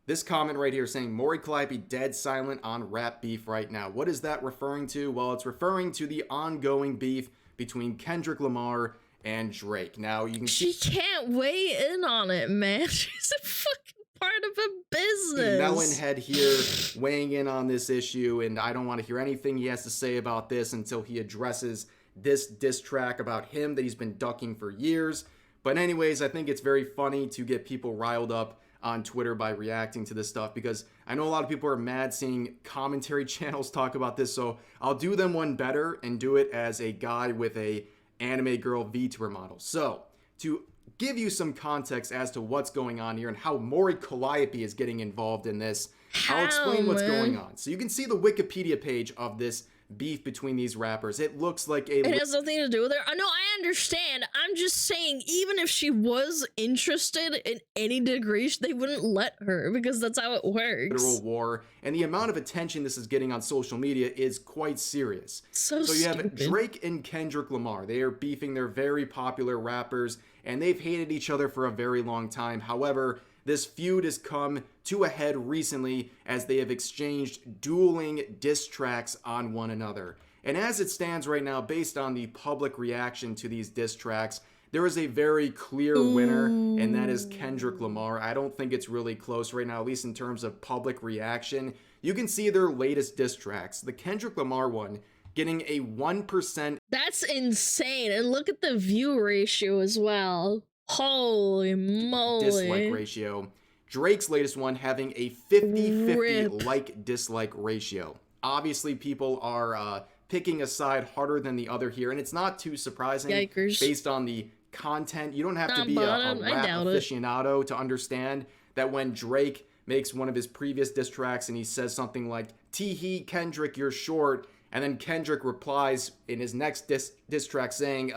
this comment right here saying Mori Calliope dead silent on rap beef right now. What is that referring to? Well, it's referring to the ongoing beef between Kendrick Lamar and Drake. Now you can She see can't weigh in on it, man. She's a fucking part of a business. Melonhead here weighing in on this issue, and I don't want to hear anything he has to say about this until he addresses this diss track about him that he's been ducking for years. But anyways, I think it's very funny to get people riled up on Twitter by reacting to this stuff, because I know a lot of people are mad seeing commentary channels talk about this, so I'll do them one better and do it as a guy with a anime girl VTuber model. So to give you some context as to what's going on here and how Maury Calliope is getting involved in this. I'll explain what's going on. So you can see the Wikipedia page of this beef between these rappers. It looks like a... It has nothing to do with her. No, I understand. I'm just saying, even if she was interested in any degree, they wouldn't let her because that's how it works. Literal war, and the amount of attention this is getting on social media is quite serious. So you have stupid. Drake and Kendrick Lamar. They are beefing. They're very popular rappers, and they've hated each other for a very long time. However, this feud has come to a head recently as they have exchanged dueling diss tracks on one another. And as it stands right now, based on the public reaction to these diss tracks, there is a very clear winner, and that is Kendrick Lamar. I don't think it's really close right now, at least in terms of public reaction. You can see their latest diss tracks. The Kendrick Lamar one getting a 1%. That's insane. And look at the view ratio as well. Holy moly. Dislike ratio. Drake's latest one having a 50-50 like-dislike ratio. Obviously, people are picking a side harder than the other here, and it's not too surprising. Yikers. Based on the content. You don't have to be a rap aficionado to understand that when Drake makes one of his previous diss tracks and he says something like, "Tee-hee, Kendrick, you're short," and then Kendrick replies in his next diss track saying,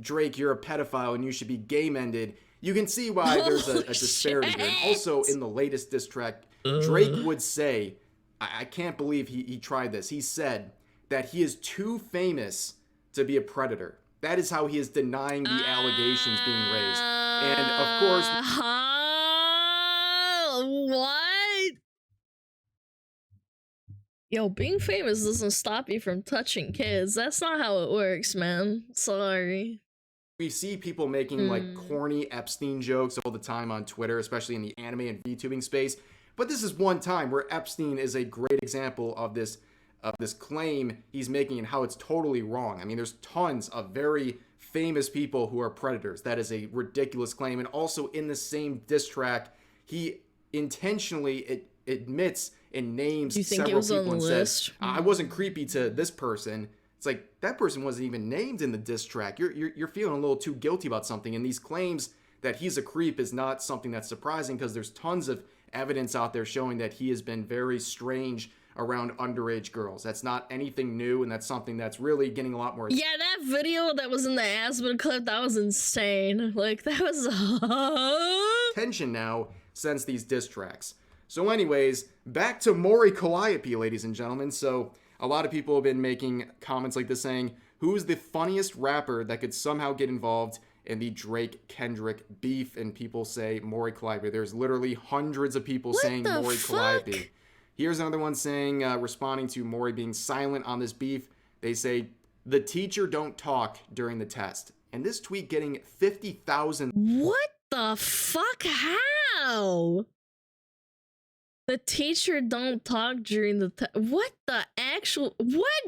"Drake, you're a pedophile and you should be game-ended," you can see why there's a disparity here. And also, in the latest diss track, Drake would say, I can't believe he tried this. He said that he is too famous to be a predator. That is how he is denying the allegations being raised. And, of course... What? Yo, being famous doesn't stop you from touching kids. That's not how it works, man. Sorry. We see people making like corny Epstein jokes all the time on Twitter, especially in the anime and VTubing space. But this is one time where Epstein is a great example of this claim he's making and how it's totally wrong. I mean, there's tons of very famous people who are predators. That is a ridiculous claim. And also in the same diss track, he intentionally admits and names several people and says, "I wasn't creepy to this person." It's like, that person wasn't even named in the diss track. You're feeling a little too guilty about something. And these claims that he's a creep is not something that's surprising because there's tons of evidence out there showing that he has been very strange around underage girls. That's not anything new, and that's something that's really getting a lot more... Yeah, that video that was in the Aspen clip, that was insane. Like, that was... attention now since these diss tracks. So anyways, back to Maury Calliope, ladies and gentlemen. So... a lot of people have been making comments like this saying, who's the funniest rapper that could somehow get involved in the Drake-Kendrick beef? And people say Maury Calliope. There's literally hundreds of people saying Maury Calliope. Here's another one saying, responding to Maury being silent on this beef. They say, the teacher don't talk during the test. And this tweet getting 50,000. What the fuck? How? The teacher don't talk during the what the actual what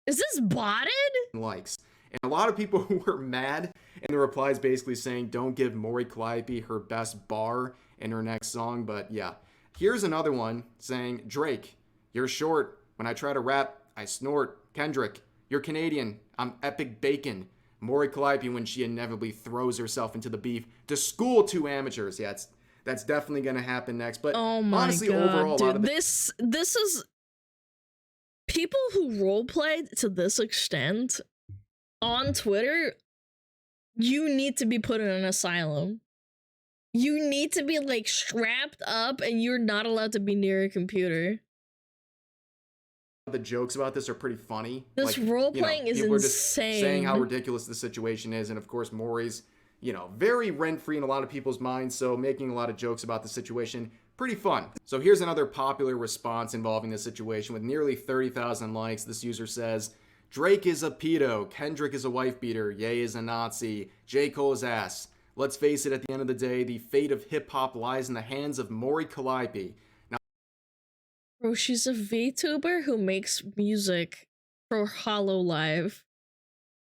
is this botted? Likes. And a lot of people who were mad and the replies basically saying don't give Maury Calliope her best bar in her next song. But yeah, here's another one saying, Drake, you're short. When I try to rap, I snort. Kendrick, you're Canadian. I'm epic bacon. Maury Calliope when she inevitably throws herself into the beef to school two amateurs. Yeah, that's definitely going to happen next. But honestly, overall, dude, a lot of this is people who roleplay to this extent on Twitter. You need to be put in an asylum. You need to be like strapped up, and you're not allowed to be near a computer. The jokes about this are pretty funny. This role-playing is insane. We're just saying how ridiculous the situation is, and of course, Maury's, very rent-free in a lot of people's minds, so making a lot of jokes about the situation, pretty fun. So here's another popular response involving this situation with nearly 30,000 likes. This user says, Drake is a pedo, Kendrick is a wife beater, Ye is a Nazi, J. Cole is ass. Let's face it, at the end of the day, the fate of hip-hop lies in the hands of Maury Calliope. Bro, she's a VTuber who makes music for HoloLive.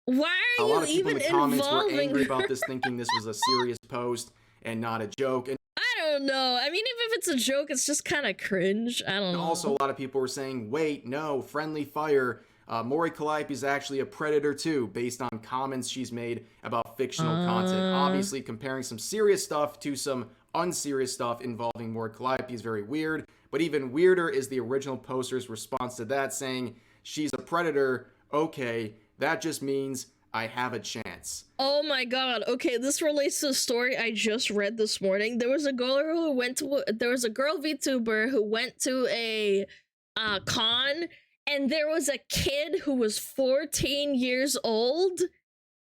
Why are you even involving her? A lot of people in the comments were angry about this, thinking this was a serious post and not a joke. And I don't know. I mean, if it's a joke, it's just kind of cringe. I don't know. Also, a lot of people were saying, wait, no, friendly fire. Mori Calliope is actually a predator too, based on comments she's made about fictional content. Obviously, comparing some serious stuff to some unserious stuff involving Mori Calliope is very weird, but even weirder is the original poster's response to that, saying, she's a predator, okay, that just means I have a chance. Oh my god, okay, this relates to the story I just read this morning. There was a girl VTuber who went to a con, and there was a kid who was 14 years old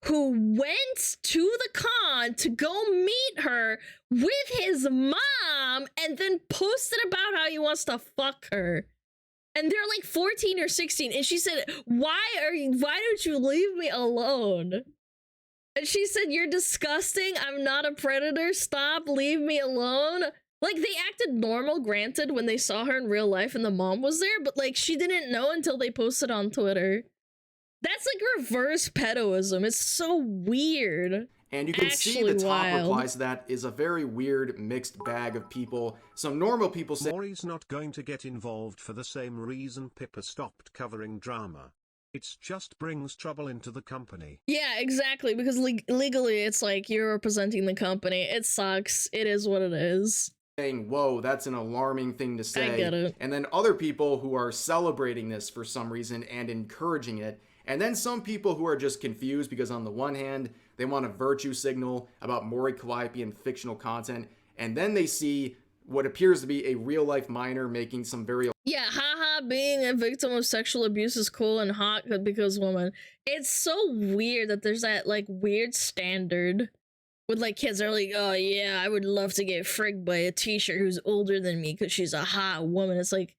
who went to the con to go meet her with his mom and then posted about how he wants to fuck her. And they're like 14 or 16, and she said, why don't you leave me alone? And she said, you're disgusting, I'm not a predator, stop, leave me alone. Like, they acted normal, granted, when they saw her in real life and the mom was there, but like, she didn't know until they posted on Twitter. That's like reverse pedoism. It's so weird. And you can see the top replies to that is a very weird mixed bag of people. Some normal people say Mori's not going to get involved for the same reason Pippa stopped covering drama. It just brings trouble into the company. Yeah, exactly, because legally it's like you're representing the company. It sucks. It is what it is. Saying, whoa, that's an alarming thing to say. I get it. And then other people who are celebrating this for some reason and encouraging it. And then some people who are just confused because on the one hand, they want a virtue signal about Mori Calliope and fictional content. And then they see what appears to be a real life minor making some very... Yeah, haha, being a victim of sexual abuse is cool and hot because woman. It's so weird that there's that like weird standard with like kids that are like, oh yeah, I would love to get frigged by a teacher who's older than me because she's a hot woman. It's like,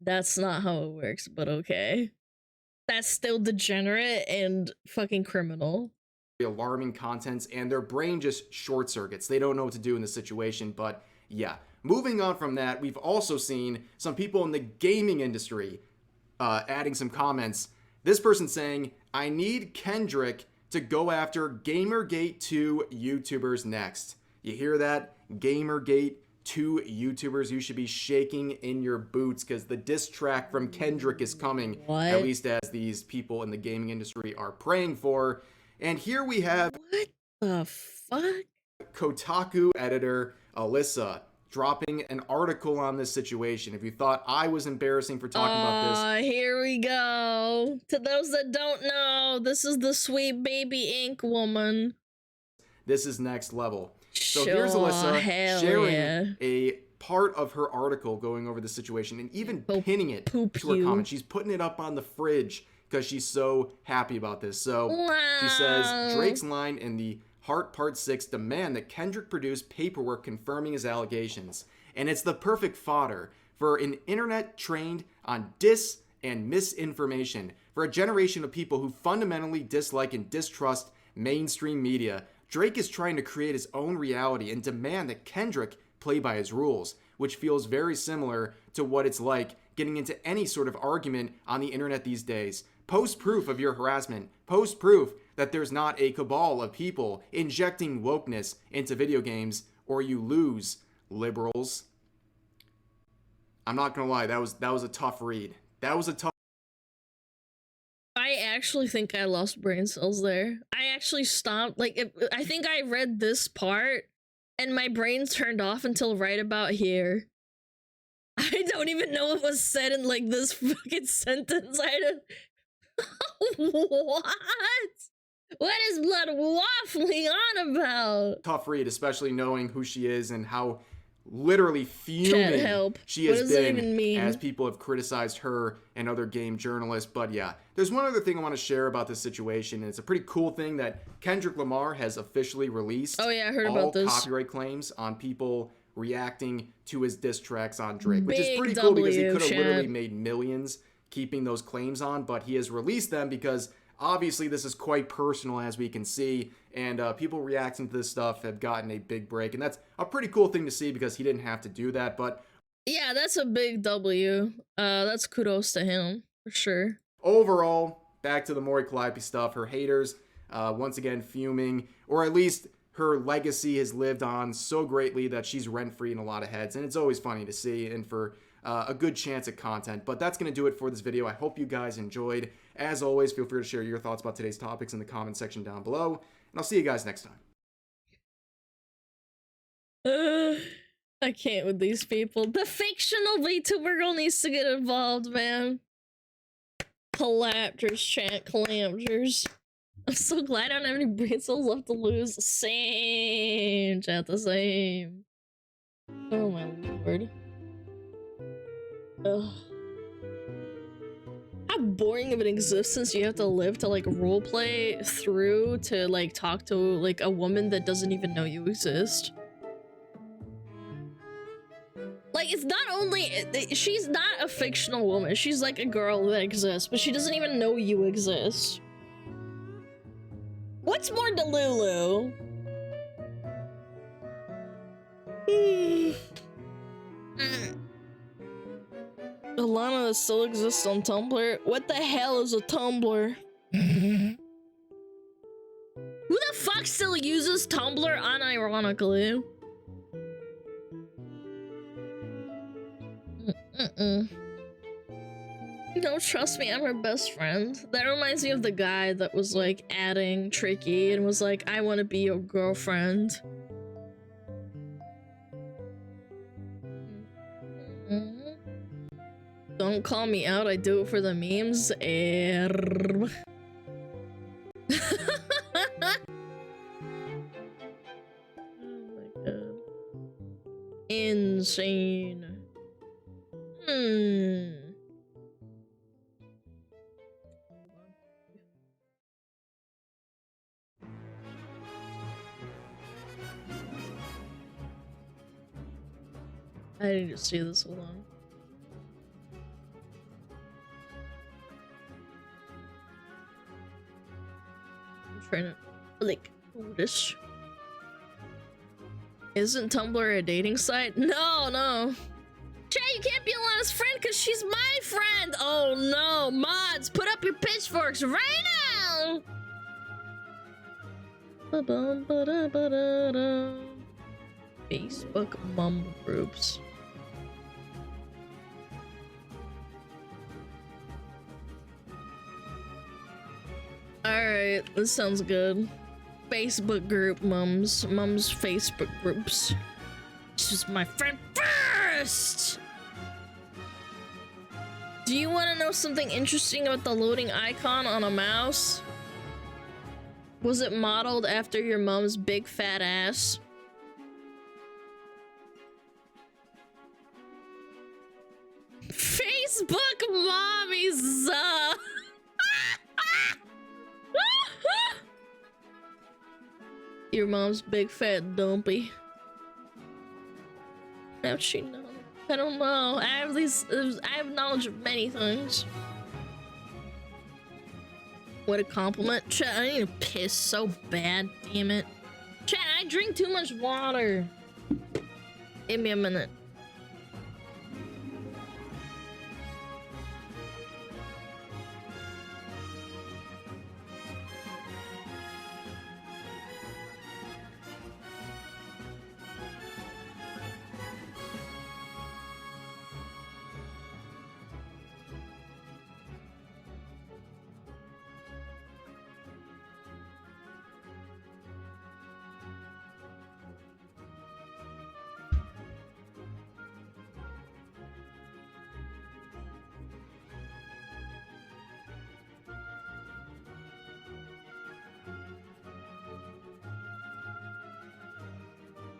that's not how it works, but okay. That's still degenerate and fucking criminal. Alarming contents, and their brain just short circuits. They don't know what to do in the situation, but yeah. Moving on from that, we've also seen some people in the gaming industry adding some comments. This person saying, I need Kendrick to go after Gamergate 2 YouTubers next. You hear that? Gamergate 2 YouTubers, you should be shaking in your boots because the diss track from Kendrick is coming. What? At least as these people in the gaming industry are praying for. And here we have... What the fuck? Kotaku editor Alyssa dropping an article on this situation. If you thought I was embarrassing for talking about this... Here we go. To those that don't know, this is the Sweet Baby Ink woman. This is next level. So here's Alyssa sharing a part of her article going over the situation and even pinning it to her comment. She's putting it up on the fridge because she's so happy about this. So she says, Drake's line in the Heart Part 6 demand that Kendrick produce paperwork confirming his allegations. And it's the perfect fodder for an internet trained on dis and misinformation, for a generation of people who fundamentally dislike and distrust mainstream media. Drake is trying to create his own reality and demand that Kendrick play by his rules, which feels very similar to what it's like getting into any sort of argument on the internet these days. Post proof of your harassment. Post proof that there's not a cabal of people injecting wokeness into video games, or you lose, liberals. I'm not gonna lie, that was a tough read. That was a tough... I actually think I lost brain cells there. I actually stopped. Like, I think I read this part and my brain turned off until right about here. I don't even know what was said in like this fucking sentence. I don't... What? What is Blood waffling on about? Tough read, especially knowing who she is and how literally fuming she has been as people have criticized her and other game journalists. But yeah, there's one other thing I want to share about this situation, and it's a pretty cool thing that Kendrick Lamar has officially released. Oh yeah, I heard all about this. Copyright claims on people reacting to his diss tracks on Drake, which is pretty cool because he could have literally made millions keeping those claims on, but he has released them because obviously this is quite personal, as we can see, and people reacting to this stuff have gotten a big break, and that's a pretty cool thing to see because he didn't have to do that. But yeah, that's a big W. That's kudos to him for sure. Overall, back to the Mori Calliope stuff, her haters once again fuming, or at least her legacy has lived on so greatly that she's rent-free in a lot of heads, and it's always funny to see. And for a good chance at content. But that's going to do it for this video. I hope you guys enjoyed. As always, feel free to share your thoughts about today's topics in the comment section down below. And I'll see you guys next time. I can't with these people. The fictional VTuber girl needs to get involved, man. Collapters, chat, collapters. I'm so glad I don't have any brain cells left to lose. Same, chat, the same. Oh my lord. Ugh. How boring of an existence you have to live to like roleplay through to like talk to like a woman that doesn't even know you exist. Like, it's not only, she's not a fictional woman, she's like a girl that exists, but she doesn't even know you exist. What's more Delulu? Alana still exists on Tumblr? What the hell is a Tumblr? Who the fuck still uses Tumblr unironically? No, trust me, I'm her best friend. That reminds me of the guy that was like adding Tricky and was like, I want to be your girlfriend. Don't call me out, I do it for the memes. Oh my god. Insane. I need to see this, hold on. I'm trying to, like, this. Isn't Tumblr a dating site? No, no. Chat, you can't be Alana's friend because she's my friend! Oh no, mods, put up your pitchforks right now! Facebook mum groups. Alright, this sounds good. Facebook group mums. Mums Facebook groups. She's my friend first! Do you want to know something interesting about the loading icon on a mouse? Was it modeled after your mom's big fat ass? Facebook mommies! Your mom's big fat dumpy. How'd she know? I don't know. I have knowledge of many things. What a compliment. Chat, I need to piss so bad, damn it. Chat, I drink too much water. Give me a minute.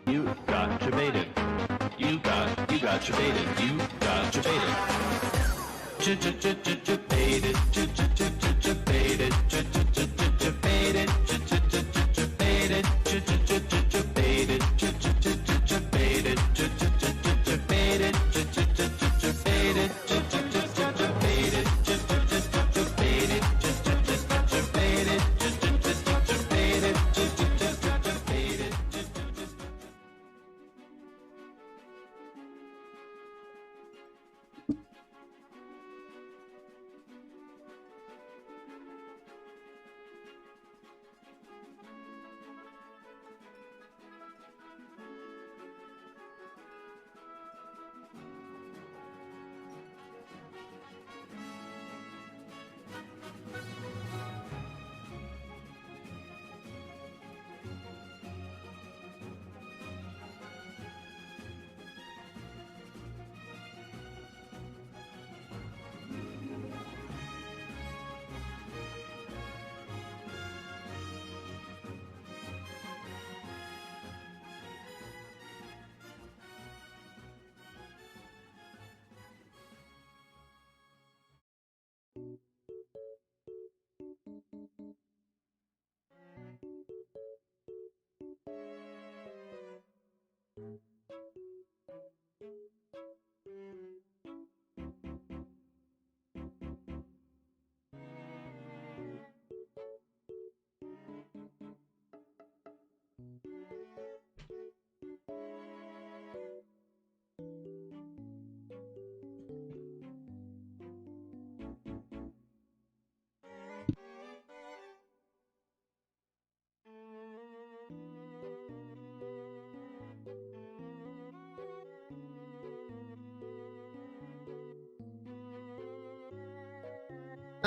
You got jebaited. You got jebaited. You got jebaited. Jebaited. Jebaited. Jebaited. Jebaited.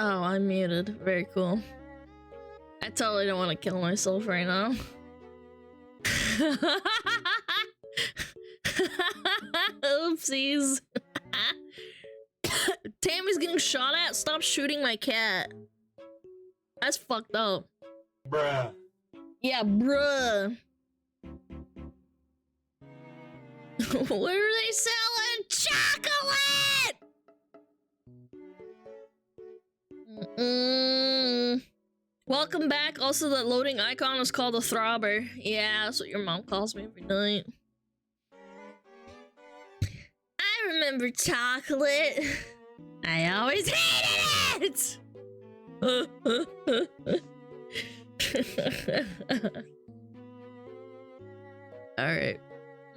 Oh, I'm muted. Very cool. I totally don't want to kill myself right now. Oopsies. Tammy's getting shot at. Stop shooting my cat. That's fucked up. Bruh. Yeah, bruh. What are they selling? Chocolate! Welcome back. Also, that loading icon is called a throbber. Yeah, that's what your mom calls me every night. I remember chocolate. I always hated it! Alright.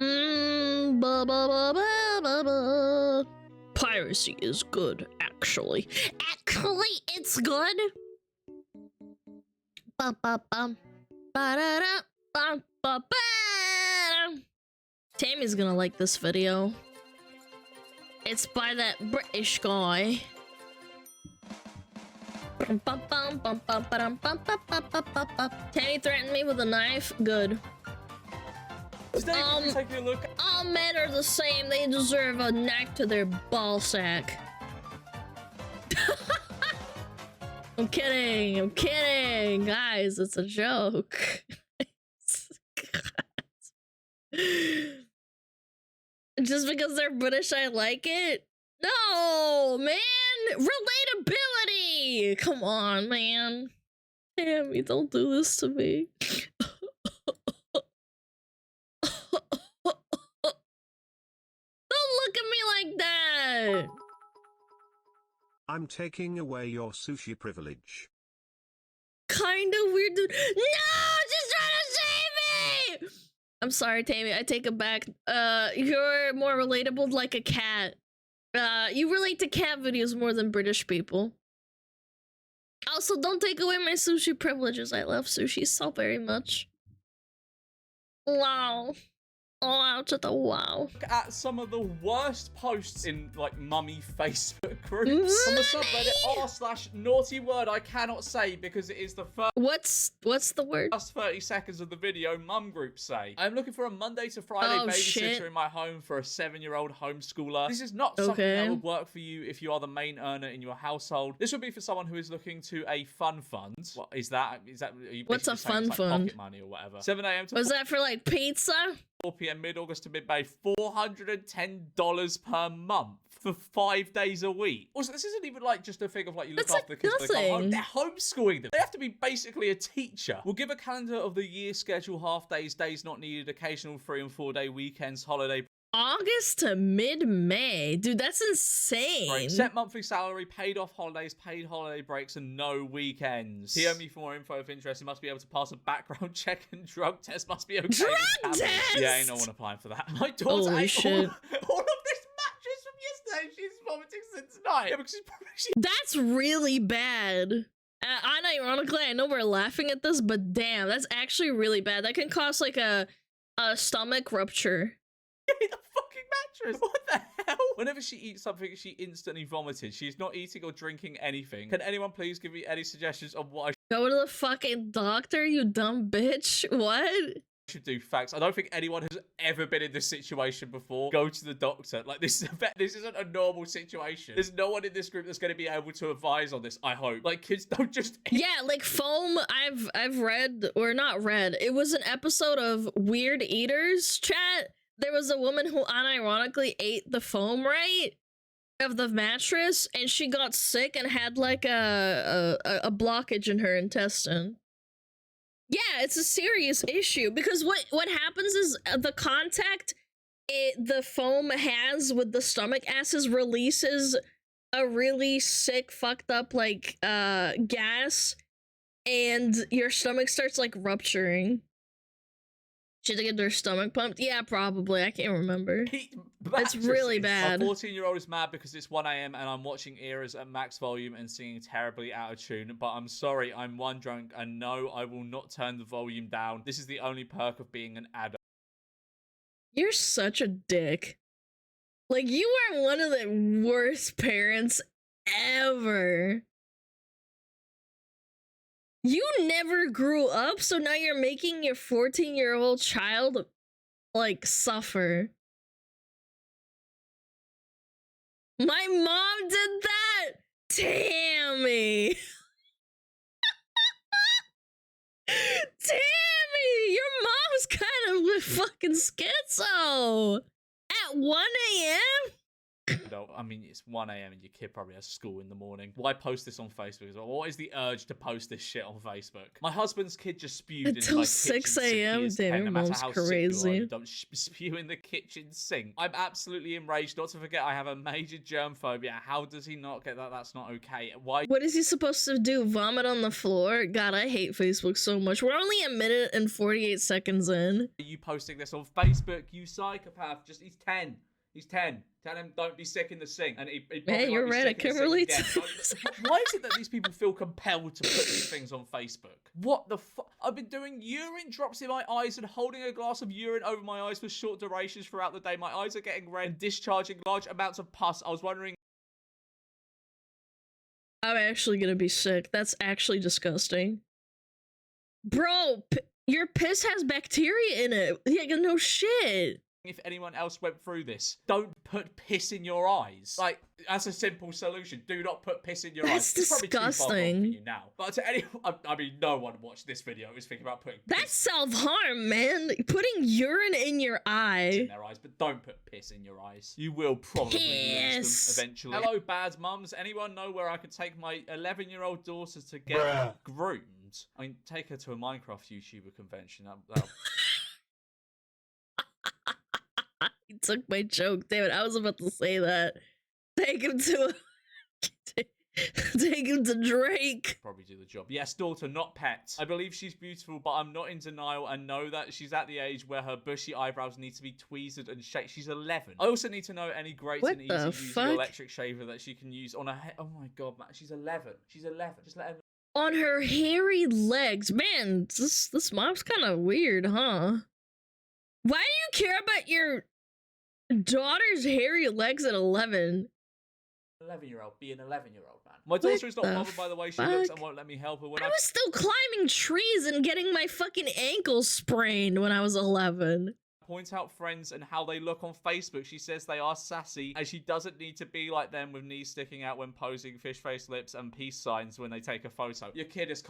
Ba ba ba ba ba ba. Piracy is good, actually. Actually, it's good. Ba ba bum. Ba da da. Ba ba ba. Tammy's gonna like this video. It's by that British guy. Tammy threatened me with a knife. Good. Taking a look. All men are the same. They deserve a knife to their ball sack. I'm kidding. I'm kidding. Guys, it's a joke. Just because they're British, I like it? No, man. Relatability. Come on, man. Tammy, don't do this to me. Don't look at me like that. I'm taking away your sushi privilege. Kinda weird, dude. No, just trying to save me. I'm sorry, Tammy. I take it back. You're more relatable like a cat. You relate to cat videos more than British people. Also, don't take away my sushi privileges. I love sushi so very much. Wow. Wow to the wow. Look at some of the worst posts in like mummy Facebook groups on the subreddit r/naughty word I cannot say because it is the first. What's the word? First 30 seconds of the video. Mum groups say, I'm looking for a Monday to Friday babysitter in my home for a 7-year-old homeschooler. This is not something that would work for you if you are the main earner in your household. This would be for someone who is looking to a fun fund. What is that? Are you what's a fun fund? Pocket money or whatever. 7 a.m. to was that for like pizza? 4 p.m. mid-August to mid-May, $410 per month for 5 days a week. Also, this isn't even like just a thing of like you look after the kids when they come home. They're homeschooling them. They have to be basically a teacher. We'll give a calendar of the year schedule, half days, days not needed, occasional 3- and 4-day weekends, holiday. August to mid-May. Dude, that's insane. Right. Set monthly salary, paid off holidays, paid holiday breaks, and no weekends. PM me for more info if interested. Must be able to pass a background check and drug test. Must be okay. Drug test? Yeah, ain't no one applying for that. My daughter Holy ate shit. all of this mattress from yesterday. She's vomiting since tonight. Yeah, because that's really bad. Unironically, I know we're laughing at this, but damn, that's actually really bad. That can cause like a stomach rupture. The fucking mattress. What the hell? Whenever she eats something, she instantly vomited. She's not eating or drinking anything. Can anyone please give me any suggestions on what I go to the fucking doctor, you dumb bitch? What? should do? Facts. I don't think anyone has ever been in this situation before. Go to the doctor. Like this isn't a normal situation. There's no one in this group that's going to be able to advise on this. I hope. Like kids don't just eat. Yeah, like foam. I've read or not read. It was an episode of Weird Eaters chat. There was a woman who unironically ate the foam, right, of the mattress, and she got sick and had like a blockage in her intestine. Yeah, it's a serious issue because what happens is the contact the foam has with the stomach acids releases a really sick, fucked up like gas, and your stomach starts like rupturing. Should they get their stomach pumped? Yeah, probably. I can't remember. It's really bad. My 14-year-old is mad because it's 1 AM and I'm watching Eras at max volume and singing terribly out of tune. But I'm sorry, I'm one drunk, and no, I will not turn the volume down. This is the only perk of being an adult. You're such a dick. Like, you are one of the worst parents ever. You never grew up, so now you're making your 14-year-old child, like, suffer. My mom did that? Tammy! Tammy! Your mom's kind of a fucking schizo! At 1 AM? No, I mean, it's 1 AM and your kid probably has school in the morning. Why post this on Facebook as well? What is the urge to post this shit on Facebook? My husband's kid just spewed Until into 6 kitchen AM? sink. Damn, your mom's crazy. You don't spew in the kitchen sink. I'm absolutely enraged. Not to forget, I have a major germ phobia. How does he not get that? That's not okay. Why? What is he supposed to do? Vomit on the floor? God, I hate Facebook so much. We're only a minute and 48 seconds in. Are you posting this on Facebook? You psychopath. He's 10. He's 10. Tell him don't be sick in the sink. And he Hey, you're right. I can relate to this. Why is it that these people feel compelled to put these things on Facebook? What the fuck? I've been doing urine drops in my eyes and holding a glass of urine over my eyes for short durations throughout the day. My eyes are getting red and discharging large amounts of pus. I was wondering... I'm actually gonna be sick. That's actually disgusting. Bro, your piss has bacteria in it. Yeah, no shit. If anyone else went through this, don't put piss in your eyes. Like, that's a simple solution. Do not put piss in your eyes. That's disgusting. It's probably too far gone for you now. But to anyone, I mean, no one watched this video who's thinking about putting That's self-harm, man. Putting urine in your eye. In their eyes, but don't put piss in your eyes. You will probably lose them eventually. Hello, bad mums. Anyone know where I could take my 11-year-old daughter to get groomed? I mean, take her to a Minecraft YouTuber convention. That'll... He took my joke. Damn it, I was about to say that. Take him to take him to Drake. Probably do the job. Yes, daughter, not pet. I believe she's beautiful, but I'm not in denial and know that she's at the age where her bushy eyebrows need to be tweezed and shaped. She's 11. I also need to know any great and easy to use electric shaver that she can use on her head. Oh my god, man, she's 11. She's 11. Just let her... On her hairy legs. Man, this mom's kind of weird, huh? Why do you care about your daughter's hairy legs at 11? 11-year-old, be an 11-year-old, man. My daughter is not bothered by the way she looks and won't let me help her when I was still climbing trees and getting my fucking ankles sprained when I was 11. Point out friends and how they look on Facebook. She says they are sassy and she doesn't need to be like them with knees sticking out when posing, fish face lips and peace signs when they take a photo. Your kid is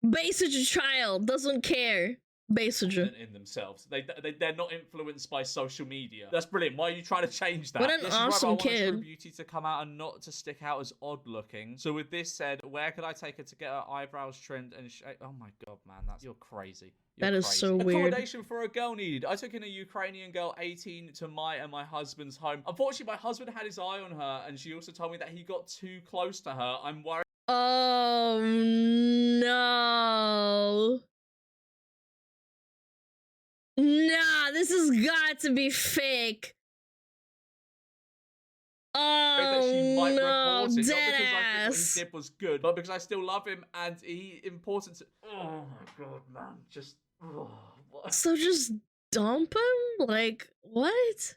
Basic child doesn't care. In themselves. They're not influenced by social media. That's brilliant. Why are you trying to change that? What an awesome kid. I want true beauty to come out and not to stick out as odd looking. So with this said, where could I take her to get her eyebrows trimmed and oh my god, man, you're crazy. That is so weird. Accommodation for a girl needed. I took in a Ukrainian girl 18 to my and my husband's home. Unfortunately, my husband had his eye on her and she also told me that he got too close to her. I'm worried. Oh no. Nah, this has got to be fake. Oh she might no, report it. dead Not because I think what ass. he did was good, but because I still love him and he important to... Oh my god, man. Just... what? So just dump him? Like, what?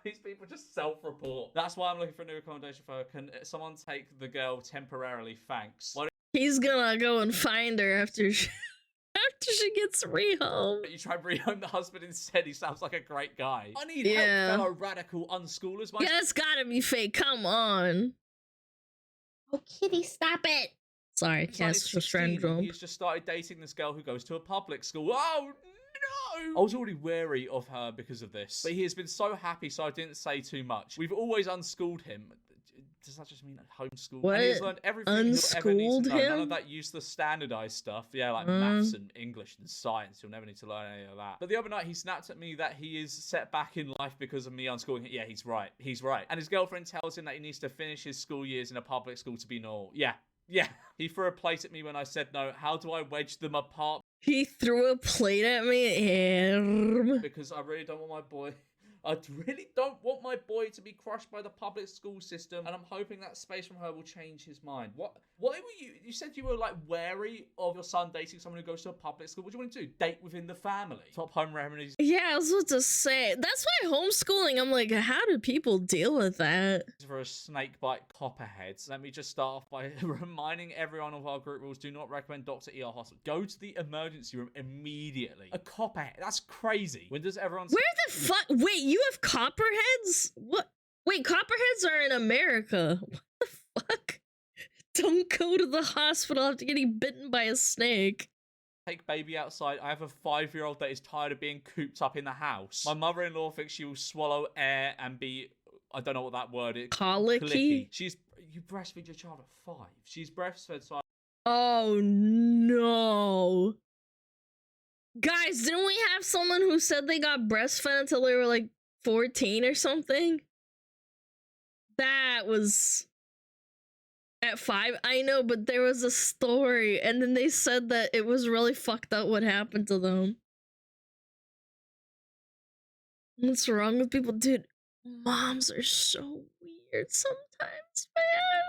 These people just self-report. That's why I'm looking for a new accommodation for her. Can someone take the girl temporarily? Thanks. He's gonna go and find her after she gets rehomed. You try and rehome the husband instead. He sounds like a great guy. I need help, fellow radical unschoolers. Yeah, that's gotta be fake. Come on. Oh, kitty, stop it. Sorry, Casper Strandrum. He's just started dating this girl who goes to a public school. Oh, no! I was already wary of her because of this. But he has been so happy, so I didn't say too much. We've always unschooled him. does that just mean homeschool? What? And he's learned everything he'll ever need Unschooled to know. None him? of that useless standardized stuff. Yeah, like maths and English and science. You'll never need to learn any of that. But the other night, he snapped at me that he is set back in life because of me unschooling him. Yeah, he's right. He's right. And his girlfriend tells him that he needs to finish his school years in a public school to be normal. Yeah. Yeah. He threw a plate at me when I said no. How do I wedge them apart? He threw a plate at me. Because I really don't want my boy... I really don't want my boy to be crushed by the public school system, and I'm hoping that space from her will change his mind. Why were you said you were like wary of your son dating someone who goes to a public school? What do you want to do? Date within the family? Top home remedies. Yeah, I was about to say. That's why homeschooling, I'm like, how do people deal with that? For a snake bite copperheads. Let me just start off by reminding everyone of our group rules. Do not recommend Dr. ER hospital. Go to the emergency room immediately. A copperhead. That's crazy. When does everyone... Where the fuck? Wait, you have copperheads? What? Wait, copperheads are in America. What the fuck? Don't go to the hospital after getting bitten by a snake. Take baby outside. I have a 5-year-old that is tired of being cooped up in the house. My mother-in-law thinks she will swallow air and be... I don't know what that word is. Colicky? You breastfeed your child at 5. She's breastfed, so... Oh, no. Guys, didn't we have someone who said they got breastfed until they were like 14 or something? That was at 5. I know, but there was a story, and then they said that it was really fucked up what happened to them. What's wrong with people? Dude, moms are so weird sometimes, man.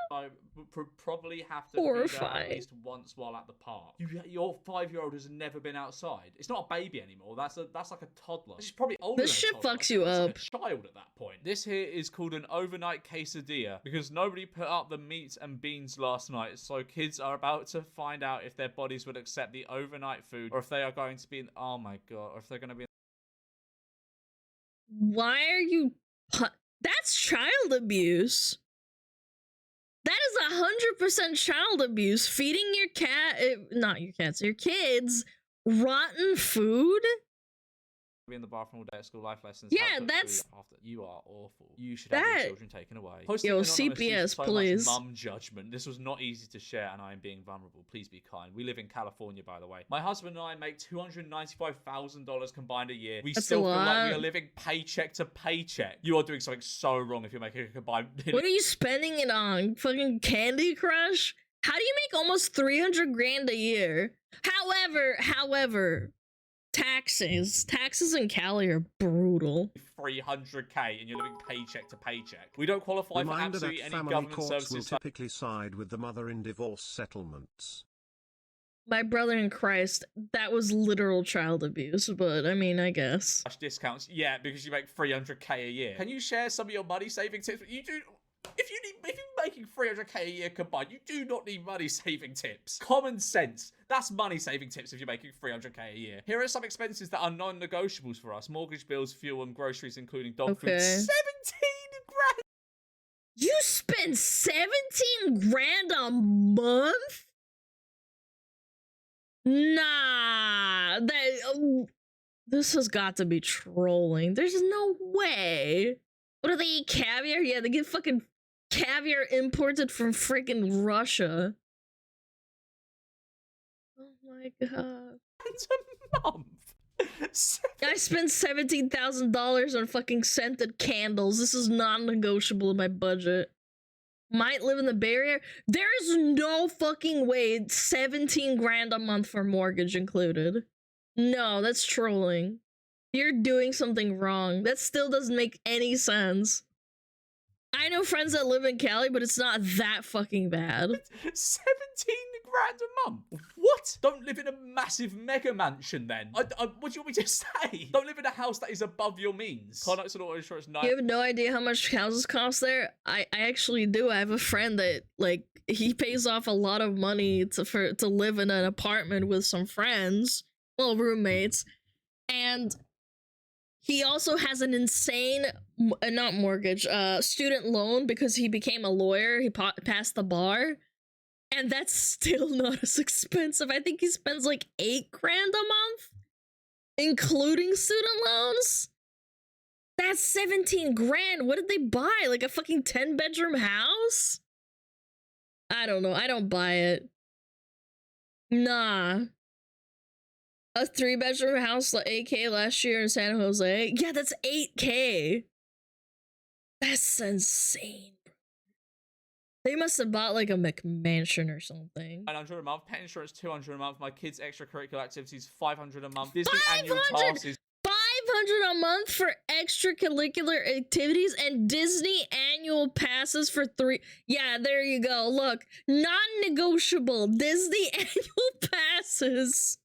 I would probably have to feed her at least once while at the park. Your 5-year-old has never been outside. It's not a baby anymore. That's like a toddler. She's probably older. This shit fucks you up. Like a child at that point. This here is called an overnight quesadilla because nobody put up the meat and beans last night. So kids are about to find out if their bodies would accept the overnight food or if they are going to be in... Oh my god. Or if they're going to be... Why are you... That's child abuse. That is 100% child abuse. Feeding your cat... not your cats, your kids rotten food? Be in the bathroom all day at school life lessons. Yeah, that's... After. You are awful. You should have your children taken away. Posting Yo, anonymously CPS, so please. Much mum judgment. This was not easy to share, and I am being vulnerable. Please be kind. We live in California, by the way. My husband and I make $295,000 combined a year. We still feel like we are living paycheck to paycheck. You are doing something so wrong if you're making a combined... What are you spending it on? Fucking Candy Crush? How do you make almost 300 grand a year? However, taxes in Cali are brutal. 300k and you're living paycheck to paycheck. We don't qualify for Reminder absolutely that any family government courts services. will typically side with the mother in divorce settlements. My brother in Christ, that was literal child abuse, but I mean, I guess. Discounts, yeah, because you make 300k a year. Can you share some of your money saving tips? You do. If you're making 300k a year combined, you do not need money saving tips. Common sense. That's money saving tips if you're making 300k a year. Here are some expenses that are non-negotiables for us. Mortgage bills, fuel, and groceries, including dog food. 17 grand! You spend 17 grand a month? Nah, this has got to be trolling. There's no way. What do they eat? Caviar? Yeah, they get fucking caviar imported from freaking Russia. Oh my god. It's a month. I spent $17,000 on fucking scented candles. This is non-negotiable in my budget. Might live in the Bay Area. There is no fucking way 17 grand a month for mortgage included. No, that's trolling. You're doing something wrong. That still doesn't make any sense. I know friends that live in Cali, but it's not that fucking bad. 17 grand a month? What? Don't live in a massive mega mansion then. What do you want me to say? Don't live in a house that is above your means. Car notes and auto insurance. You have no idea how much houses cost there? I actually do. I have a friend that, like, he pays off a lot of money to live in an apartment with some friends. Well, roommates. And he also has an insane, not mortgage, student loan because he became a lawyer. He passed the bar. And that's still not as expensive. I think he spends like 8 grand a month, including student loans. That's 17 grand. What did they buy? Like a fucking 10-bedroom house? I don't know. I don't buy it. Nah. A 3-bedroom house, like 8K last year in San Jose. Yeah, that's 8K. That's insane. They must have bought like a McMansion or something. 900 a month. Pet insurance 200 a month. My kids' extracurricular activities 500 a month. Disney annual passes. 500 a month for extracurricular activities and Disney annual passes for 3. Yeah, there you go. Look, non-negotiable Disney annual passes.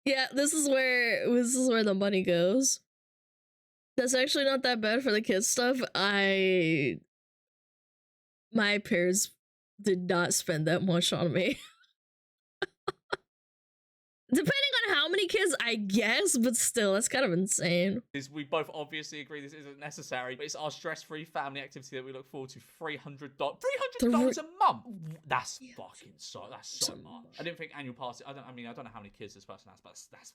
Yeah, this is where the money goes. That's actually not that bad for the kids stuff. My parents did not spend that much on me. Depending on how many kids, I guess, but still, that's kind of insane. We both obviously agree this isn't necessary, but it's our stress-free family activity that we look forward to. $300 a month. That's fucking that's so much. I didn't think annual pass. I don't know how many kids this person has,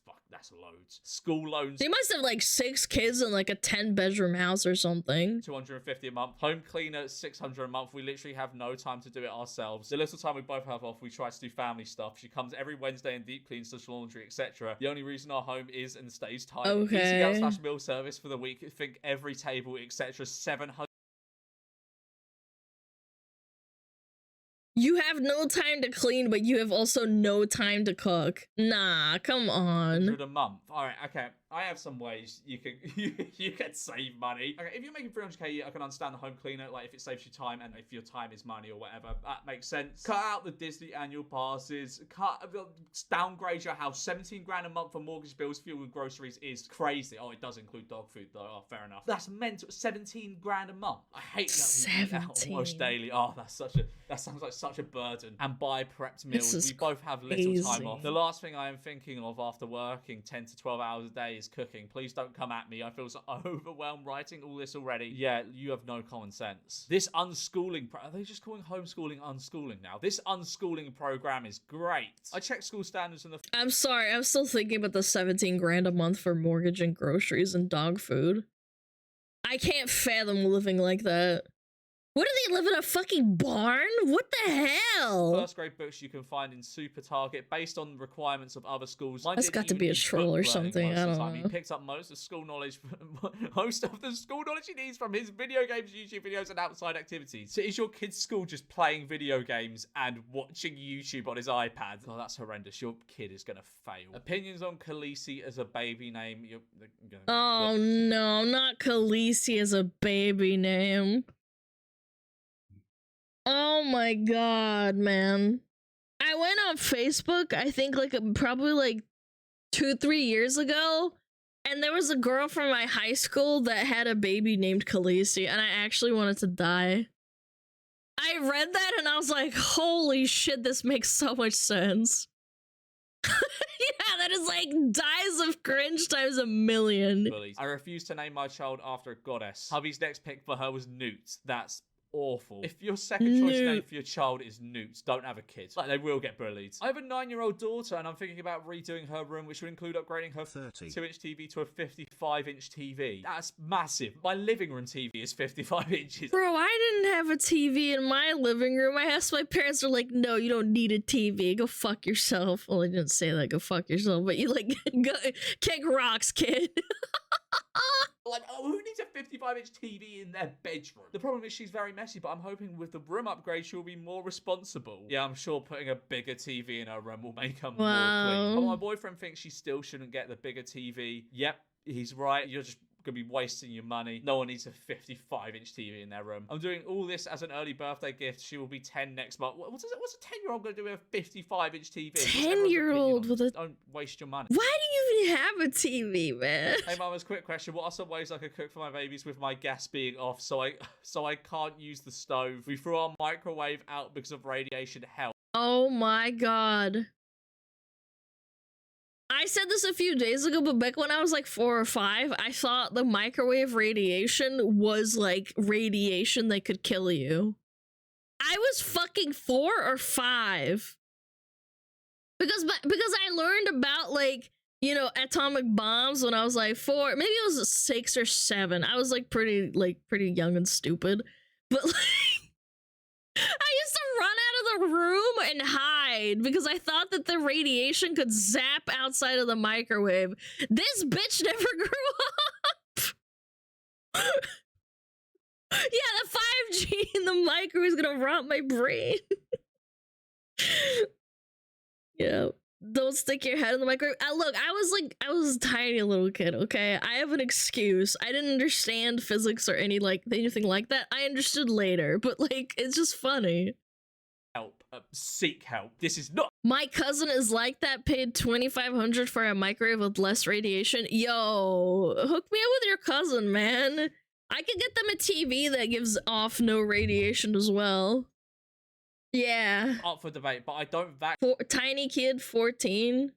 but that's loads. School loans. They must have like 6 kids in like a 10-bedroom house or something. $250 a month. Home cleaner $600 a month. We literally have no time to do it ourselves. The little time we both have off, we try to do family stuff. She comes every Wednesday and deep cleans the laundry, etc. The only reason our home is and stays tight. Okay. Easy/meal service for the week. Think every table, etc. 700. You have no time to clean, but you have also no time to cook. Nah, come on. $100 a month. All right, okay. I have some ways you can you can save money. Okay, if you're making 300k, I can understand the home cleaner, like if it saves you time and if your time is money or whatever, that makes sense. Cut out the Disney annual passes. Downgrade your house. 17 grand a month for mortgage bills, fuel, and groceries is crazy. Oh, it does include dog food though. Oh, fair enough. That's mental. 17 grand a month. I hate that. 17 almost daily. Oh, that sounds like such a burden. And buy prepped meals. We both have little time off. The last thing I am thinking of after working 10 to 12 hours a day is cooking. Please don't come at me. I feel so overwhelmed writing all this already. Yeah, you have no common sense. This unschooling are they just calling homeschooling unschooling now? This unschooling program is great. I checked school standards in the I'm sorry, I'm still thinking about the 17 grand a month for mortgage and groceries and dog food. I can't fathom living like that. What do they live in a fucking barn? What the hell? First grade books you can find in Super Target based on the requirements of other schools. That's got to be a troll or something. I don't know. He picked up most of the school knowledge he needs from his video games, YouTube videos, and outside activities. So is your kid's school just playing video games and watching YouTube on his iPad? Oh, that's horrendous. Your kid is gonna fail. Opinions on Khaleesi as a baby name? Oh no, not Khaleesi as a baby name. Oh my god, man. I went on Facebook, I think probably like 2-3 years ago, and there was a girl from my high school that had a baby named Khaleesi, and I actually wanted to die. I read that and I was like, holy shit, this makes so much sense. Yeah, that is like dies of cringe times 1,000,000. I refuse to name my child after a goddess. Hubby's next pick for her was Newt. That's awful. If your second choice name for your child is Newt, don't have a kid. Like, they will get bullied. I have a 9-year-old daughter and I'm thinking about redoing her room, which would include upgrading her 32-inch TV to a 55-inch TV. That's massive. My living room TV is 55 inches. Bro, I didn't have a TV in my living room. I asked my parents, are like, no, you don't need a TV. Go fuck yourself. Well, I didn't say that, go fuck yourself, but you like, go kick rocks, kid. Like, oh, who needs a 55-inch TV in their bedroom? The problem is she's very messy, but I'm hoping with the room upgrade, she'll be more responsible. Yeah, I'm sure putting a bigger TV in her room will make her more clean. But my boyfriend thinks she still shouldn't get the bigger TV. Yep, he's right. You're just gonna be wasting your money. No one needs a 55-inch TV in their room. I'm doing all this as an early birthday gift. She will be 10 next month. What's a 10-year-old gonna do with a 55-inch TV? 10-year-old with a... Don't waste your money. Why do you even have a TV, man? Hey, Mama's quick question. What are some ways I could cook for my babies with my gas being off so I can't use the stove? We threw our microwave out because of radiation. Help. Oh my god. I said this a few days ago, but back when I was like 4 or 5, I thought the microwave radiation was like radiation that could kill you. I was fucking 4 or 5. Because I learned about like you know, atomic bombs when I was like 4, maybe it was 6 or 7. I was like pretty young and stupid. But like I used to run out of the room and hide because I thought that the radiation could zap outside of the microwave. This bitch never grew up. Yeah, the 5G in the microwave is gonna rot my brain. Yeah. Don't stick your head in the microwave. Look, I was a tiny little kid, okay? I have an excuse. I didn't understand physics or anything like that. I understood later, but like, it's just funny. Help. Seek help. This is not. My cousin is like that, paid $2,500 for a microwave with less radiation. Yo, hook me up with your cousin, man. I could get them a TV that gives off no radiation as well. Yeah. Up for debate, but I don't tiny kid, 14.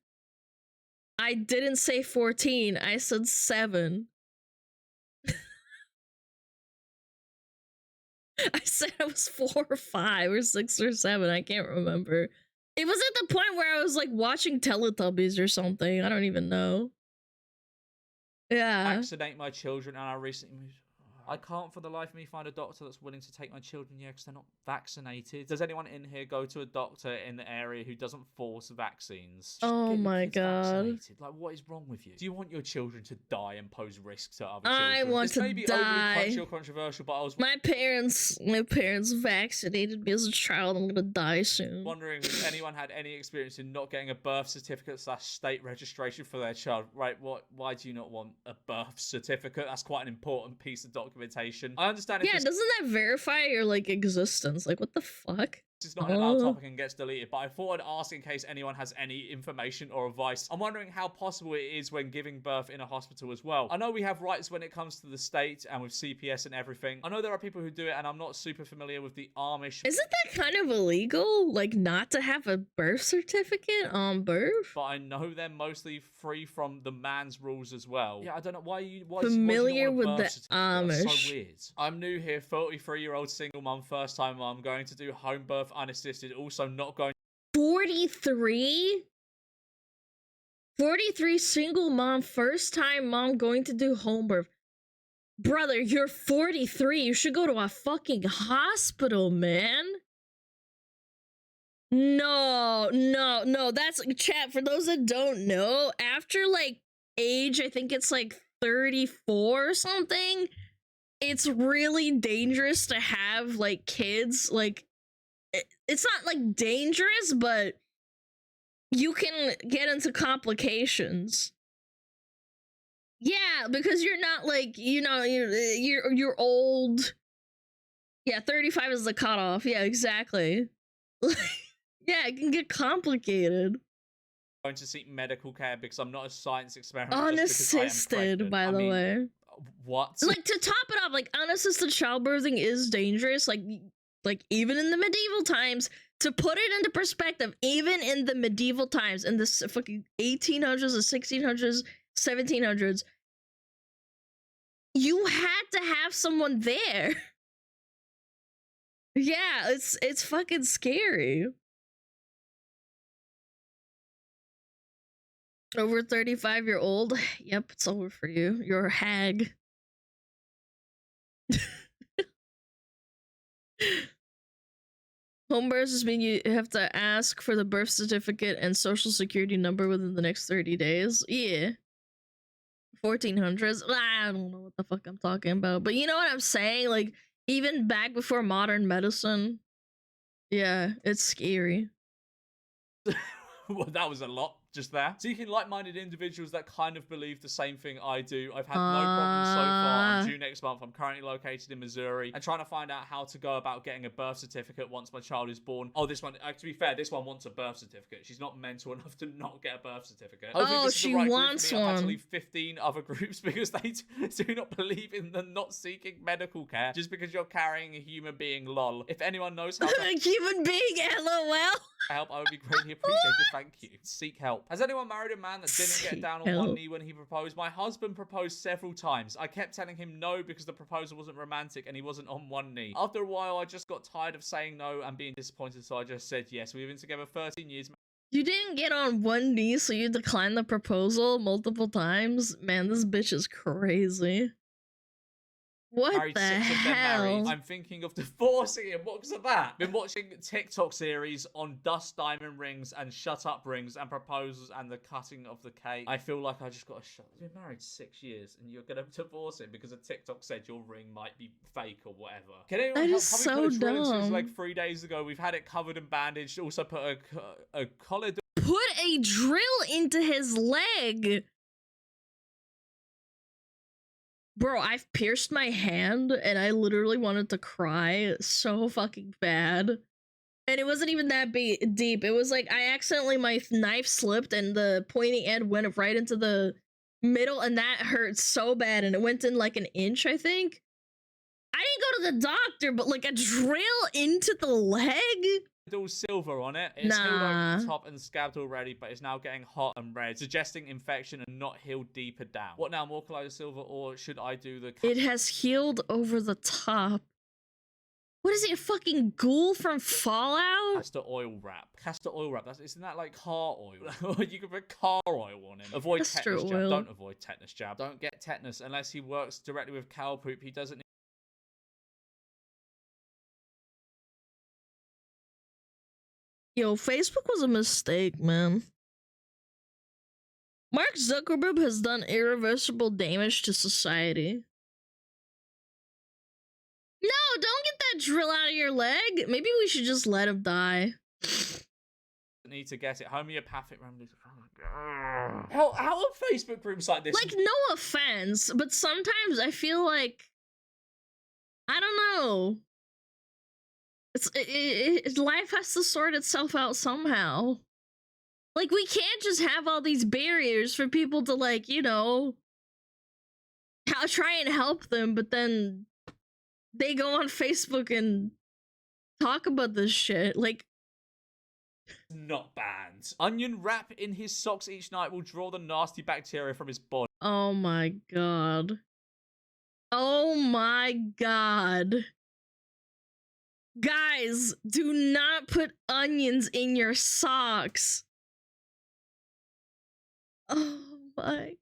I didn't say 14. I said 7. I said I was 4 or 5 or 6 or 7. I can't remember. It was at the point where I was like watching Teletubbies or something. I don't even know. Yeah. Vaccinate my children, and I recently moved. I can't for the life of me find a doctor that's willing to take my children, because they're not vaccinated. Does anyone in here go to a doctor in the area who doesn't force vaccines? Just oh my god. Vaccinated. Like, what is wrong with you? Do you want your children to die and pose risk to other children? I want this to may be die. overly crunchy or controversial, but I was my parents vaccinated me as a child. I'm gonna die soon. Wondering if anyone had any experience in not getting a birth certificate / state registration for their child. Right, why do you not want a birth certificate? That's quite an important piece of documentation. I understand. Yeah, doesn't that verify your like existence? Like, what the fuck? This is not an allowed topic and gets deleted, but I thought I'd ask in case anyone has any information or advice. I'm wondering how possible it is when giving birth in a hospital as well. I know we have rights when it comes to the state and with CPS and everything. I know there are people who do it, and I'm not super familiar with the Amish. Isn't that kind of illegal? Like, not to have a birth certificate on birth? But I know they're mostly free from the man's rules as well. Yeah, I don't know why you... Familiar with the Amish. That's so weird. I'm new here, 33-year-old single mum, first time mum, going to do home birth unassisted, also not going 43 single mom, first time mom going to do home birth. Brother, you're 43. You should go to a fucking hospital, man. No, that's chat. For those that don't know, after like age, I think it's like 34 or something, it's really dangerous to have like kids. Like, it's not like dangerous, but you can get into complications. Yeah, because you're not like, you know, you're old. Yeah, 35 is the cutoff. Yeah, exactly. Yeah, it can get complicated. Going to seek medical care because I'm not a science experiment. Unassisted, by the way. What? Like, to top it off, like, unassisted childbirthing is dangerous. Like even in the medieval times, to put it into perspective, even in the medieval times, in the fucking 1800s, the 1600s, 1700s, you had to have someone there. Yeah, it's fucking scary. Over 35-year-old, yep, it's over for you. You're a hag. Home births has been, you have to ask for the birth certificate and social security number within the next 30 days. Yeah. 1400s. I don't know what the fuck I'm talking about. But you know what I'm saying? Like, even back before modern medicine. Yeah, it's scary. Well, that was a lot just there. Seeking like-minded individuals that kind of believe the same thing I do. I've had no problems so far. I'm due next month. I'm currently located in Missouri and trying to find out how to go about getting a birth certificate once my child is born. Oh, this one, to be fair, this one wants a birth certificate. She's not mental enough to not get a birth certificate. Oh, she wants one. I've had to leave 15 other groups because they do not believe in the not seeking medical care just because you're carrying a human being, lol. If anyone knows how to... A human being, LOL. Help, I would be greatly appreciated. Thank you. Seek help. Has anyone married a man that didn't get down on one knee when he proposed? My husband proposed several times. I kept telling him no because the proposal wasn't romantic and he wasn't on one knee. After a while, I just got tired of saying no and being disappointed, so I just said yes. We've been together 13 years. You didn't get on one knee, so you declined the proposal multiple times? Man, this bitch is crazy. What married the 6 of them married. hell? I'm thinking of divorcing him. What's that? Been watching TikTok series on dust diamond rings and shut up rings and proposals and the cutting of the cake. I feel like I just got to shut. You've been married 6 years and you're gonna divorce him because a TikTok said your ring might be fake or whatever. Can anyone That help? is Have we so put a drill into his dumb. leg 3 days ago? We've had it covered and bandaged. Also put a collar. Put a drill into his leg. Bro, I've pierced my hand and I literally wanted to cry so fucking bad. And it wasn't even that deep. It was like I accidentally, my knife slipped and the pointy end went right into the middle and that hurt so bad and it went in like an inch, I think. I didn't go to the doctor, but like a drill into the leg? All silver on it. It's healed over the top and scabbed already, but it's now getting hot and red, suggesting infection and not healed deeper down. What now, more colloidal silver, or should I do the... It has healed over the top. What is it, a fucking ghoul from Fallout? Castor oil wrap. Castor oil wrap. Isn't that like car oil? You can put car oil on him. Avoid Castor tetanus oil. jab. Don't avoid tetanus jab. Don't get tetanus unless he works directly with cow poop. He doesn't... Yo, Facebook was a mistake, man. Mark Zuckerberg has done irreversible damage to society. No, don't get that drill out of your leg. Maybe we should just let him die. Need to get it. Homeopathic remedies. How are Facebook groups like this? Like, no offense, but sometimes I feel like... I don't know. Life has to sort itself out somehow. Like, we can't just have all these barriers for people to, like, you know, try and help them, but then they go on Facebook and talk about this shit. Like, not banned. Onion wrap in his socks each night will draw the nasty bacteria from his body. oh my god. Oh my god. Guys, do not put onions in your socks. Oh my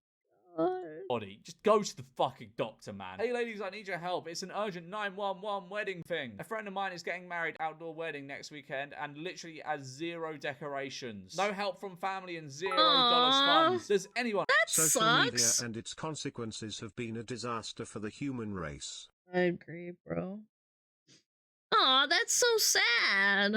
god. Body. Just go to the fucking doctor, man. Hey ladies, I need your help. It's an urgent 911 wedding thing. A friend of mine is getting married outdoor wedding next weekend and literally has 0 decorations. No help from family and $0 funds. Does anyone... That Social media sucks. and its consequences have been a disaster for the human race. I agree, bro. Aw, that's so sad.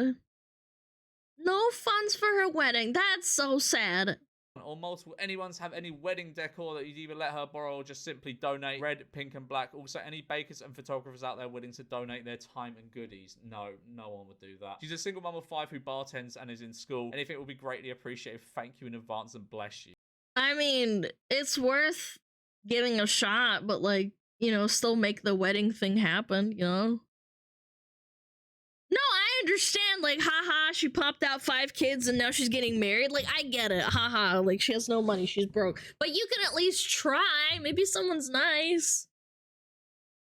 No funds for her wedding. That's so sad. Or multiple anyone's have any wedding decor that you'd either let her borrow or just simply donate. Red, pink and black. Also any bakers and photographers out there willing to donate their time and goodies. No one would do that. She's a single mum of 5 who bartends and is in school. Anything will be greatly appreciated. Thank you in advance and bless you. I mean, it's worth giving a shot, but like, you know, still make the wedding thing happen, you know? No, I understand, like, haha, she popped out 5 kids and now she's getting married. Like, I get it, haha, like, she has no money, she's broke. But you can at least try, maybe someone's nice.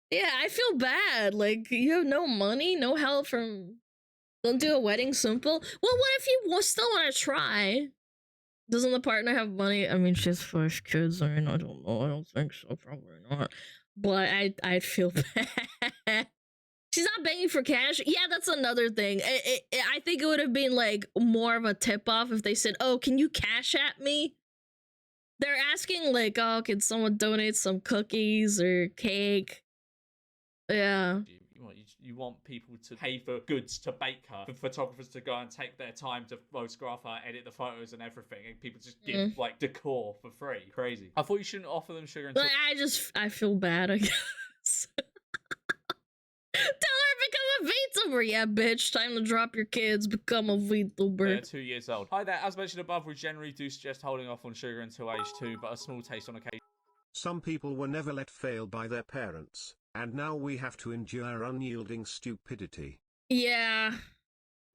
Yeah, I feel bad, like, you have no money, no help from... Don't do a wedding simple? Well, what if you still want to try? Doesn't the partner have money? I mean, she has 5 kids, I mean, I don't know, I don't think so, probably not. But I'd feel bad. She's not begging for cash. Yeah, that's another thing. I think it would have been like more of a tip off if they said, "Oh, can you cash at me?" They're asking like, "Oh, can someone donate some cookies or cake?" Yeah. You want people to pay for goods to bake her, for photographers to go and take their time to photograph her, edit the photos and everything, and people just give like decor for free. Crazy. I thought you shouldn't offer them sugar and Like, I feel bad, I guess. Tell her to become a VTuber. Yeah, bitch. Time to drop your kids. Become a VTuber. They're 2 years old. Hi there. As mentioned above, we generally do suggest holding off on sugar until age 2, but a small taste on occasion. Some people were never let fail by their parents, and now we have to endure unyielding stupidity. Yeah.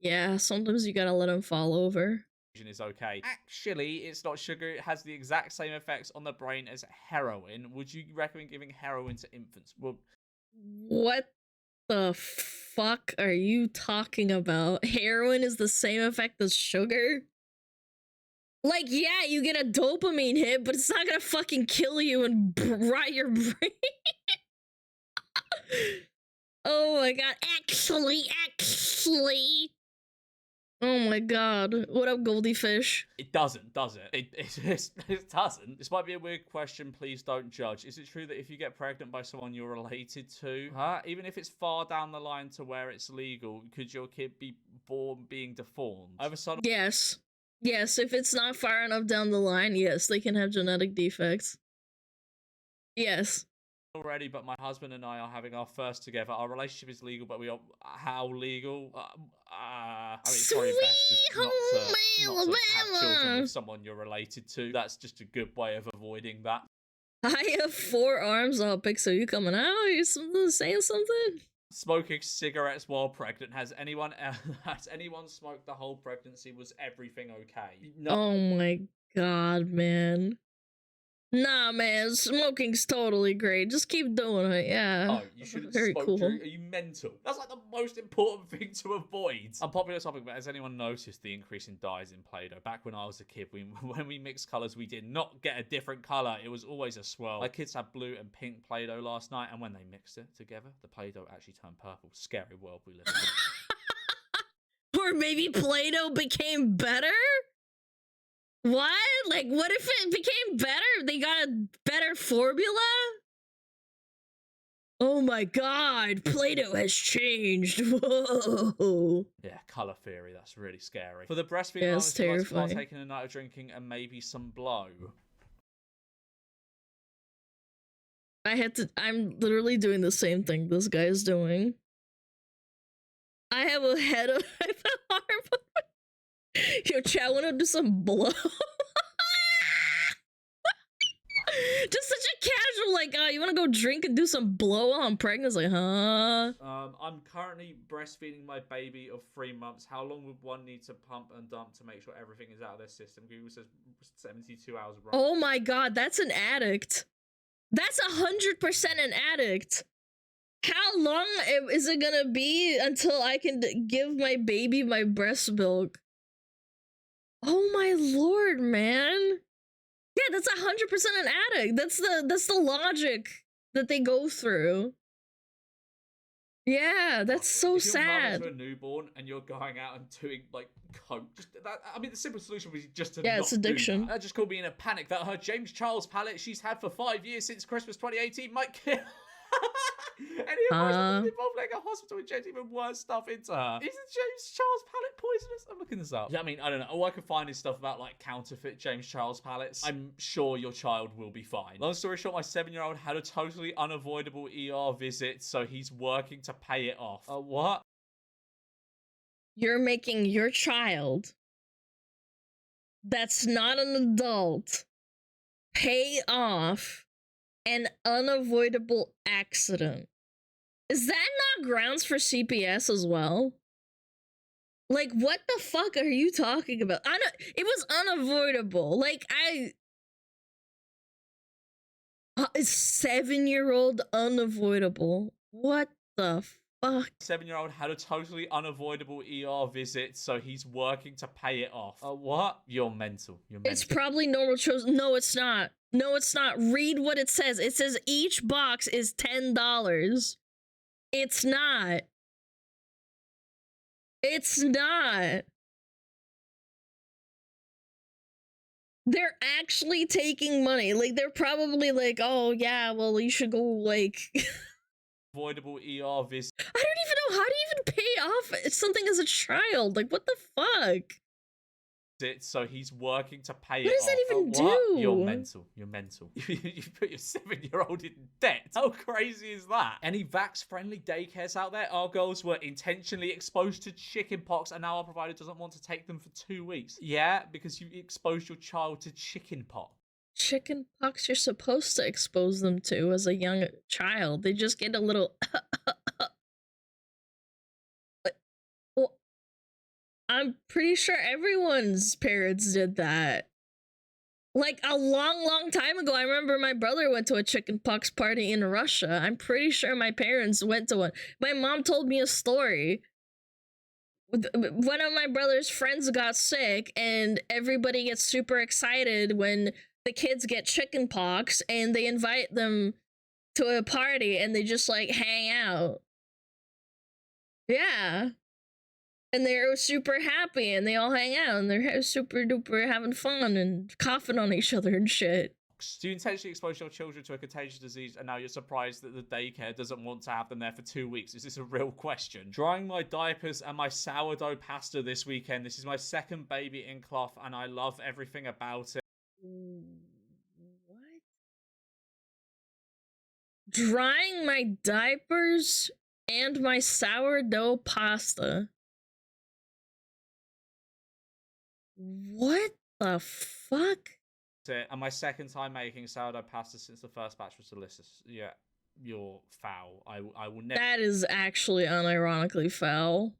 Yeah, sometimes you gotta let them fall over. Is okay. Actually, it's not sugar. It has the exact same effects on the brain as heroin. Would you recommend giving heroin to infants? Well, what the fuck are you talking about? Heroin is the same effect as sugar? Like, yeah, you get a dopamine hit, but it's not gonna fucking kill you and rot your brain. Oh my god. Actually. Oh my god. What up, Goldie Fish? It doesn't, does it? It doesn't. This might be a weird question. Please don't judge. Is it true that if you get pregnant by someone you're related to, even if it's far down the line to where it's legal, could your kid be born being deformed? I have a son. Yes. Yes, if it's not far enough down the line, yes, they can have genetic defects. Yes. Already, but my husband and I are having our first together. Our relationship is legal, but we are how legal? I mean, it's probably best just not to have children with someone you're related to. That's just a good way of avoiding that. I have 4 arms. Oh, Pixel, you coming out? You saying something? Smoking cigarettes while pregnant. Has anyone smoked the whole pregnancy? Was everything okay? No. Oh my god, man. Nah, man, smoking's totally great. Just keep doing it, yeah. Oh, you shouldn't smoke during... Are you mental? That's like the most important thing to avoid. Unpopular topic, but has anyone noticed the increase in dyes in Play-Doh? Back when I was a kid, when we mixed colours, we did not get a different colour. It was always a swirl. My kids had blue and pink Play-Doh last night, and when they mixed it together, the Play-Doh actually turned purple. Scary world we live in. Or maybe Play-Doh became better? What? Like, what if it became better? They got a better formula? Oh my god, Play-Doh has changed. Whoa. Yeah, colour theory, that's really scary. For the breastfeeding, it's terrifying. Taking a night of drinking and maybe some blow. I'm literally doing the same thing this guy is doing. I have a head of an arm. Yo, chat, wanna do some blow? Just such a casual, like, you wanna go drink and do some blow while I'm pregnant? It's like, huh? I'm currently breastfeeding my baby of 3 months. How long would one need to pump and dump to make sure everything is out of their system? Google says 72 hours. Oh my god, that's an addict. That's 100% an addict. How long is it gonna be until I can give my baby my breast milk? Oh my lord, man. Yeah, that's 100% an addict. That's the logic that they go through. Yeah, that's so sad. If you're a newborn and you're going out and doing like coke, just that, I mean, the simple solution was just to it's addiction. That just called me in a panic that her James Charles palette she's had for 5 years since Christmas 2018 might kill. Any advice that involve like a hospital injecting even worse stuff into her? Is the James Charles palette poisonous? I'm looking this up. Yeah, I mean, I don't know. All I can find is stuff about like counterfeit James Charles palettes. I'm sure your child will be fine. Long story short, my 7-year-old had a totally unavoidable ER visit, so he's working to pay it off. What? You're making your child that's not an adult pay off an unavoidable accident. Is that not grounds for CPS as well? Like, what the fuck are you talking about? It was unavoidable. Like, a 7-year-old unavoidable. What the fuck? 7-year-old had a totally unavoidable ER visit, so he's working to pay it off. What? You're mental. You're mental. It's probably normal chosen. No, it's not. No, it's not. Read what it says. It says each box is $10. It's not. It's not. They're actually taking money. Like, they're probably like, oh, yeah, well, you should go, like... Avoidable ER visit. I don't even know. How do you even pay off something as a child? Like, what the fuck? So he's working to pay it off. What does that even do? You're mental. You're mental. You put your 7-year-old in debt. How crazy is that? Any vax-friendly daycares out there? Our girls were intentionally exposed to chickenpox, and now our provider doesn't want to take them for 2 weeks. Yeah, because you exposed your child to chickenpox. Chickenpox you're supposed to expose them to as a young child. They just get a little... Well, I'm pretty sure everyone's parents did that. Like, a long time ago, I remember my brother went to a chickenpox party in Russia. I'm pretty sure my parents went to one. My mom told me a story one of my brother's friends got sick, and everybody gets super excited when the kids get chicken pox, and they invite them to a party, and they just like hang out. Yeah. And they're super happy, and they all hang out, and they're super duper having fun and coughing on each other and shit. Do you intentionally expose your children to a contagious disease and now you're surprised that the daycare doesn't want to have them there for 2 weeks? Is this a real question? Drying my diapers and my sourdough pasta this weekend. This is my second baby in cloth and I love everything about it. What? Drying my diapers and my sourdough pasta. What the fuck? And my second time making sourdough pasta since the first batch was delicious. Yeah, you're foul. I will never. That is actually unironically foul.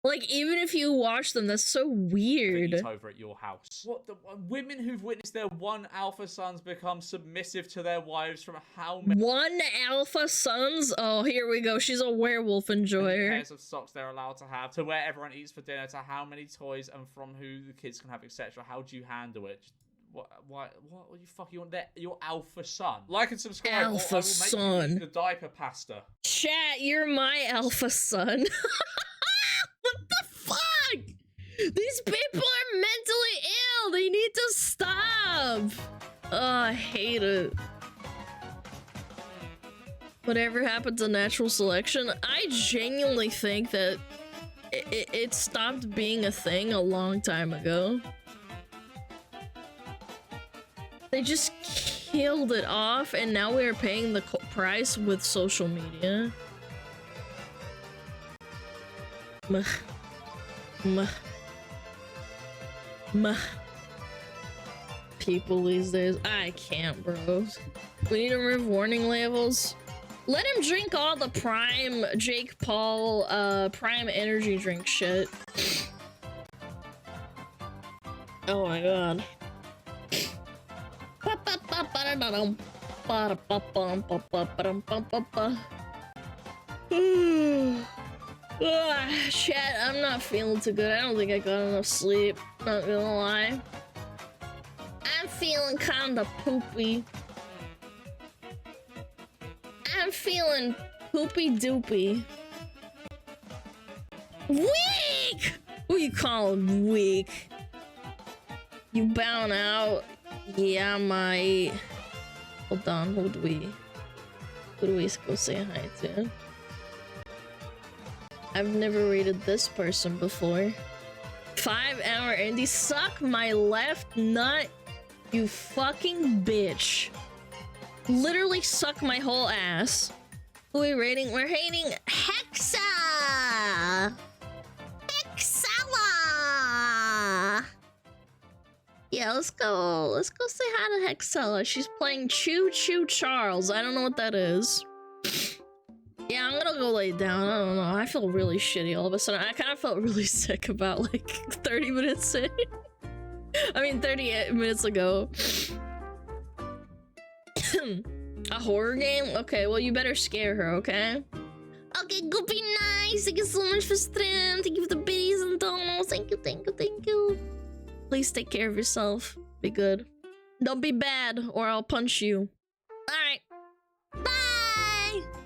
Like, even if you wash them, that's so weird. Eat over at your house. What the women who've witnessed their one alpha sons become submissive to their wives from how many one alpha sons? Oh, here we go. She's a werewolf enjoyer. pairs of socks they're allowed to have, to where everyone eats for dinner, to how many toys and from who the kids can have, etc. How do you handle it? What you fucking want? Your alpha son. Like and subscribe. Alpha son. You the diaper pasta. Chat, you're my alpha son. What the fuck? These people are mentally ill. They need to stop. Oh, I hate it. Whatever happened to natural selection? I genuinely think that it stopped being a thing a long time ago. They just killed it off, and now we are paying the price with social media. People these days, I can't, bro. We need to remove warning labels. Let him drink all the prime Jake Paul prime energy drink shit. Oh my god. Chat, I'm not feeling too good. I don't think I got enough sleep. Not gonna lie. I'm feeling kinda poopy. I'm feeling poopy doopy. Weak! Who you calling weak? You bowing out? Yeah, I might. Hold on, who do we go say hi to? I've never rated this person before. 5-hour indie. Suck my left nut, you fucking bitch. Literally suck my whole ass. Who are we rating? We're hating Hexa! Hexella! Yeah, let's go say hi to Hexella. She's playing Choo Choo Charles. I don't know what that is. Yeah, I'm gonna go lay down. I don't know. I feel really shitty all of a sudden. I kind of felt really sick about like 30 minutes in. I mean, 38 minutes ago. A horror game? Okay, well, you better scare her, okay? Okay, go be nice. Thank you so much for stream. Thank you for the biddies and donos. Thank you, thank you, thank you. Please take care of yourself. Be good. Don't be bad, or I'll punch you.